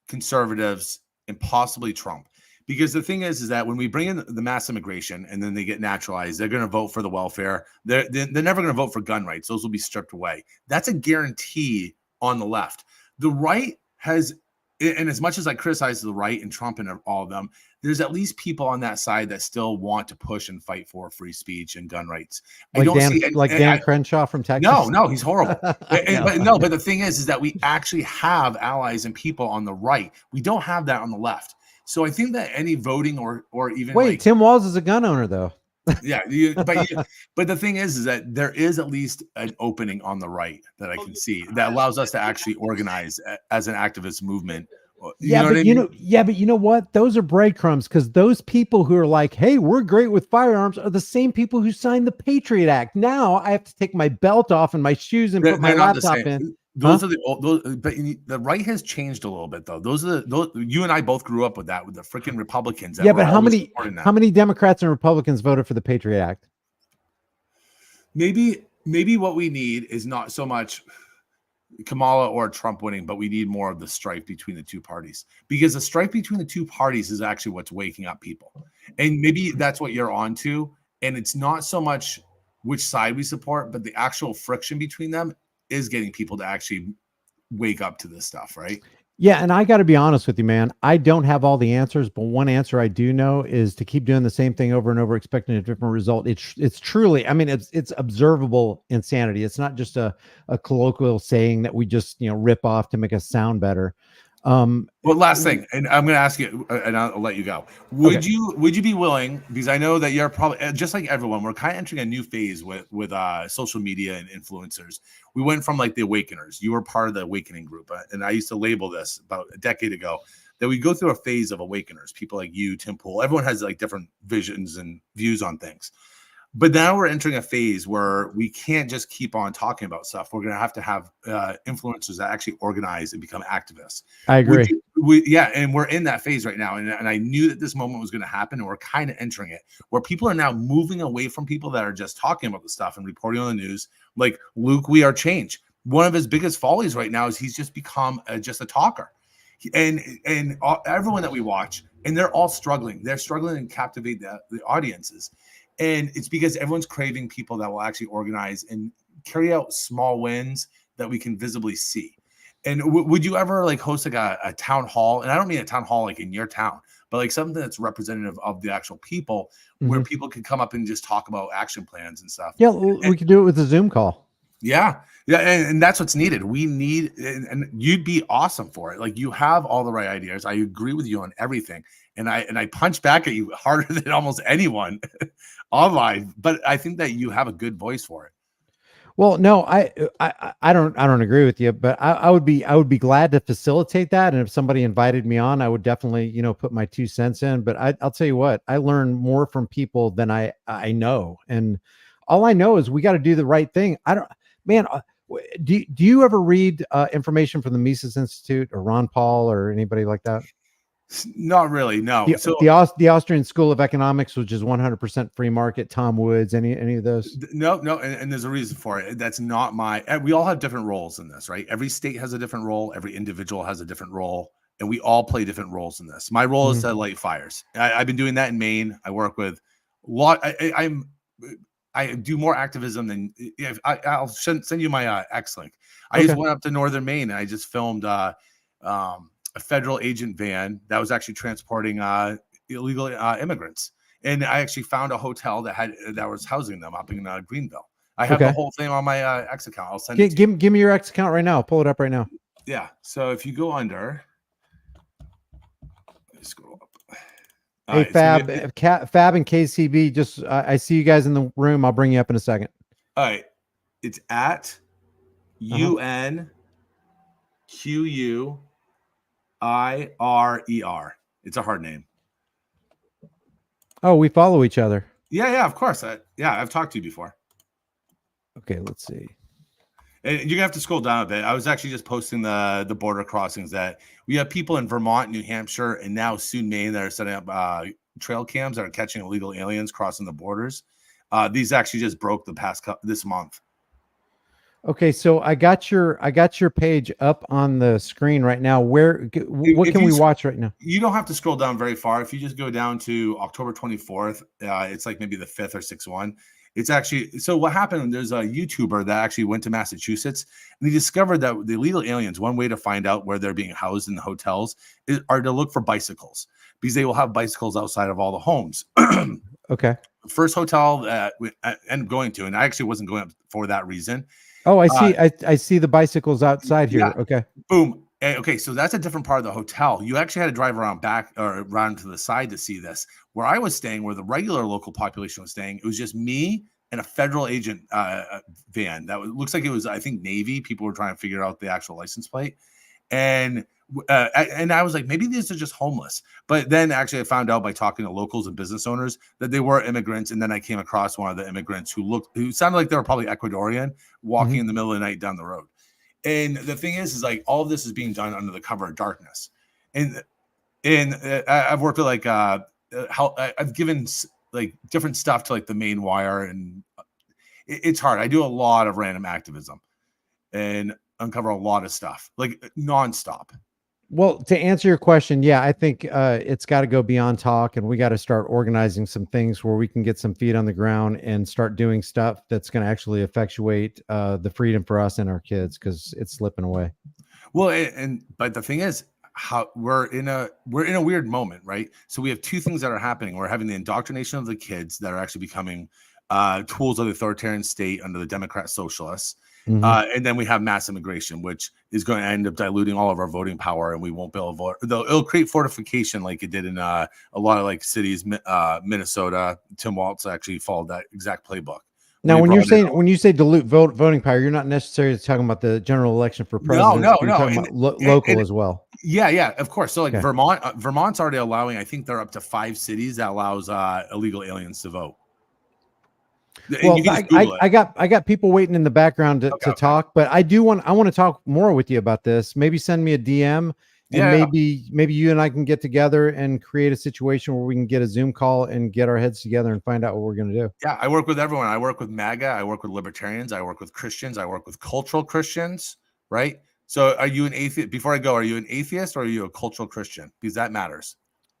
conservatives, and possibly Trump. Because the thing is that when we bring in the mass immigration and then they get naturalized, they're going to vote for the welfare. They're never going to vote for gun rights. Those will be stripped away. That's a guarantee on the left. The right has, and as much as I criticize the right and Trump and all of them, there's at least people on that side that still want to push and fight for free speech and gun rights. Dan Crenshaw from Texas. No, he's horrible. But the thing is that we actually have allies and people on the right. We don't have that on the left. So I think that any voting or even Wait, like, Tim Walz is a gun owner though. yeah, but the thing is that there is at least an opening on the right that I can see that allows us to actually organize as an activist movement. You know what I mean? But you know what? Those are breadcrumbs, because those people who are like, "Hey, we're great with firearms," are the same people who signed the Patriot Act. Now I have to take my belt off and my shoes and put my They're not the laptop same. in. Those are the old, but the right has changed a little bit though. Those you and I both grew up with that, with the freaking Republicans. That Yeah, were but always supporting that. how many Democrats and Republicans voted for the Patriot Act? Maybe what we need is not so much Kamala or Trump winning, but we need more of the strife between the two parties, because the strife between the two parties is actually what's waking up people. And maybe that's what you're on to. And it's not so much which side we support, but the actual friction between them is getting people to actually wake up to this stuff, right? Yeah, and I got to be honest with you, man. I don't have all the answers, but one answer I do know is to keep doing the same thing over and over, expecting a different result. It's truly, I mean, it's observable insanity. It's not just a colloquial saying that we just rip off to make us sound better. Well, last thing, and I'm going to ask you, and I'll let you go. Would you be willing? Because I know that you're probably just like everyone. We're kind of entering a new phase with social media and influencers. We went from like the awakeners. You were part of the awakening group, and I used to label this about a decade ago that we go through a phase of awakeners. People like you, Tim Pool. Everyone has like different visions and views on things. But now we're entering a phase where we can't just keep on talking about stuff. We're going to have influencers that actually organize and become activists. I agree. And we're in that phase right now. And I knew that this moment was going to happen, and we're kind of entering it, where people are now moving away from people that are just talking about the stuff and reporting on the news. Like Luke, We Are Change. One of his biggest follies right now is he's just become just a talker. And everyone that we watch, and they're all struggling. They're struggling to captivate the audiences. And it's because everyone's craving people that will actually organize and carry out small wins that we can visibly see. And would you ever like host like a town hall? And I don't mean a town hall like in your town, but like something that's representative of the actual people, where people can come up and just talk about action plans and stuff. Yeah, we could do it with a Zoom call. Yeah. And that's what's needed. We need, and you'd be awesome for it. Like, you have all the right ideas. I agree with you on everything. And I punch back at you harder than almost anyone online, but I think that you have a good voice for it. Well, no, I don't agree with you, but I would be glad to facilitate that. And if somebody invited me on, I would definitely, put my 2 cents in. But I'll tell you what, I learn more from people than I know. And all I know is we got to do the right thing. Do you ever read information from the Mises Institute or Ron Paul or anybody like that? Not really, no. The Austrian School of Economics, which is 100% free market. Tom Woods, any of those? No, and there's a reason for it. That's not we all have different roles in this, right? Every state has a different role. Every individual has a different role, and we all play different roles in this. My role is to light fires. I've been doing that in Maine. I work with a lot. I do more activism than I'll send you my X link. I just went up to northern Maine and I just filmed a federal agent van that was actually transporting illegal immigrants, and I actually found a hotel that was housing them up in Greenville. I have the whole thing on my X account. I'll send it. Give me your X account right now. I'll pull it up right now. Yeah. So if you go under, scroll up. Hey, Fab and KCB, just I see you guys in the room. I'll bring you up in a second. All right. It's at UNQUIRER. It's a hard name. Oh, we follow each other. Yeah, of course. I've talked to you before. Okay, let's see. And you're gonna have to scroll down a bit. I was actually just posting the border crossings that we have people in Vermont, New Hampshire, and now soon Maine that are setting up trail cams that are catching illegal aliens crossing the borders. These actually just broke this month. Okay, so I got your page up on the screen right now. What can we watch right now? You don't have to scroll down very far. If you just go down to October 24th, it's like maybe the 5th or 6th one. It's actually, so what happened, there's a YouTuber that actually went to Massachusetts, and he discovered that the illegal aliens, one way to find out where they're being housed in the hotels are to look for bicycles, because they will have bicycles outside of all the homes. Okay. First hotel that I ended up going to, and I actually wasn't going up for that reason. Oh, I see. I see the bicycles outside here. Yeah. Okay. Boom. Okay, so that's a different part of the hotel. You actually had to drive around back or around to the side to see this. Where I was staying, where the regular local population was staying, it was just me and a federal agent van. Looks like it was, I think, Navy. People were trying to figure out the actual license plate, and I was like, maybe these are just homeless. But then actually, I found out by talking to locals and business owners that they were immigrants. And then I came across one of the immigrants who sounded like they were probably Ecuadorian, walking in the middle of the night down the road. And the thing is like all of this is being done under the cover of darkness. And I've worked with like how I've given like different stuff to like the main wire, and it's hard. I do a lot of random activism and uncover a lot of stuff like nonstop. Well, to answer your question, yeah, I think it's got to go beyond talk, and we got to start organizing some things where we can get some feet on the ground and start doing stuff that's going to actually effectuate the freedom for us and our kids, because it's slipping away. Well, but the thing is, how we're in a weird moment, right? So we have two things that are happening. We're having the indoctrination of the kids that are actually becoming tools of the authoritarian state under the Democrat socialists. And then we have mass immigration, which is going to end up diluting all of our voting power, and we won't be able to vote. Though it'll create fortification like it did in a lot of like cities, Minnesota. Tim Walz actually followed that exact playbook. Now, when you say dilute voting power, you're not necessarily talking about the general election for president. No. You're talking about local as well. Yeah, of course. So like Vermont's already allowing. I think they're up to 5 cities that allows illegal aliens to vote. Well, I got people waiting in the background to talk, but I want to talk more with you about this. Maybe send me a DM, and maybe you and I can get together and create a situation where we can get a Zoom call and get our heads together and find out what we're going to do. Yeah, I work with everyone. I work with MAGA. I work with libertarians. I work with Christians. I work with cultural Christians. Right. So, are you an atheist? Before I go, are you an atheist or are you a cultural Christian? Because that matters.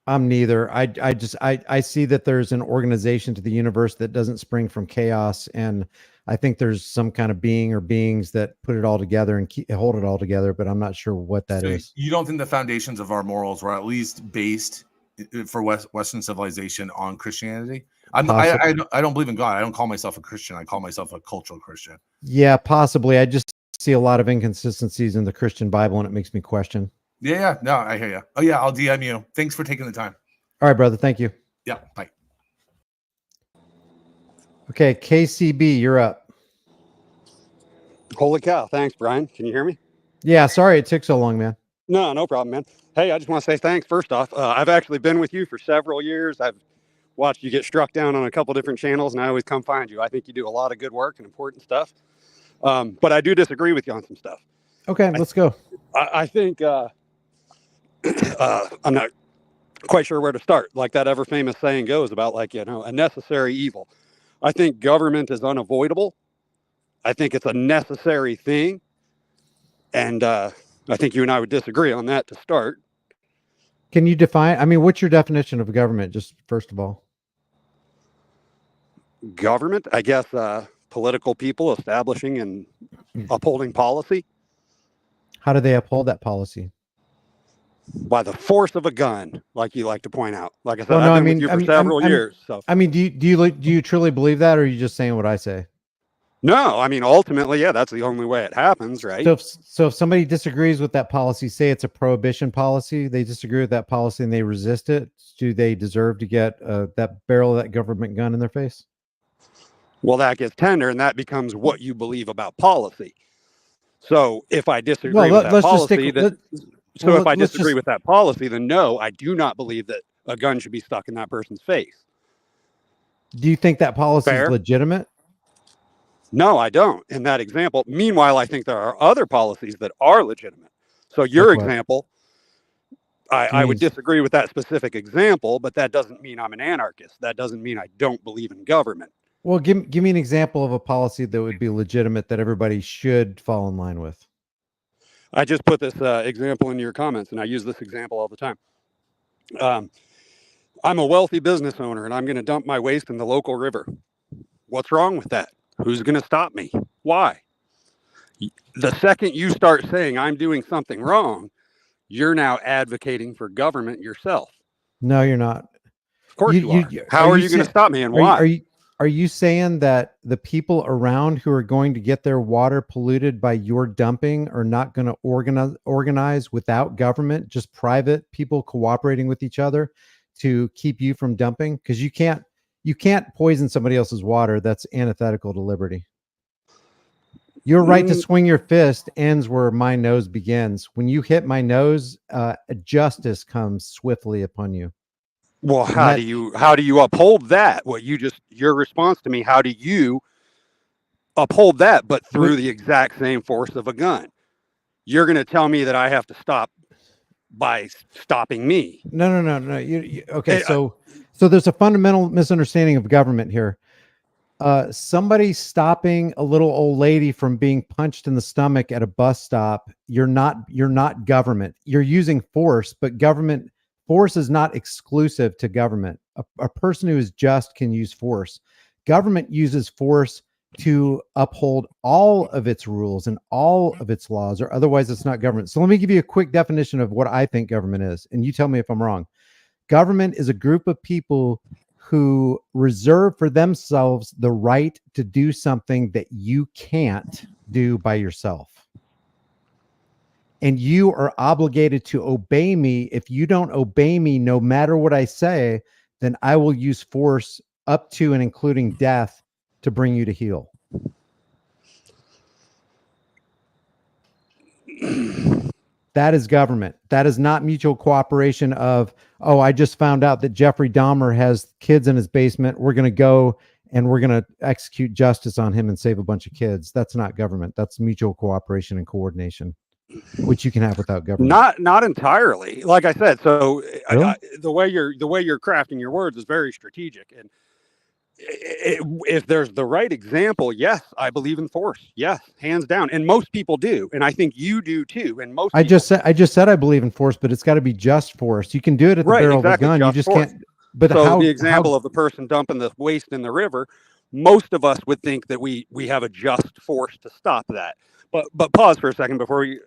I'm neither. I see that there's an organization to the universe that doesn't spring from chaos, and I think there's some kind of being or beings that put it all together and hold it all together, but I'm not sure what that is. You don't think the foundations of our morals were at least based for Western civilization on Christianity? I don't believe in God. I don't call myself a Christian. I call myself a cultural Christian. Yeah, possibly. I just see a lot of inconsistencies in the Christian Bible, and it makes me question. Yeah. No, I hear you. Oh, yeah. I'll DM you. Thanks for taking the time. All right, brother. Thank you. Yeah. Bye. Okay. KCB, you're up. Holy cow. Thanks, Brian. Can you hear me? Yeah. Sorry it took so long, man. No problem, man. Hey, I just want to say thanks. First off, I've actually been with you for several years. I've watched you get struck down on a couple different channels, and I always come find you. I think you do a lot of good work and important stuff. But I do disagree with you on some stuff. Okay, let's go. I think I'm not quite sure where to start. Like that ever famous saying goes about, like, a necessary evil. I think government is unavoidable. I think it's a necessary thing. And I think you and I would disagree on that to start. Can you define, what's your definition of government, just first of all? Government, I guess, political people establishing and upholding policy. How do they uphold that policy? By the force of a gun, like you like to point out. Like I said, I've been with you for several years. So, do you truly believe that, or are you just saying what I say? No, ultimately, yeah, that's the only way it happens, right? So if somebody disagrees with that policy, say it's a prohibition policy, they disagree with that policy and they resist it, do they deserve to get that barrel of that government gun in their face? Well, that gets tender, and that becomes what you believe about policy. So if I disagree with that policy, if I disagree with that policy, then no, I do not believe that a gun should be stuck in that person's face. Do you think that policy is legitimate? No, I don't. In that example. Meanwhile, I think there are other policies that are legitimate. So your example, I would disagree with that specific example, but that doesn't mean I'm an anarchist. That doesn't mean I don't believe in government. Well, give me an example of a policy that would be legitimate that everybody should fall in line with. I just put this example in your comments, and I use this example all the time. I'm a wealthy business owner, and I'm going to dump my waste in the local river. What's wrong with that? Who's going to stop me? Why? The second you start saying I'm doing something wrong, you're now advocating for government yourself. No, you're not. Of course you are. How are you going to stop me, and why? are you saying that the people around who are going to get their water polluted by your dumping are not going to organize without government, just private people cooperating with each other to keep you from dumping? Because you can't poison somebody else's water. That's antithetical to liberty. Your right to swing your fist ends where my nose begins. When you hit my nose, justice comes swiftly upon you. Well, how do you uphold that? Your response to me, how do you uphold that, but through the exact same force of a gun? You're going to tell me that I have to stop by stopping me. No. Okay, so there's a fundamental misunderstanding of government here. Somebody stopping a little old lady from being punched in the stomach at a bus stop, you're not government. You're using force, but force is not exclusive to government. A person who is just can use force. Government uses force to uphold all of its rules and all of its laws, or otherwise it's not government. So let me give you a quick definition of what I think government is, and you tell me if I'm wrong. Government is a group of people who reserve for themselves the right to do something that you can't do by yourself. And you are obligated to obey me. If you don't obey me, no matter what I say, then I will use force up to and including death to bring you to heel. That is government. That is not mutual cooperation of, oh, I just found out that Jeffrey Dahmer has kids in his basement. We're going to go and we're going to execute justice on him and save a bunch of kids. That's not government. That's mutual cooperation and coordination, which you can have without government. Not entirely. Like I said, so Really? the way you're crafting your words is very strategic. And if there's the right example, yes, I believe in force. Yes, hands down. And most people do. And I think you do too. And I just said I believe in force, but it's got to be just force. You can do it at the barrel of a gun. You just can't. But so the example of the person dumping the waste in the river, most of us would think that we have a just force to stop that. But pause for a second before you.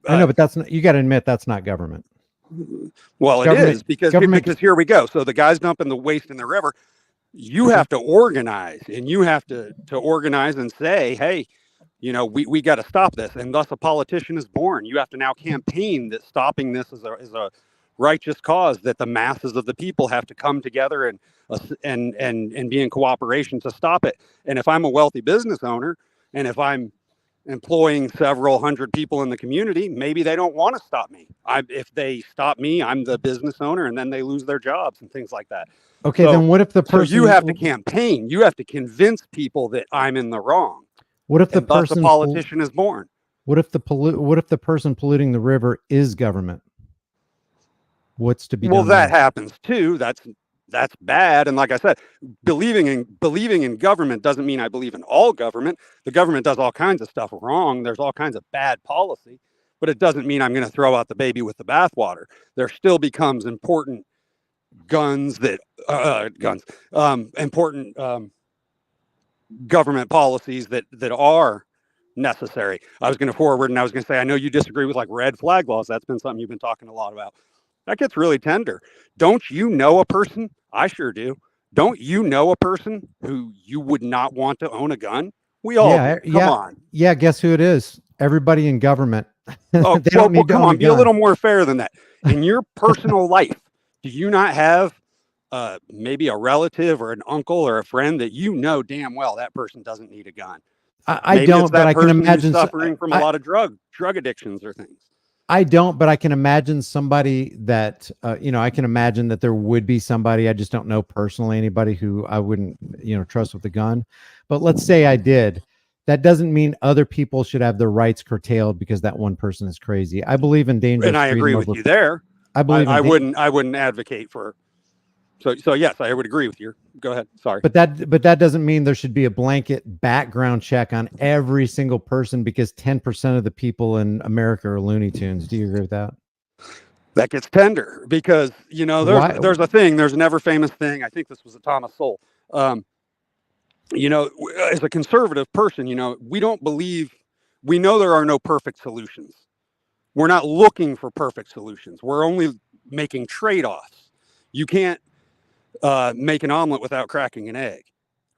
I know, but that's not, you got to admit that's not government. Well, it is because here we go. So the guy's dumping the waste in the river. You have to organize, and you have to organize and say, hey, we got to stop this. And thus a politician is born. You have to now campaign that stopping this is a righteous cause, that the masses of the people have to come together and be in cooperation to stop it. And if I'm a wealthy business owner, and if I'm employing several hundred people in the community, maybe they don't want to stop me. If they stop me, I'm the business owner, and then they lose their jobs and things like that. Okay, so, then what if the person? So you have to campaign. You have to convince people that I'm in the wrong. What if the person? The politician is born. What if the person polluting the river is government? What's to be done? Well, that happens too. That's bad. And like I said, believing in government doesn't mean I believe in all government. The government does all kinds of stuff wrong. There's all kinds of bad policy, but it doesn't mean I'm going to throw out the baby with the bathwater. There still becomes important important government policies that are necessary. I was going to forward, and I was going to say, I know you disagree with like red flag laws. That's been something you've been talking a lot about. That gets really tender. Don't you know a person? I sure do. Don't you know a person who you would not want to own a gun? We all do. Come on. Yeah, guess who it is? Everybody in government. Oh, come on, be a little more fair than that. In your personal life, do you not have maybe a relative or an uncle or a friend that you know damn well that person doesn't need a gun? I don't, but I can imagine suffering from a lot of drug addictions or things. I don't, but I can imagine somebody that, I can imagine that there would be somebody, I just don't know personally anybody who I wouldn't, trust with a gun. But let's say I did. That doesn't mean other people should have their rights curtailed because that one person is crazy. I believe in dangerous. And I agree with you there. I believe I wouldn't advocate for. So yes, I would agree with you. Go ahead. Sorry. But that doesn't mean there should be a blanket background check on every single person because 10% of the people in America are Looney Tunes. Do you agree with that? That gets tender because, there's a thing, there's an ever famous thing. I think this was a Thomas Sowell. As a conservative person, we don't believe, we know there are no perfect solutions. We're not looking for perfect solutions. We're only making trade-offs. You can't make an omelet without cracking an egg,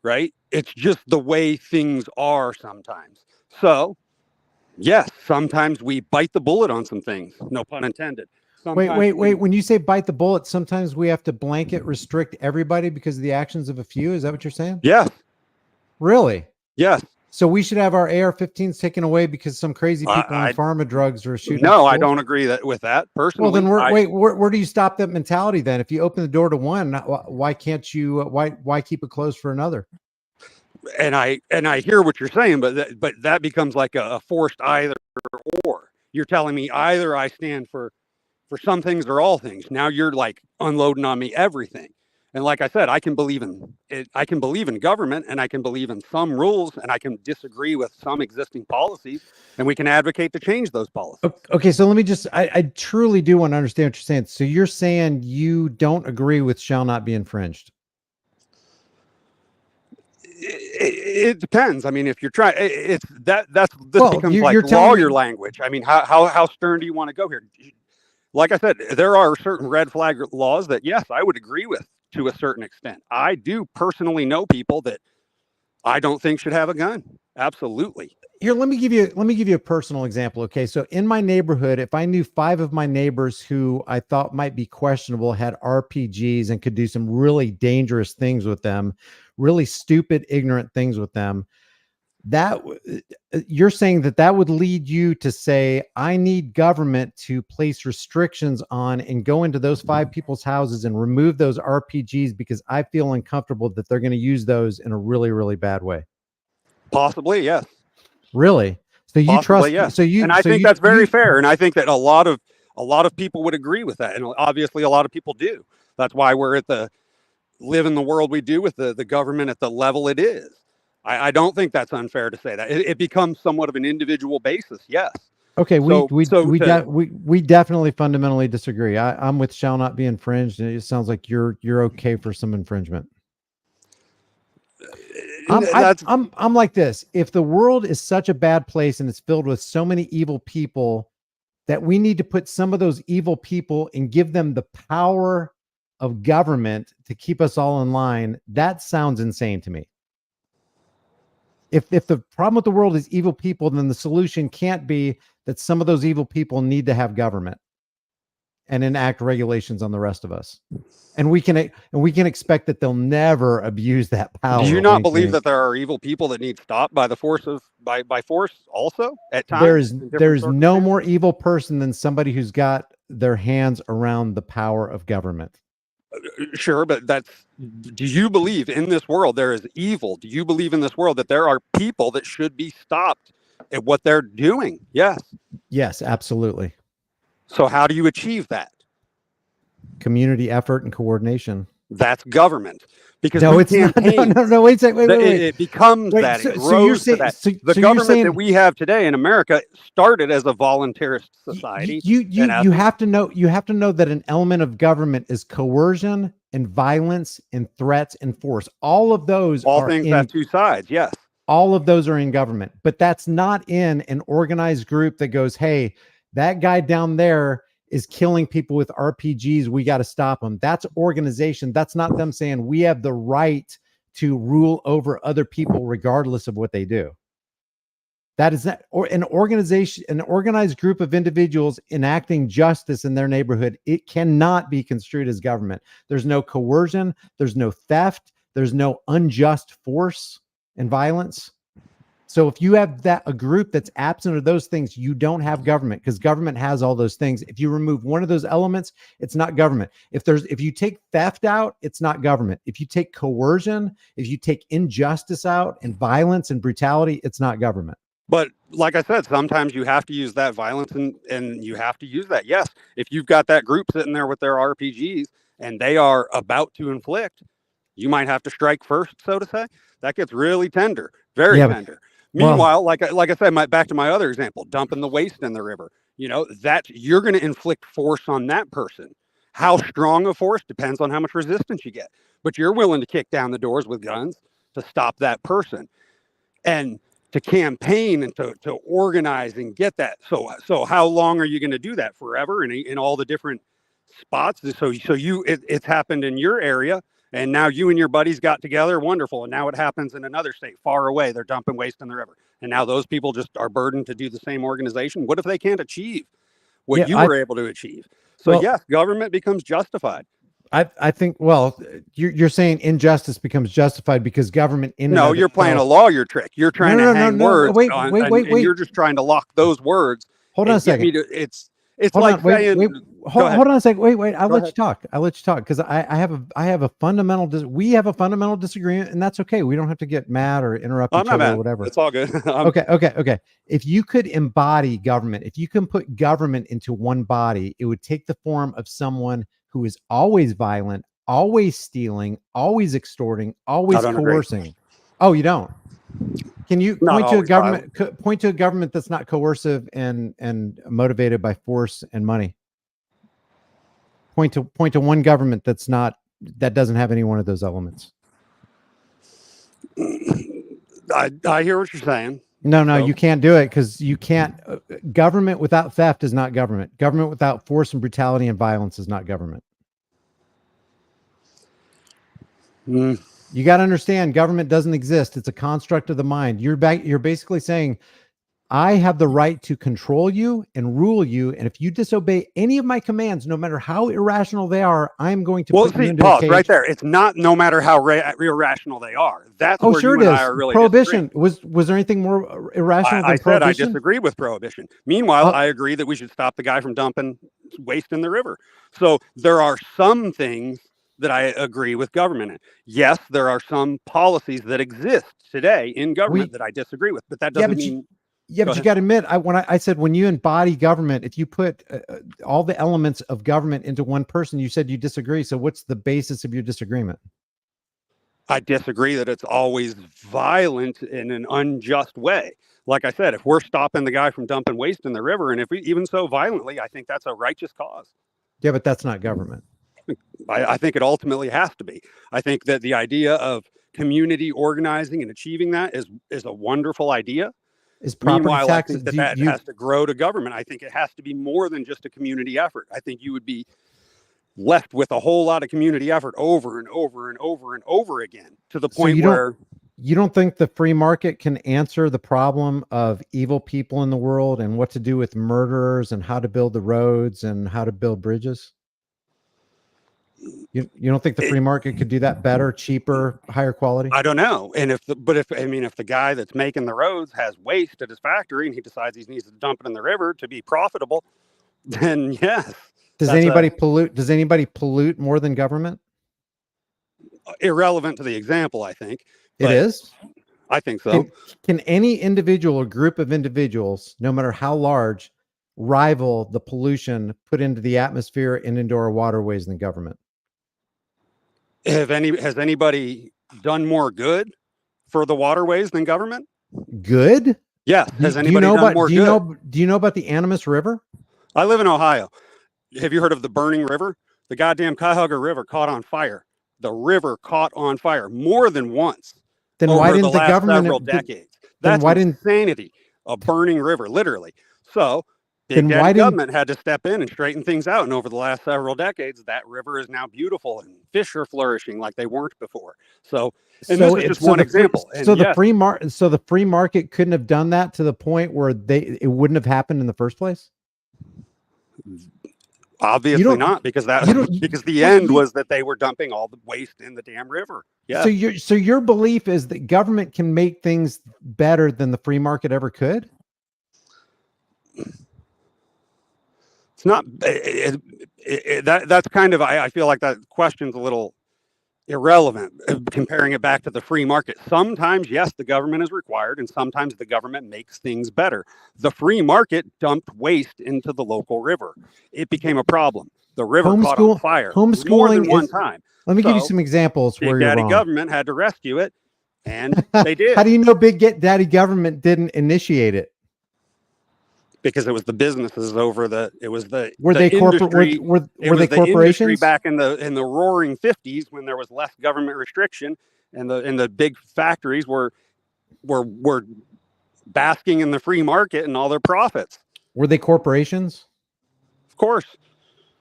right? It's just the way things are sometimes. So, yes, sometimes we bite the bullet on some things, no pun intended. Wait. When you say bite the bullet, sometimes we have to blanket restrict everybody because of the actions of a few. Is that what you're saying? Yes. Really? Yes. So we should have our AR-15s taken away because some crazy people on pharma drugs are shooting. No, I don't agree with that personally. Well, then where do you stop that mentality then? If you open the door to one, why can't you? Why keep it closed for another? And I hear what you're saying, but that becomes like a forced either or. You're telling me either I stand for some things or all things. Now you're like unloading on me everything. And like I said, I can believe in it. I can believe in government, and I can believe in some rules, and I can disagree with some existing policies, and we can advocate to change those policies. Okay, so let me just, I truly do want to understand what you're saying. So you're saying you don't agree with shall not be infringed? It depends. I mean, if you're trying, this becomes like lawyer language. I mean, how stern do you want to go here? Like I said, there are certain red flag laws that, yes, I would agree with to a certain extent. I do personally know people that I don't think should have a gun. Absolutely. Here, let me give you a personal example. Okay. So in my neighborhood, if I knew 5 of my neighbors who I thought might be questionable had RPGs and could do some really dangerous things with them, really stupid, ignorant things with them, that you're saying that would lead you to say, I need government to place restrictions on and go into those 5 people's houses and remove those RPGs because I feel uncomfortable that they're going to use those in a really, really bad way. Possibly. Yes. Really? So you Possibly, trust, yes. so you, and I so think you, that's very you, fair. And I think that a lot of people would agree with that. And obviously a lot of people do. That's why we're live in the world we do with the government at the level it is. I don't think that's unfair to say that. It becomes somewhat of an individual basis. Yes. Okay. We definitely fundamentally disagree. I'm with shall not be infringed. And it sounds like you're okay for some infringement. I'm like this. If the world is such a bad place and it's filled with so many evil people that we need to put some of those evil people and give them the power of government to keep us all in line, that sounds insane to me. If the problem with the world is evil people, then the solution can't be that some of those evil people need to have government and enact regulations on the rest of us. And we can expect that they'll never abuse that power. Do you not believe that there are evil people that need stopped by the force by force also at times? There's no more evil person than somebody who's got their hands around the power of government. Sure, but do you believe in this world there is evil? Do you believe in this world that there are people that should be stopped at what they're doing? Yes. Yes, absolutely. So how do you achieve that? Community effort and coordination. That's government. Because no, it's not. No, wait a second. Wait. It becomes that. It grows to that. The government that we have today in America started as a voluntarist society. You have to know. You have to know that an element of government is coercion and violence and threats and force. All of those all things have two sides. Yes. All of those are in government, but that's not in an organized group that goes, "Hey, that guy down there is killing people with RPGs. We got to stop them." That's organization. That's not them saying we have the right to rule over other people regardless of what they do. That is not, or an organization, an organized group of individuals enacting justice in their neighborhood. It cannot be construed as government. There's no coercion. There's no theft. There's no unjust force and violence. So if you have a group that's absent of those things, you don't have government, because government has all those things. If you remove one of those elements, it's not government. If you take theft out, it's not government. If you take coercion, if you take injustice out and violence and brutality, it's not government. But like I said, sometimes you have to use that violence and you have to use that. Yes. If you've got that group sitting there with their RPGs and they are about to inflict, you might have to strike first, so to say. That gets really tender, very tender. Meanwhile, like I said, back to my other example, dumping the waste in the river, that you're going to inflict force on that person. How strong a force depends on how much resistance you get, but you're willing to kick down the doors with guns to stop that person and to campaign and to organize and get that. So how long are you going to do that? Forever in all the different spots? So it's happened in your area. And now you and your buddies got together, wonderful. And now it happens in another state far away. They're dumping waste in the river. And now those people just are burdened to do the same organization. What if they can't achieve what you were able to achieve? So yes, government becomes justified. I think, well, you're saying injustice becomes justified because government No, you're playing a lawyer trick. You're trying to hang words. Wait. And you're just trying to lock those words. Hold on a second. It's like saying, hold on a second. Wait. I'll let you talk. Because I have a fundamental, we have a fundamental disagreement, and that's okay. We don't have to get mad or interrupt each other or whatever. It's all good. Okay. If you could embody government, if you can put government into one body, it would take the form of someone who is always violent, always stealing, always extorting, always coercing. Agree. Oh, you don't? Can you point to a government? Point to a government that's not coercive and motivated by force and money. Point to one government that doesn't have any one of those elements. I hear what you're saying. No, you can't do it because you can't. Government without theft is not government. Government without force and brutality and violence is not government. You got to understand, government doesn't exist. It's a construct of the mind. You're basically saying, I have the right to control you and rule you, and if you disobey any of my commands, no matter how irrational they are, I'm going to put you into a cage. Right there. It's not no matter how irrational they are. That's where you and I are really prohibition. Was there anything more irrational than prohibition? I disagree with prohibition. Meanwhile, I agree that we should stop the guy from dumping waste in the river. So there are some things that I agree with government in. Yes, there are some policies that exist today in government that I disagree with, but that doesn't mean. Yeah, but you got to admit, I said when you embody government, if you put all the elements of government into one person, you said you disagree. So what's the basis of your disagreement? I disagree that it's always violent in an unjust way. Like I said, if we're stopping the guy from dumping waste in the river, and if we even so violently, I think that's a righteous cause. Yeah, but that's not government. I think it ultimately has to be. I think that the idea of community organizing and achieving that is a wonderful idea. Is property tax, I think that has to grow to government. I think it has to be more than just a community effort. I think you would be left with a whole lot of community effort over and over and over and over again to the point where you don't think the free market can answer the problem of evil people in the world and what to do with murderers and how to build the roads and how to build bridges? You don't think the free market could do that better, cheaper, higher quality? I don't know. And if the guy that's making the roads has waste at his factory and he decides he needs to dump it in the river to be profitable, then yes. Does anybody pollute? Does anybody pollute more than government? Irrelevant to the example, I think. It is. I think so. Can any individual or group of individuals, no matter how large, rival the pollution put into the atmosphere and into our waterways than government? Has anybody done more good for the waterways than government? Good? Yeah. Has anybody done more good? Do you know about the Animas River? I live in Ohio. Have you heard of the burning river? The goddamn Cuyahoga River caught on fire. The river caught on fire more than once. Then why didn't the government? Several decades. That's insanity. A burning river, literally. So Big Daddy government had to step in and straighten things out. And over the last several decades, that river is now beautiful and fish are flourishing like they weren't before. So this is just one example. So the free market couldn't have done that to the point where it wouldn't have happened in the first place? Obviously not, because the end was that they were dumping all the waste in the damn river. Yeah. So your belief is that government can make things better than the free market ever could? It's not that's kind of, I feel like that question's a little irrelevant, comparing it back to the free market. Sometimes, yes, the government is required, and sometimes the government makes things better. The free market dumped waste into the local river. It became a problem. The river caught on fire more than one time. Let me give you some examples where Big Daddy government had to rescue it, and they did. How do you know Big Daddy government didn't initiate it? Because it was the businesses were they corporations back in the roaring 50s when there was less government restriction and the big factories were basking in the free market and all their profits. Were they corporations? Of course.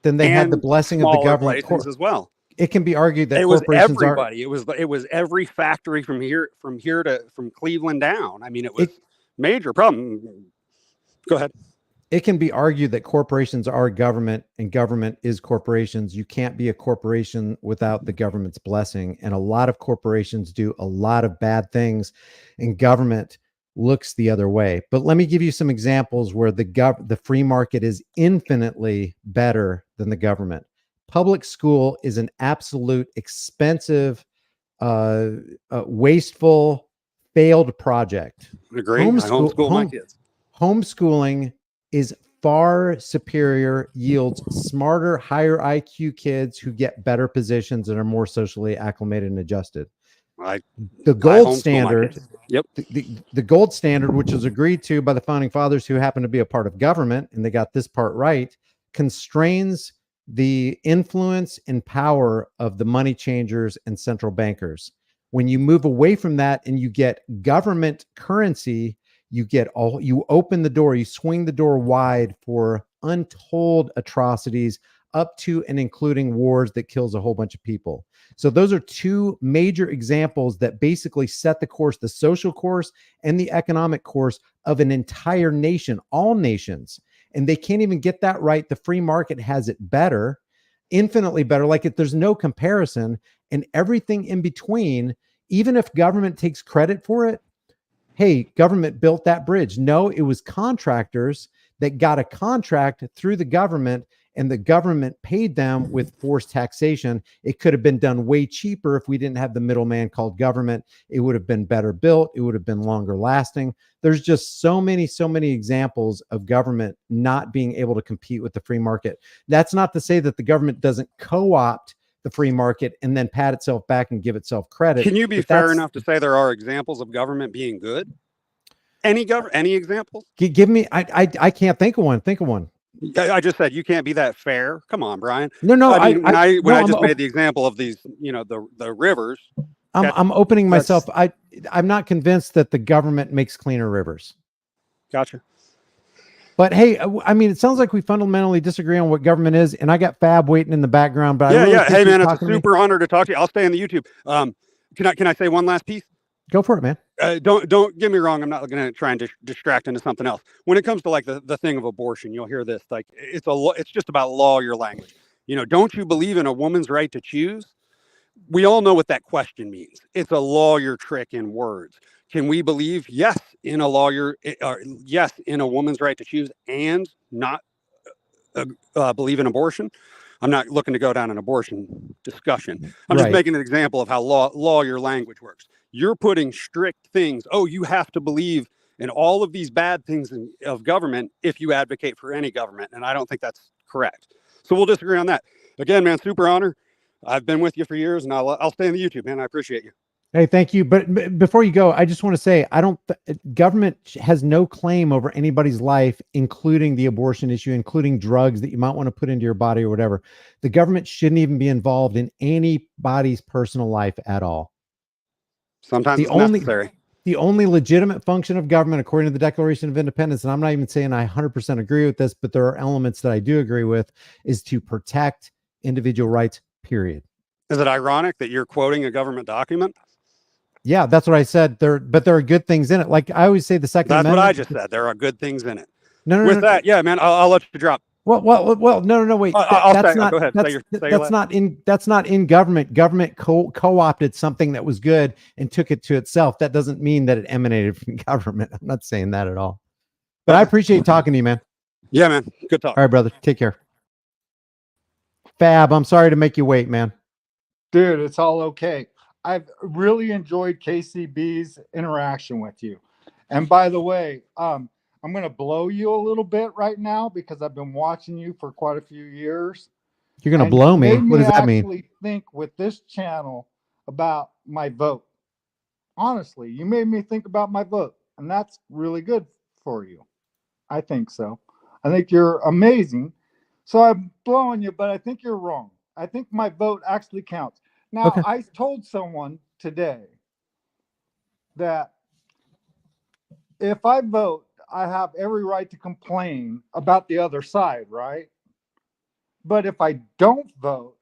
Then they had the blessing of the government as well. it can be argued that it was corporations everybody. It was every factory from Cleveland down. I mean, it was major problem. Go ahead. It can be argued that corporations are government and government is corporations. You can't be a corporation without the government's blessing. And a lot of corporations do a lot of bad things, and government looks the other way. But let me give you some examples where the free market is infinitely better than the government. Public school is an absolute expensive, wasteful, failed project. Agree. I homeschool my kids. Homeschooling is far superior, yields smarter, higher IQ kids who get better positions and are more socially acclimated and adjusted. The gold standard, the gold standard, which was agreed to by the founding fathers who happen to be a part of government, and they got this part right, constrains the influence and power of the money changers and central bankers. When you move away from that and you get government currency, you open the door, you swing the door wide for untold atrocities up to and including wars that kills a whole bunch of people. So those are two major examples that basically set the course, the social course and the economic course of an entire nation, all nations. And they can't even get that right. The free market has it better, infinitely better. There's no comparison, and everything in between, even if government takes credit for it. Hey, government built that bridge. No, it was contractors that got a contract through the government, and the government paid them with forced taxation. It could have been done way cheaper if we didn't have the middleman called government. It would have been better built. It would have been longer lasting. There's just so many examples of government not being able to compete with the free market. That's not to say that the government doesn't co-opt the free market and then pat itself back and give itself credit. Can you be fair enough to say there are examples of government being good? Any examples? Give me. I can't think of one. Think of one. I just said you can't be that fair. Come on, Brian. No. I mean, when I just made the example of these, the rivers. I'm opening myself. I'm not convinced that the government makes cleaner rivers. Gotcha. But hey, I mean, it sounds like we fundamentally disagree on what government is, and I got Fab waiting in the background. But Hey man, it's a super honor to talk to you. I'll stay on the YouTube. Can I say one last piece? Go for it, man. Don't get me wrong. I'm not going to try and distract into something else. When it comes to the thing of abortion, you'll hear this it's just about lawyer language. Don't you believe in a woman's right to choose? We all know what that question means. It's a lawyer trick in words. Can we believe yes in a woman's right to choose and not believe in abortion? I'm not looking to go down an abortion discussion. I'm just making an example of how lawyer language works. You're putting strict things. Oh, you have to believe in all of these bad things of government if you advocate for any government. And I don't think that's correct. So we'll disagree on that. Again, man, super honor. I've been with you for years, and I'll stay in the YouTube, man. I appreciate you. Hey, thank you. But before you go, I just want to say, government has no claim over anybody's life, including the abortion issue, including drugs that you might want to put into your body or whatever. The government shouldn't even be involved in anybody's personal life at all. Sometimes it's necessary. The only legitimate function of government, according to the Declaration of Independence, and I'm not even saying I 100% agree with this, but there are elements that I do agree with, is to protect individual rights, period. Is it ironic that you're quoting a government document? Yeah, that's what I said. But there are good things in it. Like I always say, the Second Amendment. That's what I just said. There are good things in it. No. With that, yeah, man, I'll let you drop. Well, no, wait. That's not. Go ahead. That's not in government. Government co-opted something that was good and took it to itself. That doesn't mean that it emanated from government. I'm not saying that at all. But I appreciate talking to you, man. Yeah, man. Good talk. All right, brother. Take care. Fab, I'm sorry to make you wait, man. Dude, it's all okay. I've really enjoyed KCB's interaction with you. And by the way, I'm going to blow you a little bit right now because I've been watching you for quite a few years. You're going to blow me? What does that mean? Actually think with this channel about my vote. Honestly, you made me think about my vote, and that's really good for you. I think so. I think you're amazing. So I'm blowing you, but I think you're wrong. I think my vote actually counts. Now, okay. I told someone today that if I vote, I have every right to complain about the other side, right? But if I don't vote,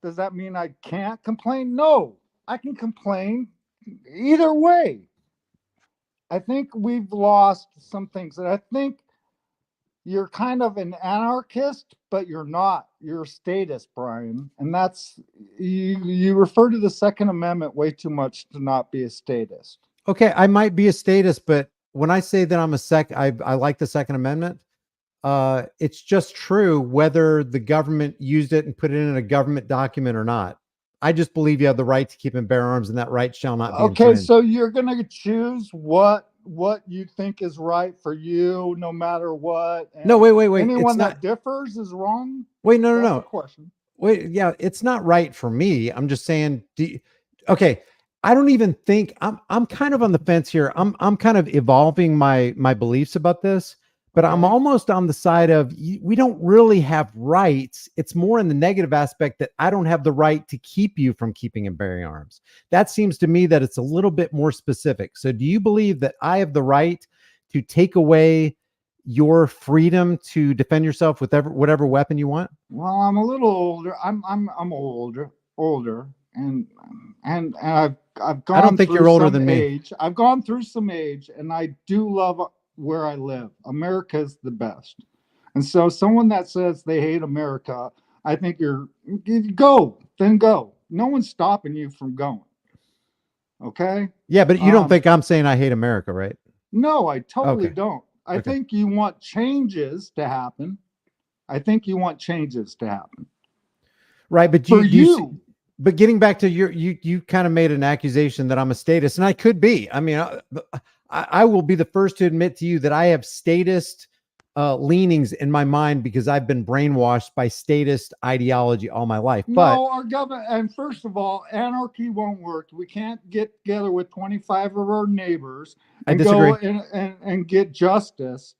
Does that mean I can't complain? No, I can complain either way. I think we've lost some things, and I think you're kind of an anarchist, but you're not. You're a statist, Brian, and that's you refer to the Second Amendment way too much to not be a statist. Okay, I might be a statist, but when I say that I like the Second Amendment, it's just true whether the government used it and put it in a government document or not. I just believe you have the right to keep and bear arms, and that right shall not be Okay, infringed. so you're gonna choose what you think is right for you, no matter what. No, wait. Anyone It's that not. differs is wrong. Wait, no. That's the question. Wait, yeah, it's not right for me. I'm just saying. Okay, I don't even think I'm kind of on the fence here. I'm kind of evolving my beliefs about this, but I'm Okay. almost on the side of we don't really have rights. It's more in the negative aspect that I don't have the right to keep you from keeping and bearing arms. That seems to me that it's a little bit more specific. So do you believe that I have the right to take away your freedom to defend yourself with whatever weapon you want? Well, I'm a little older. I'm older, and I've gone. I don't think through you're older some than me. age. I've gone through some age, and I do love where I live. America's the best. And so, someone that says they hate America, I think you go. No one's stopping you from going. Okay. Yeah, but you don't think I'm saying I hate America, right? No, I totally Okay. don't. I Okay. think you want changes to happen. Right, but For you. But getting back to you kind of made an accusation that I'm a statist, and I could be. I mean, I will be the first to admit to you that I have statist leanings in my mind because I've been brainwashed by statist ideology all my life. But No, our government, and first of all, anarchy won't work. We can't get together with 25 of our neighbors I and disagree. go and get justice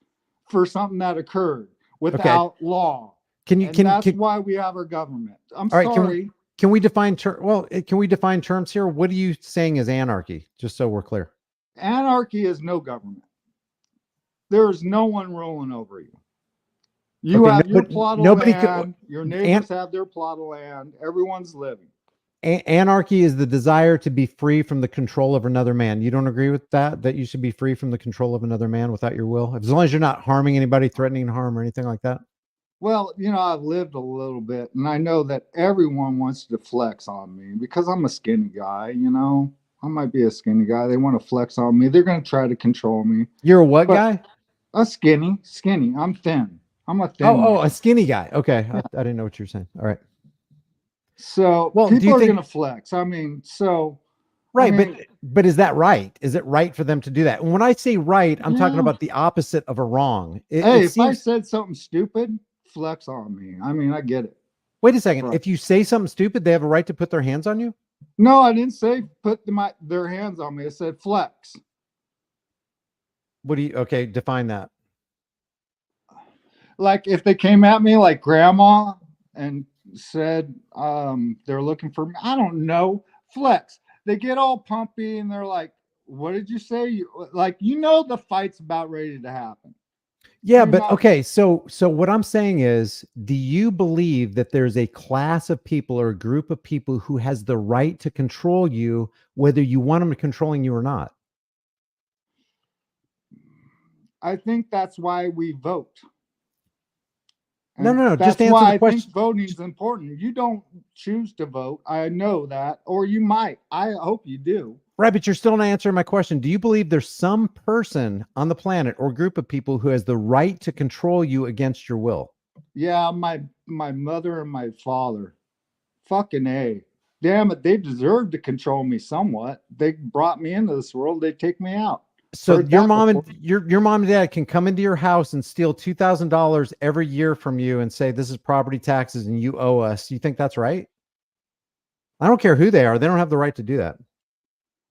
for something that occurred without law. That's why we have our government. I'm all right, sorry. Can we define can we define terms here? What are you saying is anarchy? Just so we're clear. Anarchy is no government. There is no one ruling over you. You have your plot of land. Your neighbors have their plot of land. Everyone's living. Anarchy is the desire to be free from the control of another man. You don't agree with that? That you should be free from the control of another man without your will, as long as you're not harming anybody, threatening harm, or anything like that? Well, I've lived a little bit, and I know that everyone wants to flex on me because I'm a skinny guy. I might be a skinny guy. They want to flex on me. They're going to try to control me. You're a what guy? A skinny. I'm thin. I'm a thin. Oh, a skinny guy. Okay, yeah. I didn't know what you were saying. All right. So people are going to flex. I mean, right, but is that right? Is it right for them to do that? And when I say right, I'm talking about the opposite of a wrong. If I said something stupid, flex on me. I mean, I get it. Wait a second. Right. If you say something stupid, they have a right to put their hands on you? No, I didn't say put their hands on me. I said flex. Okay, define that. Like if they came at me like grandma and said they're looking for me, I don't know, flex. They get all pumpy and they're like, what did you say? The fight's about ready to happen. Yeah, but okay, so what I'm saying is, do you believe that there's a class of people or a group of people who has the right to control you, whether you want them controlling you or not? I think that's why we vote. And no. That's just answer why the question. I think voting is important. You don't choose to vote. I know that, or you might. I hope you do. Right, but you're still not answering my question. Do you believe there's some person on the planet or group of people who has the right to control you against your will? Yeah, my mother and my father. Fucking A. Damn it, they deserve to control me somewhat. They brought me into this world. They take me out. So your mom and dad can come into your house and steal $2,000 every year from you and say, this is property taxes and you owe us. You think that's right? I don't care who they are. They don't have the right to do that.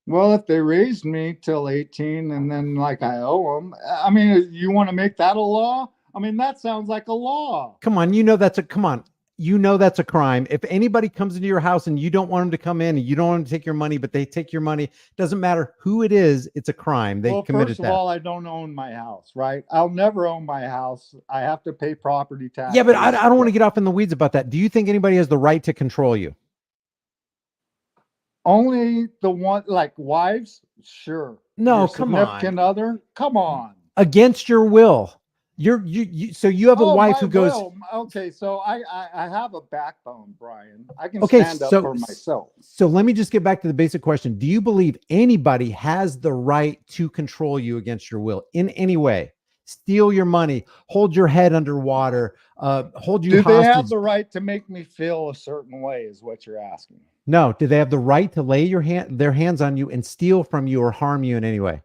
Well, if they raised me till 18 and then I owe them, I mean, you want to make that a law? I mean, that sounds like a law. Come on, that's a crime. If anybody comes into your house and you don't want them to come in and you don't want them to take your money, but they take your money, doesn't matter who it is, it's a crime. They committed first of all, I don't own my house, right? I'll never own my house. I have to pay property tax. Yeah, but I don't want to get off in the weeds about that. Do you think anybody has the right to control you? Only the one, like wives, sure. No, Your come on. significant other, come on. Against your will. So you have a wife my who goes, will. Okay, so I have a backbone, Brian. I can okay, stand up for myself. So let me just get back to the basic question. Do you believe anybody has the right to control you against your will in any way? Steal your money, hold your head underwater, hold you Do hostage? they have the right to make me feel a certain way is what you're asking? No. Do they have the right to lay their hands on you and steal from you or harm you in any way?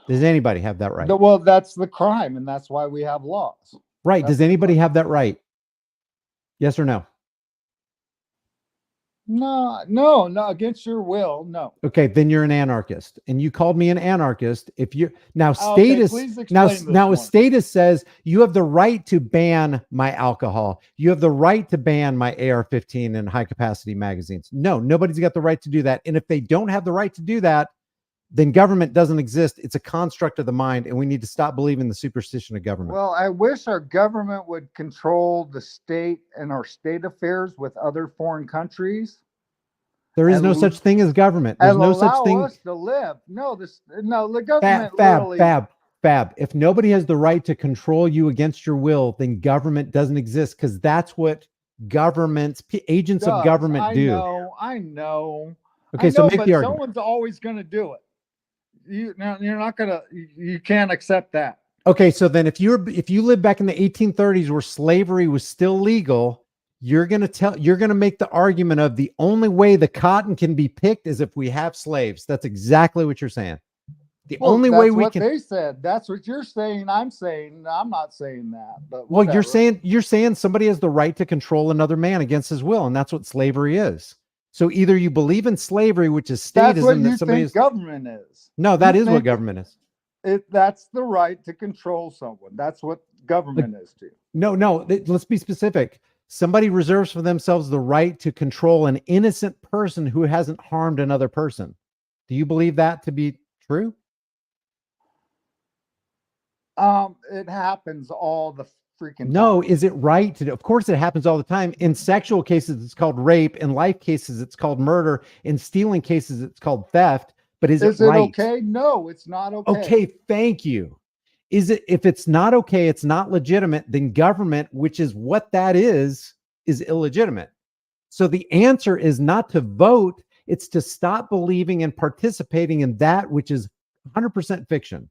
Does anybody have that right? Well, that's the crime, and that's why we have laws. Right. Does anybody have that right? Yes or no? No, against your will, no. Okay, then you're an anarchist, and you called me an anarchist. If you now Okay, please explain this now more. a status says you have the right to ban my alcohol. You have the right to ban my AR-15 and high capacity magazines. No, nobody's got the right to do that. And if they don't have the right to do that, then government doesn't exist. It's a construct of the mind, and we need to stop believing the superstition of government. Well, I wish our government would control the state and our state affairs with other foreign countries. There is no such thing as government. There's no such thing. Us to live. No, the government literally. Fab. If nobody has the right to control you against your will, then government doesn't exist, because that's what agents of government do. I know. Okay, so make the argument. Someone's always going to do it. You're not gonna. You can't accept that. Okay, so then if you live back in the 1830s where slavery was still legal, you're gonna make the argument of the only way the cotton can be picked is if we have slaves. That's exactly what you're saying. The only way we can. They said. That's what you're saying. I'm saying. I'm not saying that. But well, you're saying somebody has the right to control another man against his will, and that's what slavery is. So either you believe in slavery, which is statism. That's what you think government is. No, that is what government is. That's the right to control someone. That's what government is to. No. Let's be specific. Somebody reserves for themselves the right to control an innocent person who hasn't harmed another person. Do you believe that to be true? It happens all the freaking time. No, is it right to do? Of course it happens all the time. In sexual cases, it's called rape. In life cases, it's called murder. In stealing cases, it's called theft. But is it right? Okay? No, it's not okay. Okay, thank you. If it's not okay, it's not legitimate, then government, which is what that is illegitimate. So the answer is not to vote, it's to stop believing and participating in that which is 100% fiction.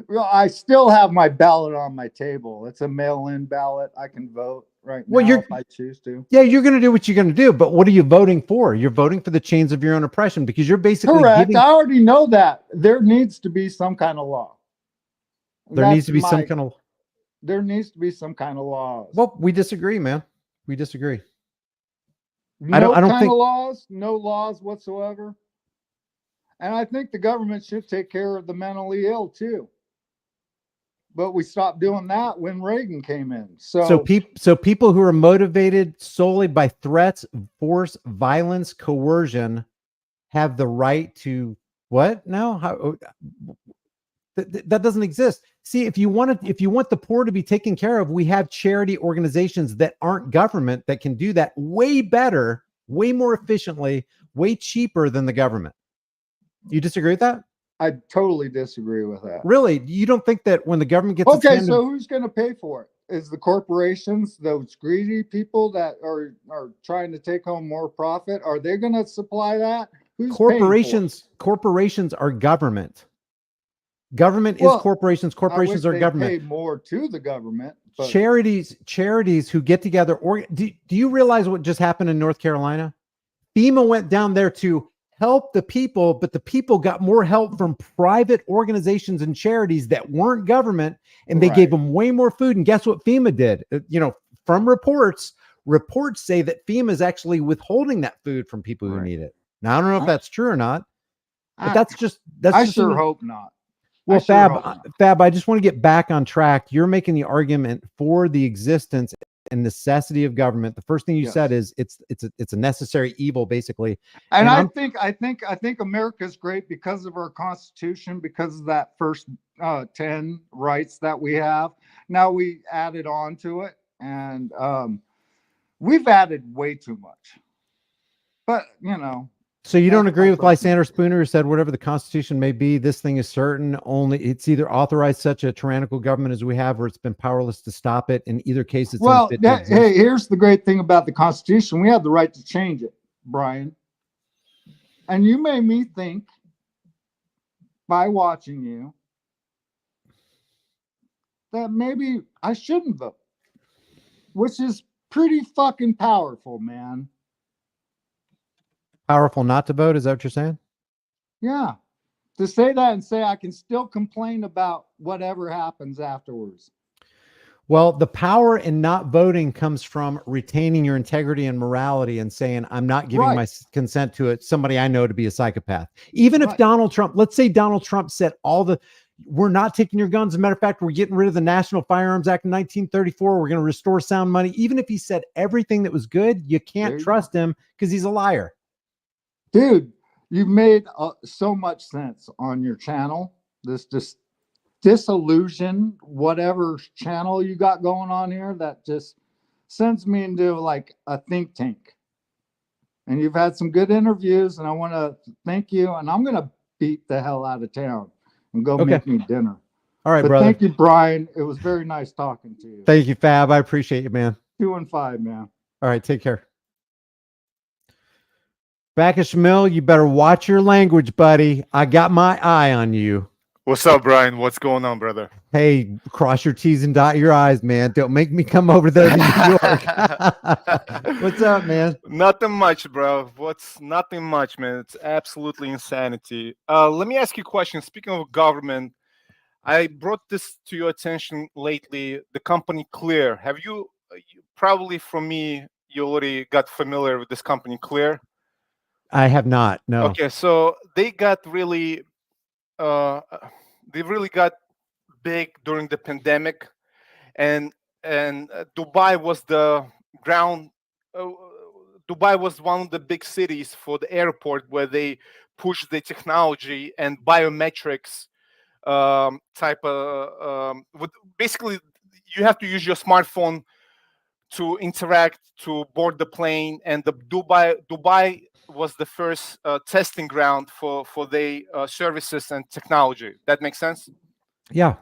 Well, I still have my ballot on my table. It's a mail-in ballot. I can vote right now if I choose to. Yeah, you're going to do what you're going to do, but what are you voting for? You're voting for the chains of your own oppression, because you're basically correct. I already know that. There needs to be some kind of law. There needs to be some kind of laws. Well, we disagree, man. We disagree. I don't think laws, no laws whatsoever. And I think the government should take care of the mentally ill too. But we stopped doing that when Reagan came in. So people who are motivated solely by threats, force, violence, coercion have the right to what? No, how? That doesn't exist. See, if you want the poor to be taken care of, we have charity organizations that aren't government that can do that way better, way more efficiently, way cheaper than the government. You disagree with that? I totally disagree with that. Really? You don't think that when the government gets so who's going to pay for it? Is the corporations, those greedy people that are trying to take home more profit? Are they going to supply that? Who's corporations are government. Government is corporations. Corporations are government. Pay more to the government. But charities who get together. Do you realize what just happened in North Carolina? FEMA went down there to help the people, but the people got more help from private organizations and charities that weren't government, and they gave them way more food. And guess what FEMA did? From reports say that FEMA is actually withholding that food from people who need it. Now, I don't know if that's true or not, but that's just hope not. Well, Fab, I just want to get back on track. You're making the argument for the existence and necessity of government. The first thing you said is it's a necessary evil, basically. And I think America's great because of our Constitution, because of that first 10 rights that we have. Now we added on to it, and we've added way too much. But So you don't That's agree my with question. Lysander Spooner, who said whatever the Constitution may be, this thing is certain. Only it's either authorized such a tyrannical government as we have, or it's been powerless to stop it. In either case, it's Well, unfit to exist. hey, here's the great thing about the Constitution. We have the right to change it, Brian. And you made me think by watching you that maybe I shouldn't vote, which is pretty fucking powerful, man. Powerful not to vote. Is that what you're saying? Yeah. To say that and say I can still complain about whatever happens afterwards. Well, the power in not voting comes from retaining your integrity and morality and saying, I'm not giving Right. my consent to it, somebody I know to be a psychopath. Even if Right. Donald Trump, let's say Donald Trump said we're not taking your guns. As a matter of fact, we're getting rid of the National Firearms Act in 1934. We're going to restore sound money. Even if he said everything that was good, you can't trust him because he's a liar. Dude, you've made so much sense on your channel. This just disillusion, whatever channel you got going on here, that just sends me into like a think tank. And you've had some good interviews, and I want to thank you. And I'm going to beat the hell out of town and go make me dinner. All right, but brother. Thank you, Brian. It was very nice talking to you. Thank you, Fab. I appreciate you, man. 2 and 5, man. All right, take care. Bacchus Mill, you better watch your language, buddy. I got my eye on you. What's up, Brian? What's going on, brother? Hey, cross your T's and dot your I's, man. Don't make me come over there to New York. What's up, man? Nothing much, bro. Nothing much, man? It's absolutely insanity. Let me ask you a question. Speaking of government, I brought this to your attention lately. The company Clear. Have you probably from me, you already got familiar with this company Clear? I have not. No. Okay, so they got really got big during the pandemic, and Dubai was the ground. Dubai was one of the big cities for the airport where they pushed the technology and biometrics type of. Basically, you have to use your smartphone to interact to board the plane, and the Dubai was the first testing ground for the services and technology. That makes sense? Yeah.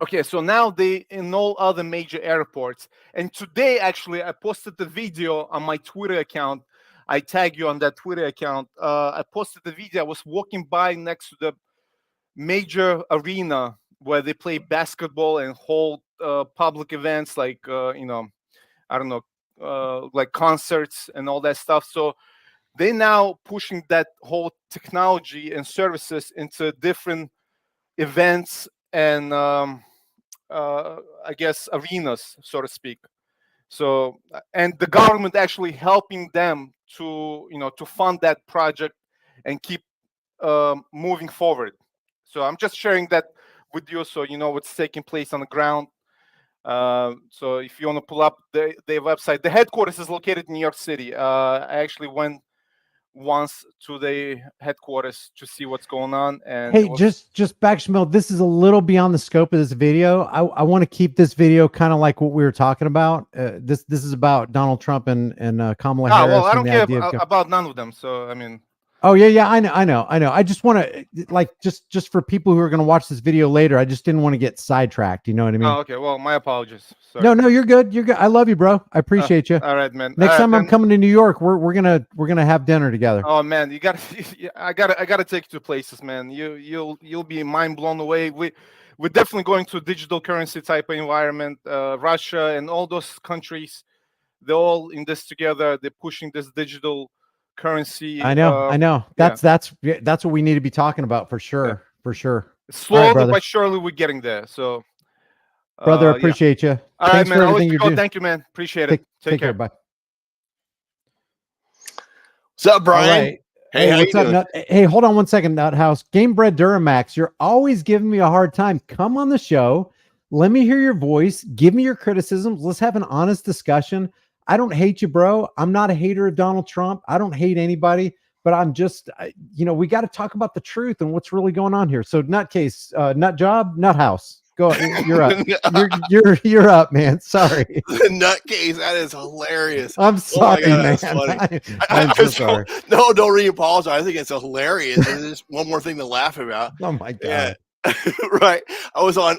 Okay, so now they in all other major airports. And today, actually, I posted the video on my Twitter account. I tag you on that Twitter account. I posted the video. I was walking by next to the major arena where they play basketball and hold public events like, I don't know, like concerts and all that stuff. So they're now pushing that whole technology and services into different events and I guess arenas, so to speak. So, and the government actually helping them to fund that project and keep moving forward. So I'm just sharing that with you, so you know what's taking place on the ground. So if you want to pull up their website, the headquarters is located in New York City. I actually went once to the headquarters to see what's going on. And hey, just Bacchus Mill, this is a little beyond the scope of this video. I want to keep this video kind of like what we were talking about. This is about Donald Trump and Kamala Harris. Well, I don't care about none of them. So I mean. Oh yeah, I know. I just want to just for people who are going to watch this video later. I just didn't want to get sidetracked. You know what I mean? Oh, okay. Well, my apologies. Sorry. No, you're good. You're good. I love you, bro. I appreciate you. All right, man. Next time I'm coming to New York, we're gonna have dinner together. Oh man, I gotta take you to places, man. You'll be mind blown away. We're definitely going to a digital currency type of environment. Russia and all those countries, they're all in this together. They're pushing this digital currency. I know. That's what we need to be talking about for sure. Slowly but surely we're getting there. So, brother, appreciate you. All right, man. I'll let you go. Thank you, man. Appreciate it. Take care. Bye. What's up, Brian? Right. Hey, what's up? Hey, hold on one second, Nuthouse. Gamebred Duramax, you're always giving me a hard time. Come on the show. Let me hear your voice. Give me your criticisms. Let's have an honest discussion. I don't hate you, bro. I'm not a hater of Donald Trump. I don't hate anybody, but I'm just, we got to talk about the truth and what's really going on here. So Nutcase, Nut Job, Nut House. Go. You're up. You're up, man. Sorry. The nutcase. That is hilarious. I'm sorry, God, man. that's funny. I'm so sorry. No, don't re-apologize. I think it's hilarious. It's just one more thing to laugh about. Oh my God. Yeah. Right. I was on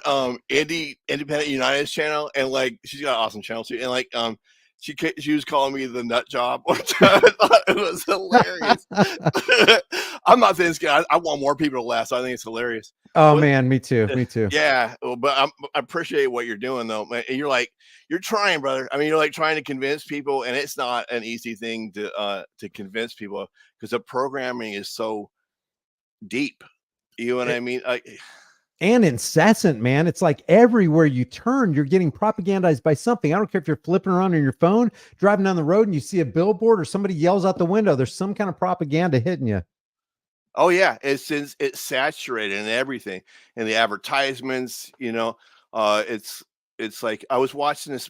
Independent United's channel, and like she's got an awesome channel too. And like she was calling me the nut job one time. I thought it was hilarious. I'm not saying it's good. I want more people to laugh, so I think it's hilarious. Oh man, me too. Me too. Yeah, well, but I appreciate what you're doing though, man. And you're trying, brother. I mean, you're like trying to convince people, and it's not an easy thing to convince people because the programming is so deep. You know what I mean? And incessant, man. It's like everywhere you turn, you're getting propagandized by something. I don't care if you're flipping around on your phone, driving down the road, and you see a billboard or somebody yells out the window. There's some kind of propaganda hitting you. Oh yeah, it's saturated in everything, and the advertisements. It's like I was watching this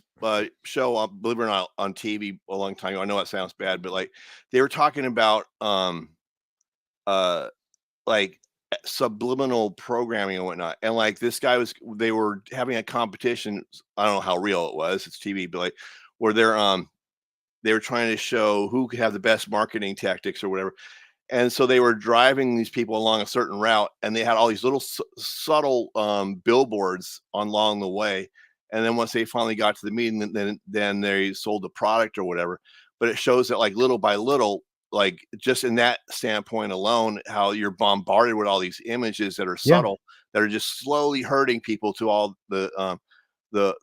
show, believe it or not, on TV a long time ago. I know it sounds bad, but like they were talking about like subliminal programming and whatnot, and like this guy they were having a competition. I don't know how real it was. It's TV, but like where they were trying to show who could have the best marketing tactics or whatever. And so they were driving these people along a certain route, and they had all these little subtle billboards along the way. And then once they finally got to the meeting, then they sold the product or whatever. But it shows that like little by little, like just in that standpoint alone, how you're bombarded with all these images that are subtle, that are just slowly hurting people to all the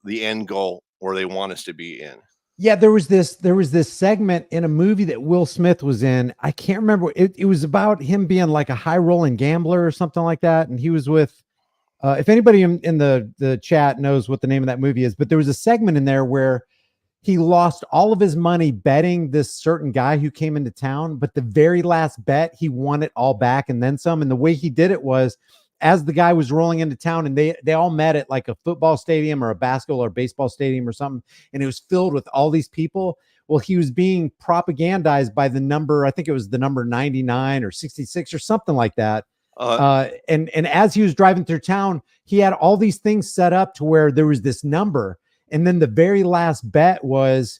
end goal where they want us to be in. Yeah, there was this segment in a movie that Will Smith was in. I can't remember. It was about him being like a high rolling gambler or something like that. And he was with, if anybody in the chat knows what the name of that movie is, but there was a segment in there where he lost all of his money betting this certain guy who came into town. But the very last bet, he won it all back and then some. And the way he did it was, as the guy was rolling into town, and they all met at like a football stadium or a basketball or baseball stadium or something, and it was filled with all these people. Well, he was being propagandized by the number, I think it was the number 99 or 66 or something like that. And as he was driving through town, he had all these things set up to where there was this number. And then the very last bet was,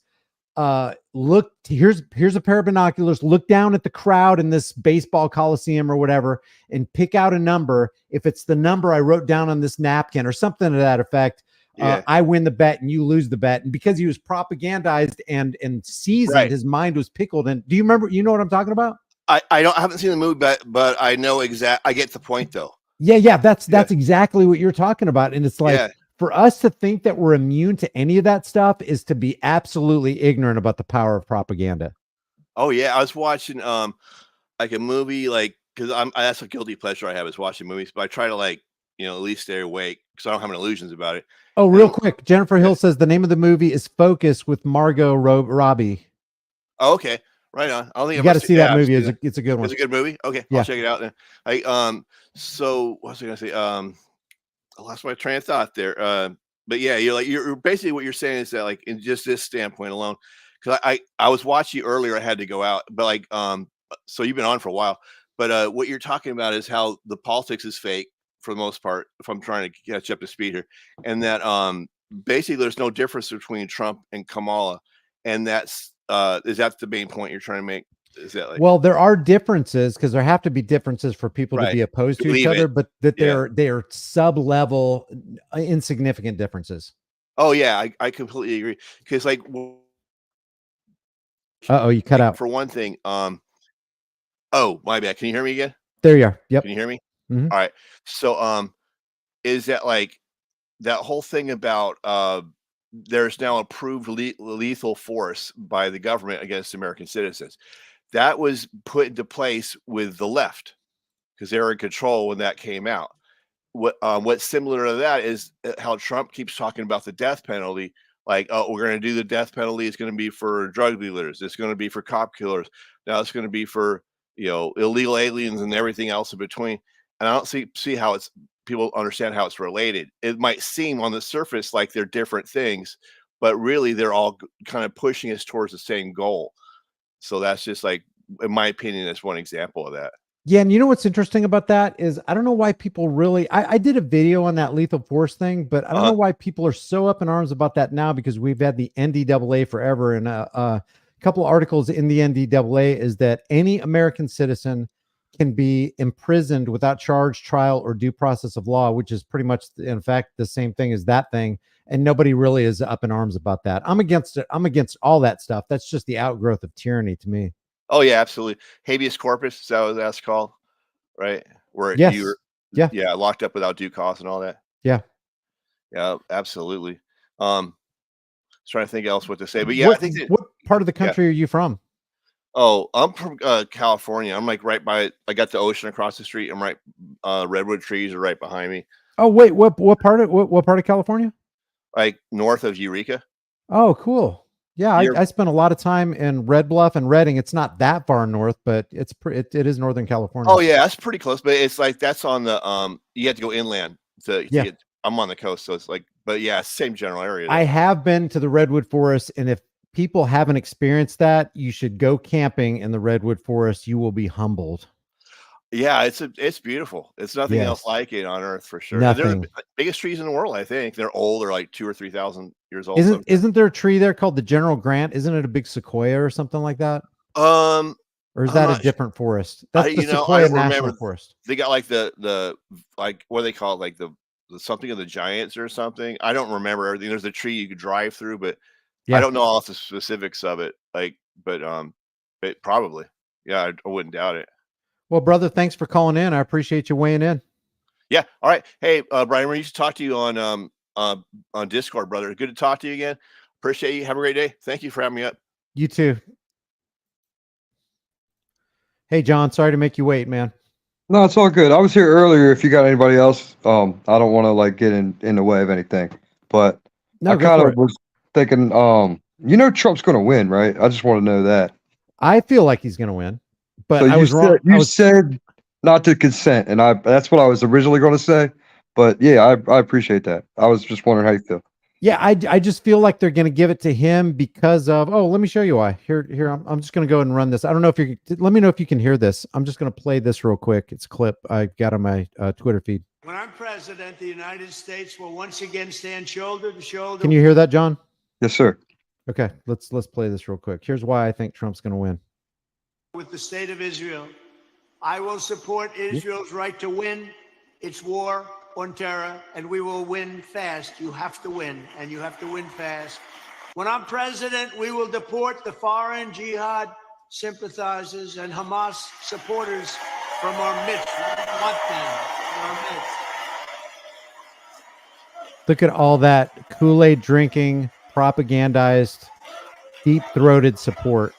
look, here's a pair of binoculars, look down at the crowd in this baseball coliseum or whatever, and pick out a number. If it's the number I wrote down on this napkin or something to that effect, I win the bet and you lose the bet. And because he was propagandized and seasoned, his mind was pickled. And do you remember, you know what I'm talking about? I haven't seen the movie, but I know I get the point though. Yeah. That's exactly what you're talking about. And it's like, for us to think that we're immune to any of that stuff is to be absolutely ignorant about the power of propaganda. Oh yeah. I was watching like a movie, like, because that's a guilty pleasure I have, is watching movies, but I try to like, at least stay awake because I don't have any illusions about it. Oh, real quick, Jennifer Hill says the name of the movie is Focus with Margot Robbie. Oh, okay, right on. I don't think you got to see that movie. It's a good one. It's a good movie. Okay, I'll check it out then. So what was I gonna say? I lost my train of thought there. But yeah, you're basically what you're saying is that like in just this standpoint alone, because I was watching you earlier. I had to go out, but like so you've been on for a while. But what you're talking about is how the politics is fake for the most part, if I'm trying to catch up to speed here, and that basically there's no difference between Trump and Kamala, and is that the main point you're trying to make? Is that like, well, there are differences because there have to be differences for people to be opposed to each other, but that they're sub-level, insignificant differences. Oh yeah, I completely agree. Because like, you cut out for one thing. Oh, my bad. Can you hear me again? There you are. Yep. Can you hear me? Mm-hmm. All right. So is that like that whole thing about there's now approved lethal force by the government against American citizens? That was put into place with the left because they were in control when that came out. What's similar to that is how Trump keeps talking about the death penalty. Like, oh, we're going to do the death penalty. It's going to be for drug dealers. It's going to be for cop killers. Now it's going to be for, illegal aliens and everything else in between. And I don't see how people understand how it's related. It might seem on the surface like they're different things, but really they're all kind of pushing us towards the same goal. So that's just like, in my opinion, that's one example of that. Yeah, and you know what's interesting about that is I don't know why people really. I did a video on that lethal force thing, but I don't know why people are so up in arms about that now because we've had the NDAA forever, and a couple of articles in the NDAA is that any American citizen can be imprisoned without charge, trial, or due process of law, which is pretty much, in fact, the same thing as that thing. And nobody really is up in arms about that. I'm against it. I'm against all that stuff. That's just the outgrowth of tyranny to me. Oh yeah, absolutely. Habeas corpus, is that what that's called? Right? Where Yes. Yeah. yeah, locked up without due cause and all that. Yeah. Yeah, absolutely. I was trying to think else what to say, but yeah, I think that, What part of the yeah. country are you from? Oh, I'm from California. I'm like right by. I got the ocean across the street. I'm right. Redwood trees are right behind me, Oh, wait, what part of California? like north of Eureka. Oh, cool. Yeah, You're- I spent a lot of time in Red Bluff and Redding. It's not that far north, but it is Northern California. Oh yeah, that's pretty close. But it's like that's on the You have to go inland to Yeah. get. I'm on the coast, so it's like. But yeah, same general area. I have been to the Redwood Forest, and if people haven't experienced that, you should go camping in the Redwood Forest. You will be humbled. Yeah, it's beautiful. It's nothing else Yes. like it on Earth for sure. And they're Nothing. the biggest trees in the world. I think they're old. They're like 2,000 or 3,000 years old. sometimes. Isn't there a tree there called the General Grant? Isn't it a big sequoia or something like that? Or is I'm that a not different forest? That's the I Sequoia don't National remember. Forest. They got like the like what do they call it, like the something of the giants or something. I don't remember everything. There's a tree you could drive through, but I Yeah. don't know all the specifics of it. Like, but probably, yeah, I wouldn't doubt it. Well, brother, thanks for calling in. I appreciate you weighing in. Yeah. All right. Hey, Brian, we used to talk to you on Discord, brother. Good to talk to you again. Appreciate you. Have a great day. Thank you for having me up. You too. Hey, John, sorry to make you wait, man. No, it's all good. I was here earlier. If you got anybody else, I don't want to like get in the way of anything, but No, I go kind for of it. was thinking, Trump's going to win, right? I just want to know that. I feel like he's going to win, but So I was wrong. You said not to consent, and that's what I was originally going to say. But yeah, I appreciate that. I was just wondering how you feel. Yeah, I just feel like they're going to give it to him because of, let me show you why. Here, I'm just going to go and run this. I don't know if let me know if you can hear this. I'm just going to play this real quick. It's a clip I got on my Twitter feed. When I'm president, the United States will once again stand shoulder to shoulder. Can you hear that, John? Yes, sir. Okay, let's play this real quick. Here's why I think Trump's going to win. With the state of Israel, I will support Israel's right to win its war on terror, and we will win fast. You have to win, and you have to win fast. When I'm president, we will deport the foreign jihad sympathizers and Hamas supporters from our midst. We don't want them in our midst. Look at all that Kool-Aid drinking, propagandized, deep-throated support.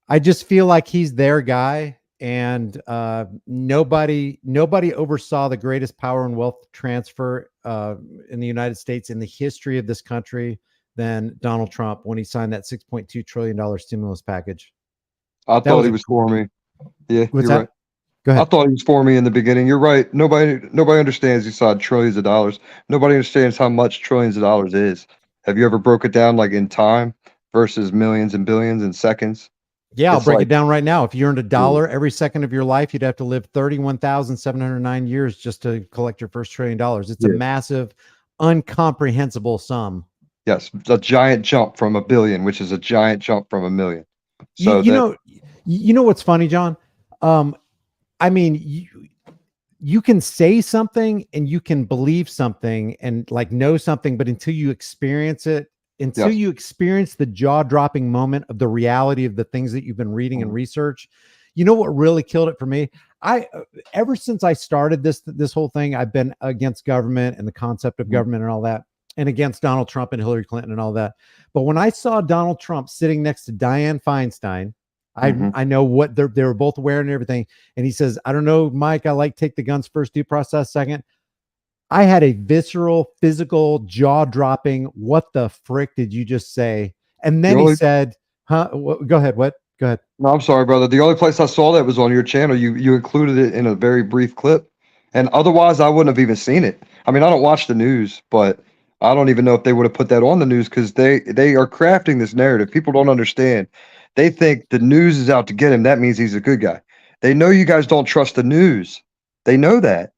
I just feel like he's their guy, and nobody oversaw the greatest power and wealth transfer in the United States in the history of this country than Donald Trump when he signed that $6.2 trillion stimulus package. I thought he was for me. Yeah, What's you're that? right. Go ahead. I thought he was for me in the beginning. You're right. Nobody understands he signed trillions of dollars. Nobody understands how much trillions of dollars is. Have you ever broke it down like in time versus millions and billions in seconds? Yeah, I'll It's break like- it down right now. If you earned $1 every second of your life, you'd have to live 31,709 years just to collect your first $1 trillion. It's a Yeah. massive, incomprehensible sum. Yes, a giant jump from a billion, which is a giant jump from a million. So You know what's funny, John? I mean, you can say something and you can believe something and like know something, but until you experience it, until you experience the jaw-dropping moment of the reality of the things that you've been reading and research, you know what really killed it for me? Ever since I started this whole thing, I've been against government and the concept of government and all that, and against Donald Trump and Hillary Clinton and all that. But when I saw Donald Trump sitting next to Dianne Feinstein, I know what they were both wearing and everything. And he says, I don't know, Mike, I like take the guns first, due process second. I had a visceral, physical, jaw-dropping, what the frick did you just say? And then he said, go ahead. What? Go ahead. No, I'm sorry, brother. The only place I saw that was on your channel. You included it in a very brief clip. And otherwise, I wouldn't have even seen it. I mean, I don't watch the news, but I don't even know if they would have put that on the news because they are crafting this narrative. People don't understand. They think the news is out to get him. That means he's a good guy. They know you guys don't trust the news. They know that.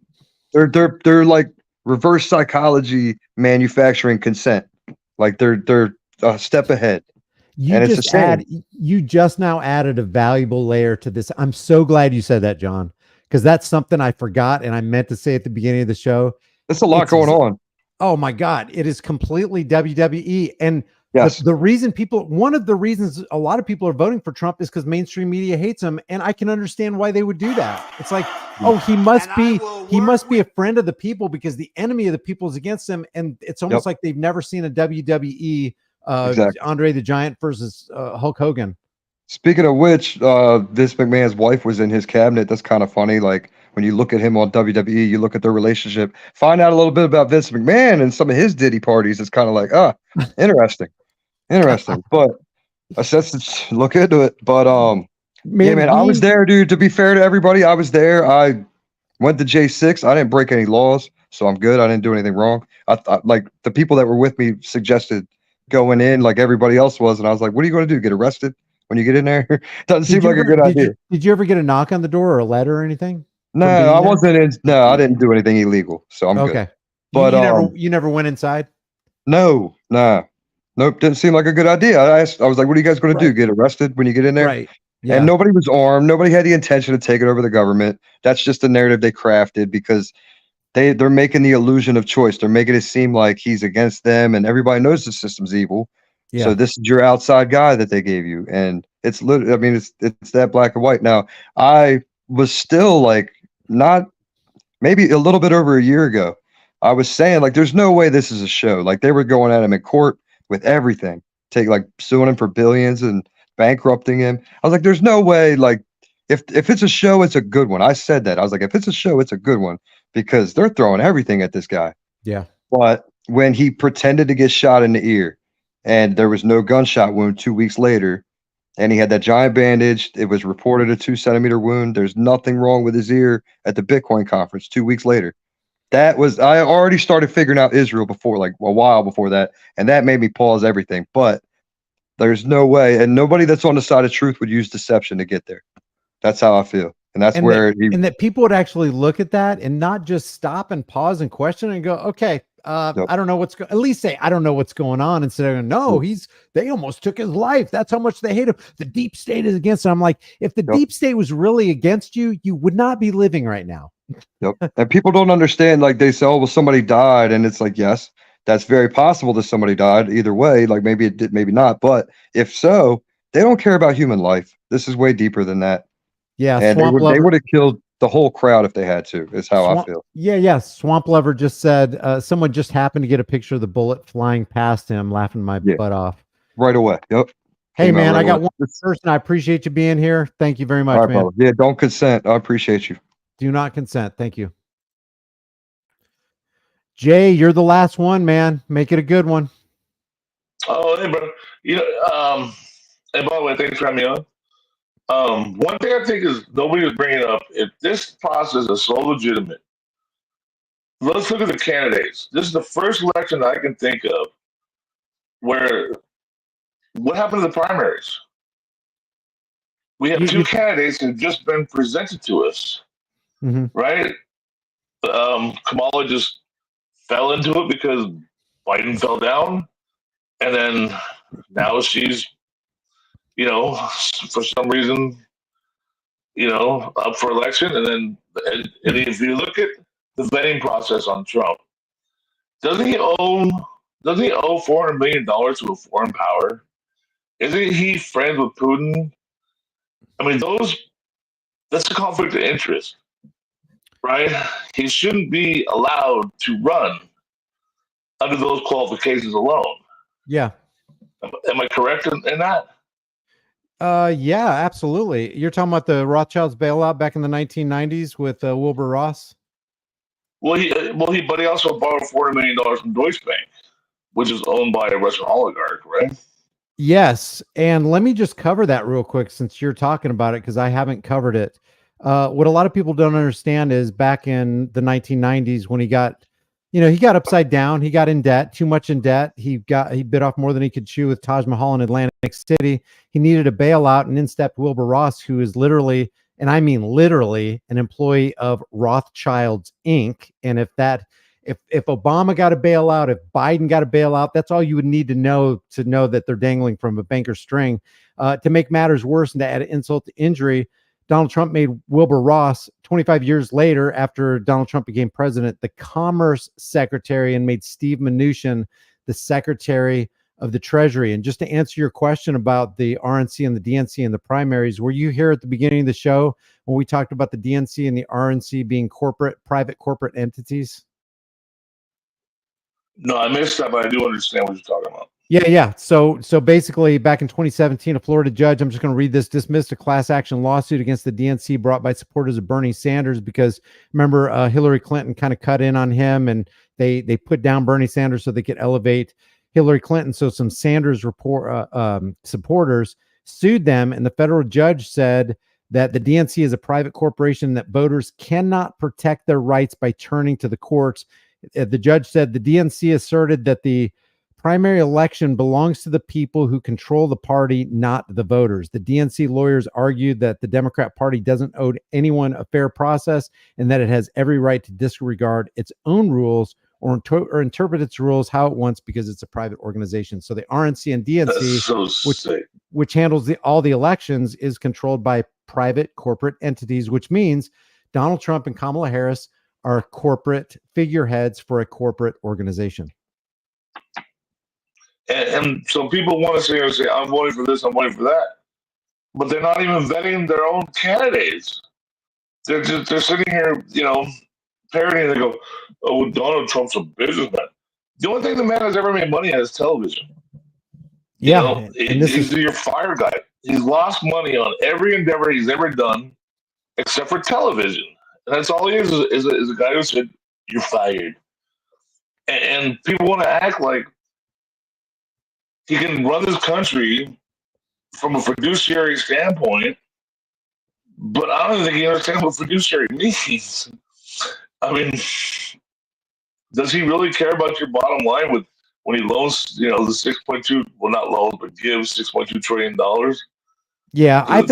They're like reverse psychology manufacturing consent. Like they're a step ahead. And it's a shame. You just now added a valuable layer to this. I'm so glad you said that, John, because that's something I forgot and I meant to say at the beginning of the show. There's a lot going on. Oh my God. It is completely WWE. And Yes. the reason one of the reasons a lot of people are voting for Trump is because mainstream media hates him. And I can understand why they would do that. It's like, oh, he must be a friend of the people because the enemy of the people is against him. And it's almost like they've never seen a WWE Exactly. Andre the Giant versus Hulk Hogan. Speaking of which, Vince McMahon's wife was in his cabinet. That's kind of funny. Like when you look at him on WWE, you look at their relationship, find out a little bit about Vince McMahon and some of his Diddy parties. It's kind of like, interesting. But I said, look into it. But man, I was there, dude. To be fair to everybody, I was there. I went to J6. I didn't break any laws, so I'm good. I didn't do anything wrong. I thought, like, the people that were with me suggested going in like everybody else was, and I was like, what are you going to do? Get arrested when you get in there? Doesn't seem like a good idea. Did you ever get a knock on the door or a letter or anything? No, I wasn't in. No, I didn't do anything illegal, so I'm good. But you never went inside? No, nah. Nope, didn't seem like a good idea. I was like, what are you guys going to do? Get arrested when you get in there? Right. Yeah. And nobody was armed. Nobody had the intention to take it over the government. That's just the narrative they crafted because they're making the illusion of choice. They're making it seem like he's against them, and everybody knows the system's evil. Yeah. So this is your outside guy that they gave you, and it's literally. I mean, it's that black and white. Now, I was still like not maybe a little bit over a year ago. I was saying like, there's no way this is a show. Like they were going at him in court with everything, suing him for billions and bankrupting him. I was like, there's no way. Like, if it's a show, it's a good one. I said that. I was like, if it's a show, it's a good one because they're throwing everything at this guy. Yeah. But when he pretended to get shot in the ear and there was no gunshot wound 2 weeks later, and he had that giant bandage, it was reported a 2-centimeter wound. There's nothing wrong with his ear at the Bitcoin conference 2 weeks later. I already started figuring out Israel before, like a while before that, and that made me pause everything. But there's no way, and nobody that's on the side of truth would use deception to get there. That's how I feel, and that's that people would actually look at that and not just stop and pause and question and go, okay, I don't know at least say I don't know what's going on instead of no, they almost took his life. That's how much they hate him. The deep state is against him. I'm like, if the deep state was really against you, you would not be living right now. Yep. And people don't understand, like they say, oh, well, somebody died. And it's like, yes, that's very possible that somebody died either way. Like maybe it did, maybe not. But if so, they don't care about human life. This is way deeper than that. Yeah. And they would have killed the whole crowd if they had to, is how I feel. Yeah. Swamp Lover just said, someone just happened to get a picture of the bullet flying past him, laughing my butt off. Right away. Yep. Hey, man, I got one person. I appreciate you being here. Thank you very much, man. Brother. Yeah, don't consent. I appreciate you. Do not consent. Thank you. Jay, you're the last one, man. Make it a good one. Oh, hey, brother. And by the way, thanks for having me on. One thing I think is nobody is bringing up, if this process is so legitimate, let's look at the candidates. This is the first election I can think of where what happened to the primaries? We have two candidates that have just been presented to us. Mm-hmm. Right? Kamala just fell into it because Biden fell down. And then now she's, for some reason, up for election. And if you look at the vetting process on Trump, doesn't he owe $400 million to a foreign power? Isn't he friends with Putin? I mean, that's a conflict of interest. Right? He shouldn't be allowed to run under those qualifications alone. Yeah. Am I correct in that? Yeah, absolutely. You're talking about the Rothschilds bailout back in the 1990s with Wilbur Ross? But he also borrowed $400 million from Deutsche Bank, which is owned by a Russian oligarch, right? Yes. And let me just cover that real quick since you're talking about it, because I haven't covered it. What a lot of people don't understand is back in the 1990s when he got upside down, he got in debt, too much in debt. He bit off more than he could chew with Taj Mahal in Atlantic City. He needed a bailout, and in stepped Wilbur Ross, who is literally and I mean literally an employee of Rothschild's Inc. And if Obama got a bailout, if Biden got a bailout, that's all you would need to know that they're dangling from a banker's string. To make matters worse and to add insult to injury, Donald Trump made Wilbur Ross 25 years later, after Donald Trump became president, the Commerce Secretary, and made Steve Mnuchin the Secretary of the Treasury. And just to answer your question about the RNC and the DNC and the primaries, were you here at the beginning of the show when we talked about the DNC and the RNC being private corporate entities? No, I missed that, but I do understand what you're talking about. Yeah. So basically, back in 2017, a Florida judge, I'm just going to read this, dismissed a class action lawsuit against the DNC brought by supporters of Bernie Sanders, because remember, Hillary Clinton kind of cut in on him, and they put down Bernie Sanders so they could elevate Hillary Clinton. So some Sanders supporters sued them, and the federal judge said that the DNC is a private corporation, that voters cannot protect their rights by turning to the courts. The judge said the DNC asserted that the primary election belongs to the people who control the party, not the voters. The DNC lawyers argued that the Democrat Party doesn't owe anyone a fair process, and that it has every right to disregard its own rules or interpret its rules how it wants, because it's a private organization. So the RNC and DNC, which handles all the elections, is controlled by private corporate entities, which means Donald Trump and Kamala Harris are corporate figureheads for a corporate organization. And so people want to say, I'm voting for this, I'm voting for that. But they're not even vetting their own candidates. They're sitting here, parroting, and they go, oh, Donald Trump's a businessman. The only thing the man has ever made money at is television. Yeah. He's your fire guy. He's lost money on every endeavor he's ever done, except for television. And that's all he is a guy who said, you're fired. And people want to act like he can run this country from a fiduciary standpoint, but I don't think he understands what fiduciary means. I mean, does he really care about your bottom line when he loans, the 6.2, well, not loans, but gives $6.2 trillion? Yeah, I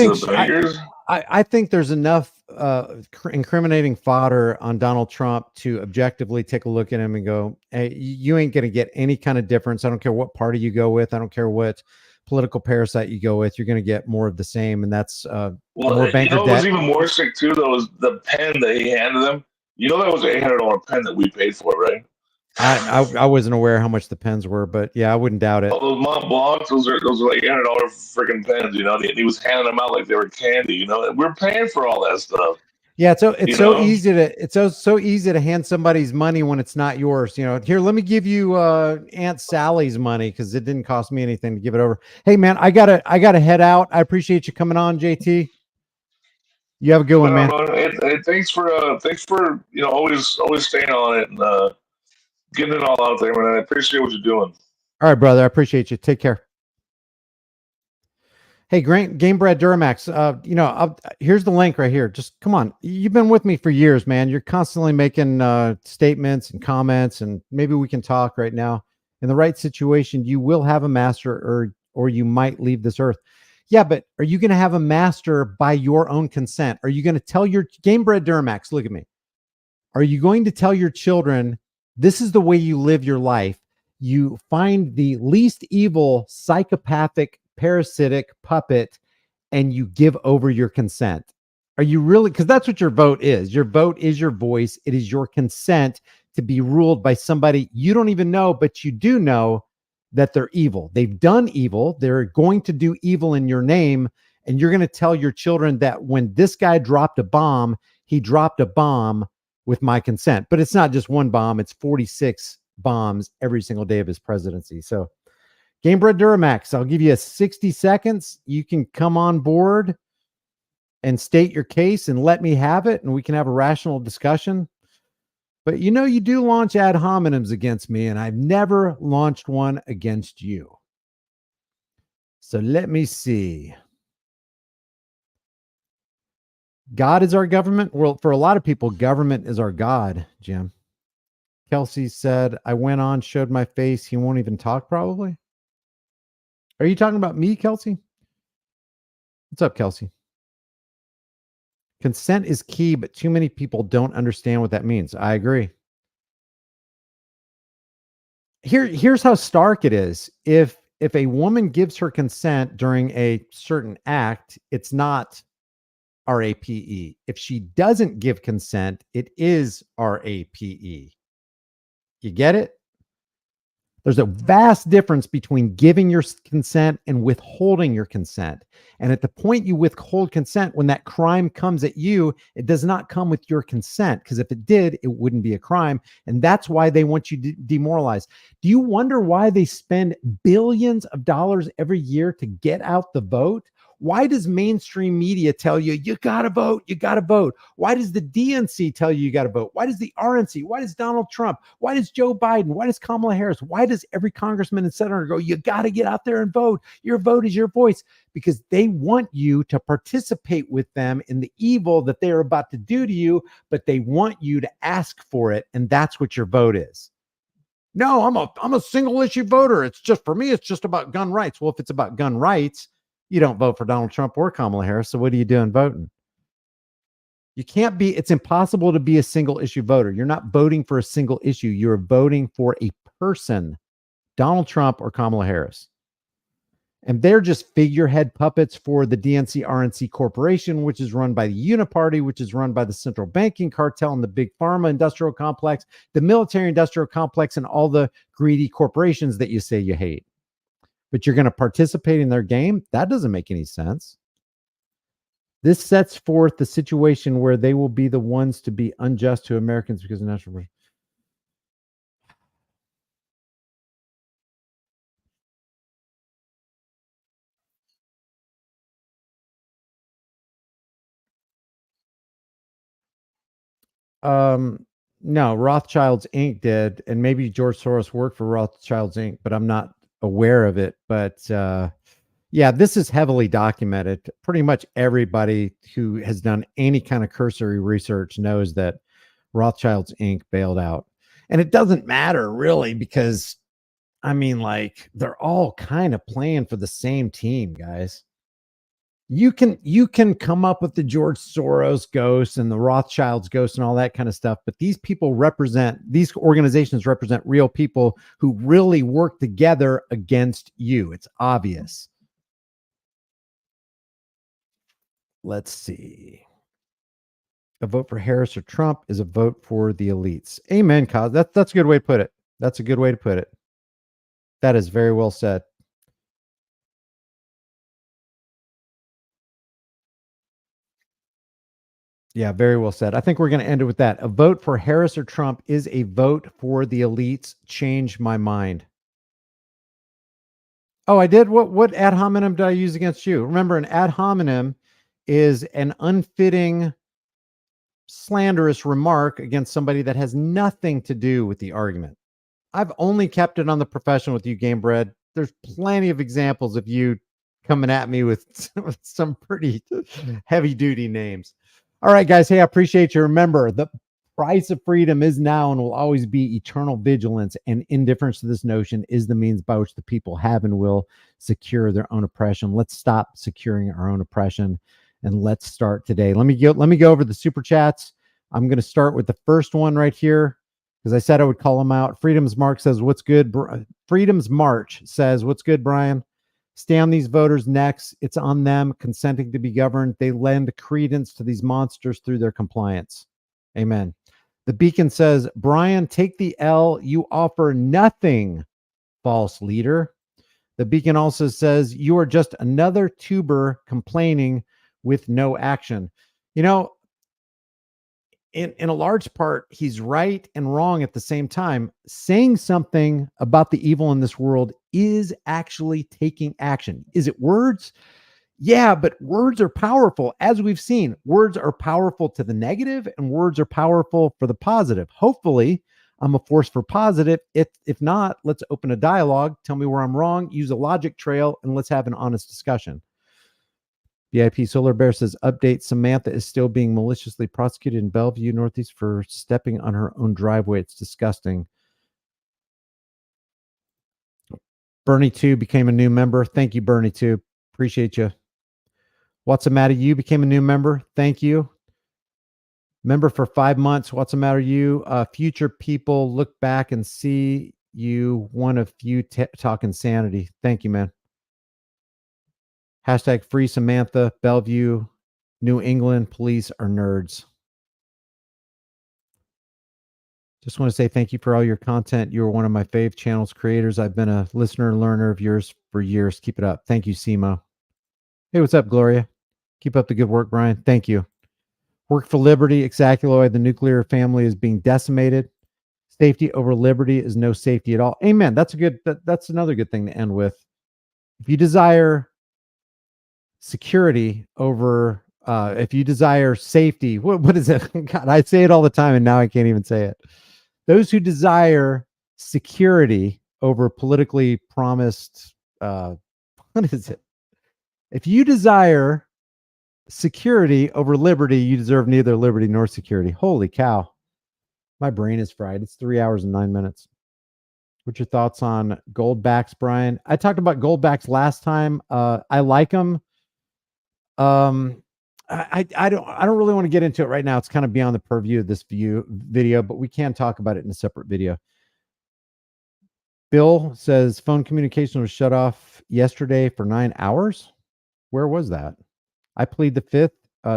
think there's enough incriminating fodder on Donald Trump to objectively take a look at him and go, hey, you ain't going to get any kind of difference. I don't care what party you go with. I don't care what political parasite you go with. You're going to get more of the same. And that's more banker debt. What was even more sick too, though, was the pen that he handed them. That was an $800 pen that we paid for, right? I wasn't aware how much the pens were, but yeah, I wouldn't doubt it. All those Mont Blancs, those are like $800 freaking pens. He was handing them out like they were candy. We're paying for all that stuff. Yeah, so it's so easy to hand somebody's money when it's not yours. Here, let me give you Aunt Sally's money because it didn't cost me anything to give it over. Hey man, I gotta head out. I appreciate you coming on, JT. You have a good one, man. Thanks for always staying on it and getting it all out there, man. I appreciate what you're doing. All right, brother. I appreciate you. Take care. Hey, Gamebred Duramax, here's the link right here. Just come on. You've been with me for years, man. You're constantly making statements and comments, and maybe we can talk right now. In the right situation, you will have a master, or you might leave this earth. Yeah, but are you going to have a master by your own consent? Are you going to tell your Gamebred Duramax, look at me. Are you going to tell your children, this is the way you live your life? You find the least evil, psychopathic, parasitic puppet, and you give over your consent. Are you really? Because that's what your vote is. Your vote is your voice. It is your consent to be ruled by somebody you don't even know, but you do know that they're evil. They've done evil. They're going to do evil in your name. And you're going to tell your children that when this guy dropped a bomb, he dropped a bomb with my consent. But it's not just one bomb. It's 46 bombs every single day of his presidency. So Gamebred Duramax, I'll give you 60 seconds. You can come on board and state your case and let me have it, and we can have a rational discussion. But you do launch ad hominems against me, and I've never launched one against you. So let me see. God is our government. Well, for a lot of people, government is our God, Jim. Kelsey said, I went on, showed my face. He won't even talk, probably. Are you talking about me, Kelsey? What's up, Kelsey? Consent is key, but too many people don't understand what that means. I agree. Here's how stark it is. If a woman gives her consent during a certain act, it's not RAPE. If she doesn't give consent, it is RAPE. You get it? There's a vast difference between giving your consent and withholding your consent. And at the point you withhold consent, when that crime comes at you, it does not come with your consent, because if it did, it wouldn't be a crime. And that's why they want you demoralized. Do you wonder why they spend billions of dollars every year to get out the vote? Why does mainstream media tell you, you got to vote, you got to vote? Why does the DNC tell you got to vote? Why does the RNC? Why does Donald Trump? Why does Joe Biden? Why does Kamala Harris? Why does every congressman and senator go, you got to get out there and vote? Your vote is your voice. Because they want you to participate with them in the evil that they're about to do to you, but they want you to ask for it. And that's what your vote is. No, I'm a single issue voter. It's just, for me, it's just about gun rights. Well, if it's about gun rights, you don't vote for Donald Trump or Kamala Harris. So what are you doing voting? You can't be, it's impossible to be a single issue voter. You're not voting for a single issue. You're voting for a person, Donald Trump or Kamala Harris. And they're just figurehead puppets for the DNC RNC Corporation, which is run by the Uniparty, which is run by the central banking cartel and the big pharma industrial complex, the military industrial complex, and all the greedy corporations that you say you hate. But you're going to participate in their game? That doesn't make any sense. This sets forth the situation where they will be the ones to be unjust to Americans because of national. No, Rothschilds Inc. did, and maybe George Soros worked for Rothschilds Inc., but I'm not aware of it. But yeah, this is heavily documented. Pretty much everybody who has done any kind of cursory research knows that Rothschilds Inc. bailed out. And it doesn't matter really, because I mean, like, they're all kind of playing for the same team, guys. You can come up with the George Soros ghost and the Rothschilds ghost and all that kind of stuff, but these organizations represent real people who really work together against you. It's obvious. Let's see. A vote for Harris or Trump is a vote for the elites. Amen, Kaz. That's a good way to put it. That's a good way to put it. That is very well said. Yeah, very well said. I think we're going to end it with that. A vote for Harris or Trump is a vote for the elites. Change my mind. Oh, I did? What ad hominem did I use against you? Remember, an ad hominem is an unfitting, slanderous remark against somebody that has nothing to do with the argument. I've only kept it on the professional with you, Game Bread. There's plenty of examples of you coming at me with some pretty heavy duty names. All right, guys. Hey, I appreciate you. Remember, the price of freedom is now and will always be eternal vigilance, and indifference to this notion is the means by which the people have and will secure their own oppression. Let's stop securing our own oppression, and let's start today. Let me go over the super chats. I'm going to start with the first one right here, because I said I would call them out. Freedom's March says, what's good? Freedom's March says, what's good, Brian? Stay on these voters' necks. It's on them consenting to be governed. They lend credence to these monsters through their compliance. Amen. The Beacon says, Brian, take the L. You offer nothing, false leader. The Beacon also says, you are just another tuber complaining with no action. You know, in a large part, he's right and wrong at the same time. Saying something about the evil in this world is actually taking action. Is it words? Yeah, but words are powerful. As we've seen, words are powerful to the negative and words are powerful for the positive. Hopefully, I'm a force for positive. If not, let's open a dialogue. Tell me where I'm wrong. Use a logic trail and let's have an honest discussion. VIP Solar Bear says, update, Samantha is still being maliciously prosecuted in Bellevue Northeast for stepping on her own driveway. It's disgusting. Bernie 2 became a new member. Thank you, Bernie 2. Appreciate you. What's the matter? You became a new member. Thank you. Member for 5 months. What's the matter, you? Future people look back and see you one of few talk insanity. Thank you, man. Hashtag free Samantha, Bellevue, New England police are nerds. Just want to say thank you for all your content. You are one of my fave channel's creators. I've been a listener and learner of yours for years. Keep it up. Thank you, Simo. Hey, what's up, Gloria? Keep up the good work, Brian. Thank you. Work for liberty. Exactly. The nuclear family is being decimated. Safety over liberty is no safety at all. Amen. That's a good. That's another good thing to end with. If you desire security over, if you desire safety, what is it? God, I say it all the time, and now I can't even say it. Those who desire security over politically promised, what is it? If you desire security over liberty, you deserve neither liberty nor security. Holy cow. My brain is fried. It's 3 hours and 9 minutes. What's your thoughts on gold backs, Brian? I talked about gold backs last time. I like them. I don't really want to get into it right now. It's kind of beyond the purview of this video, but we can talk about it in a separate video. Bill says phone communication was shut off yesterday for 9 hours. Where was that? I plead the fifth.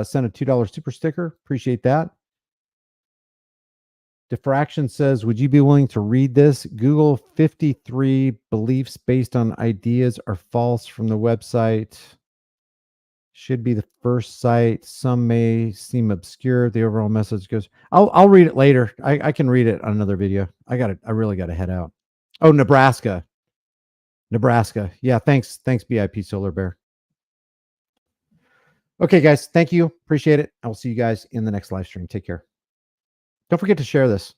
Sent a $2 super sticker. Appreciate that. Diffraction says, would you be willing to read this? Google 53 beliefs based on ideas are false from the website. Should be the first site. Some may seem obscure. The overall message goes. I'll read it later. I can read it on another video. I really got to head out. Oh, Nebraska. Yeah, thanks, BIP Solar Bear. Okay, guys, thank you. Appreciate it. I will see you guys in the next live stream. Take care. Don't forget to share this.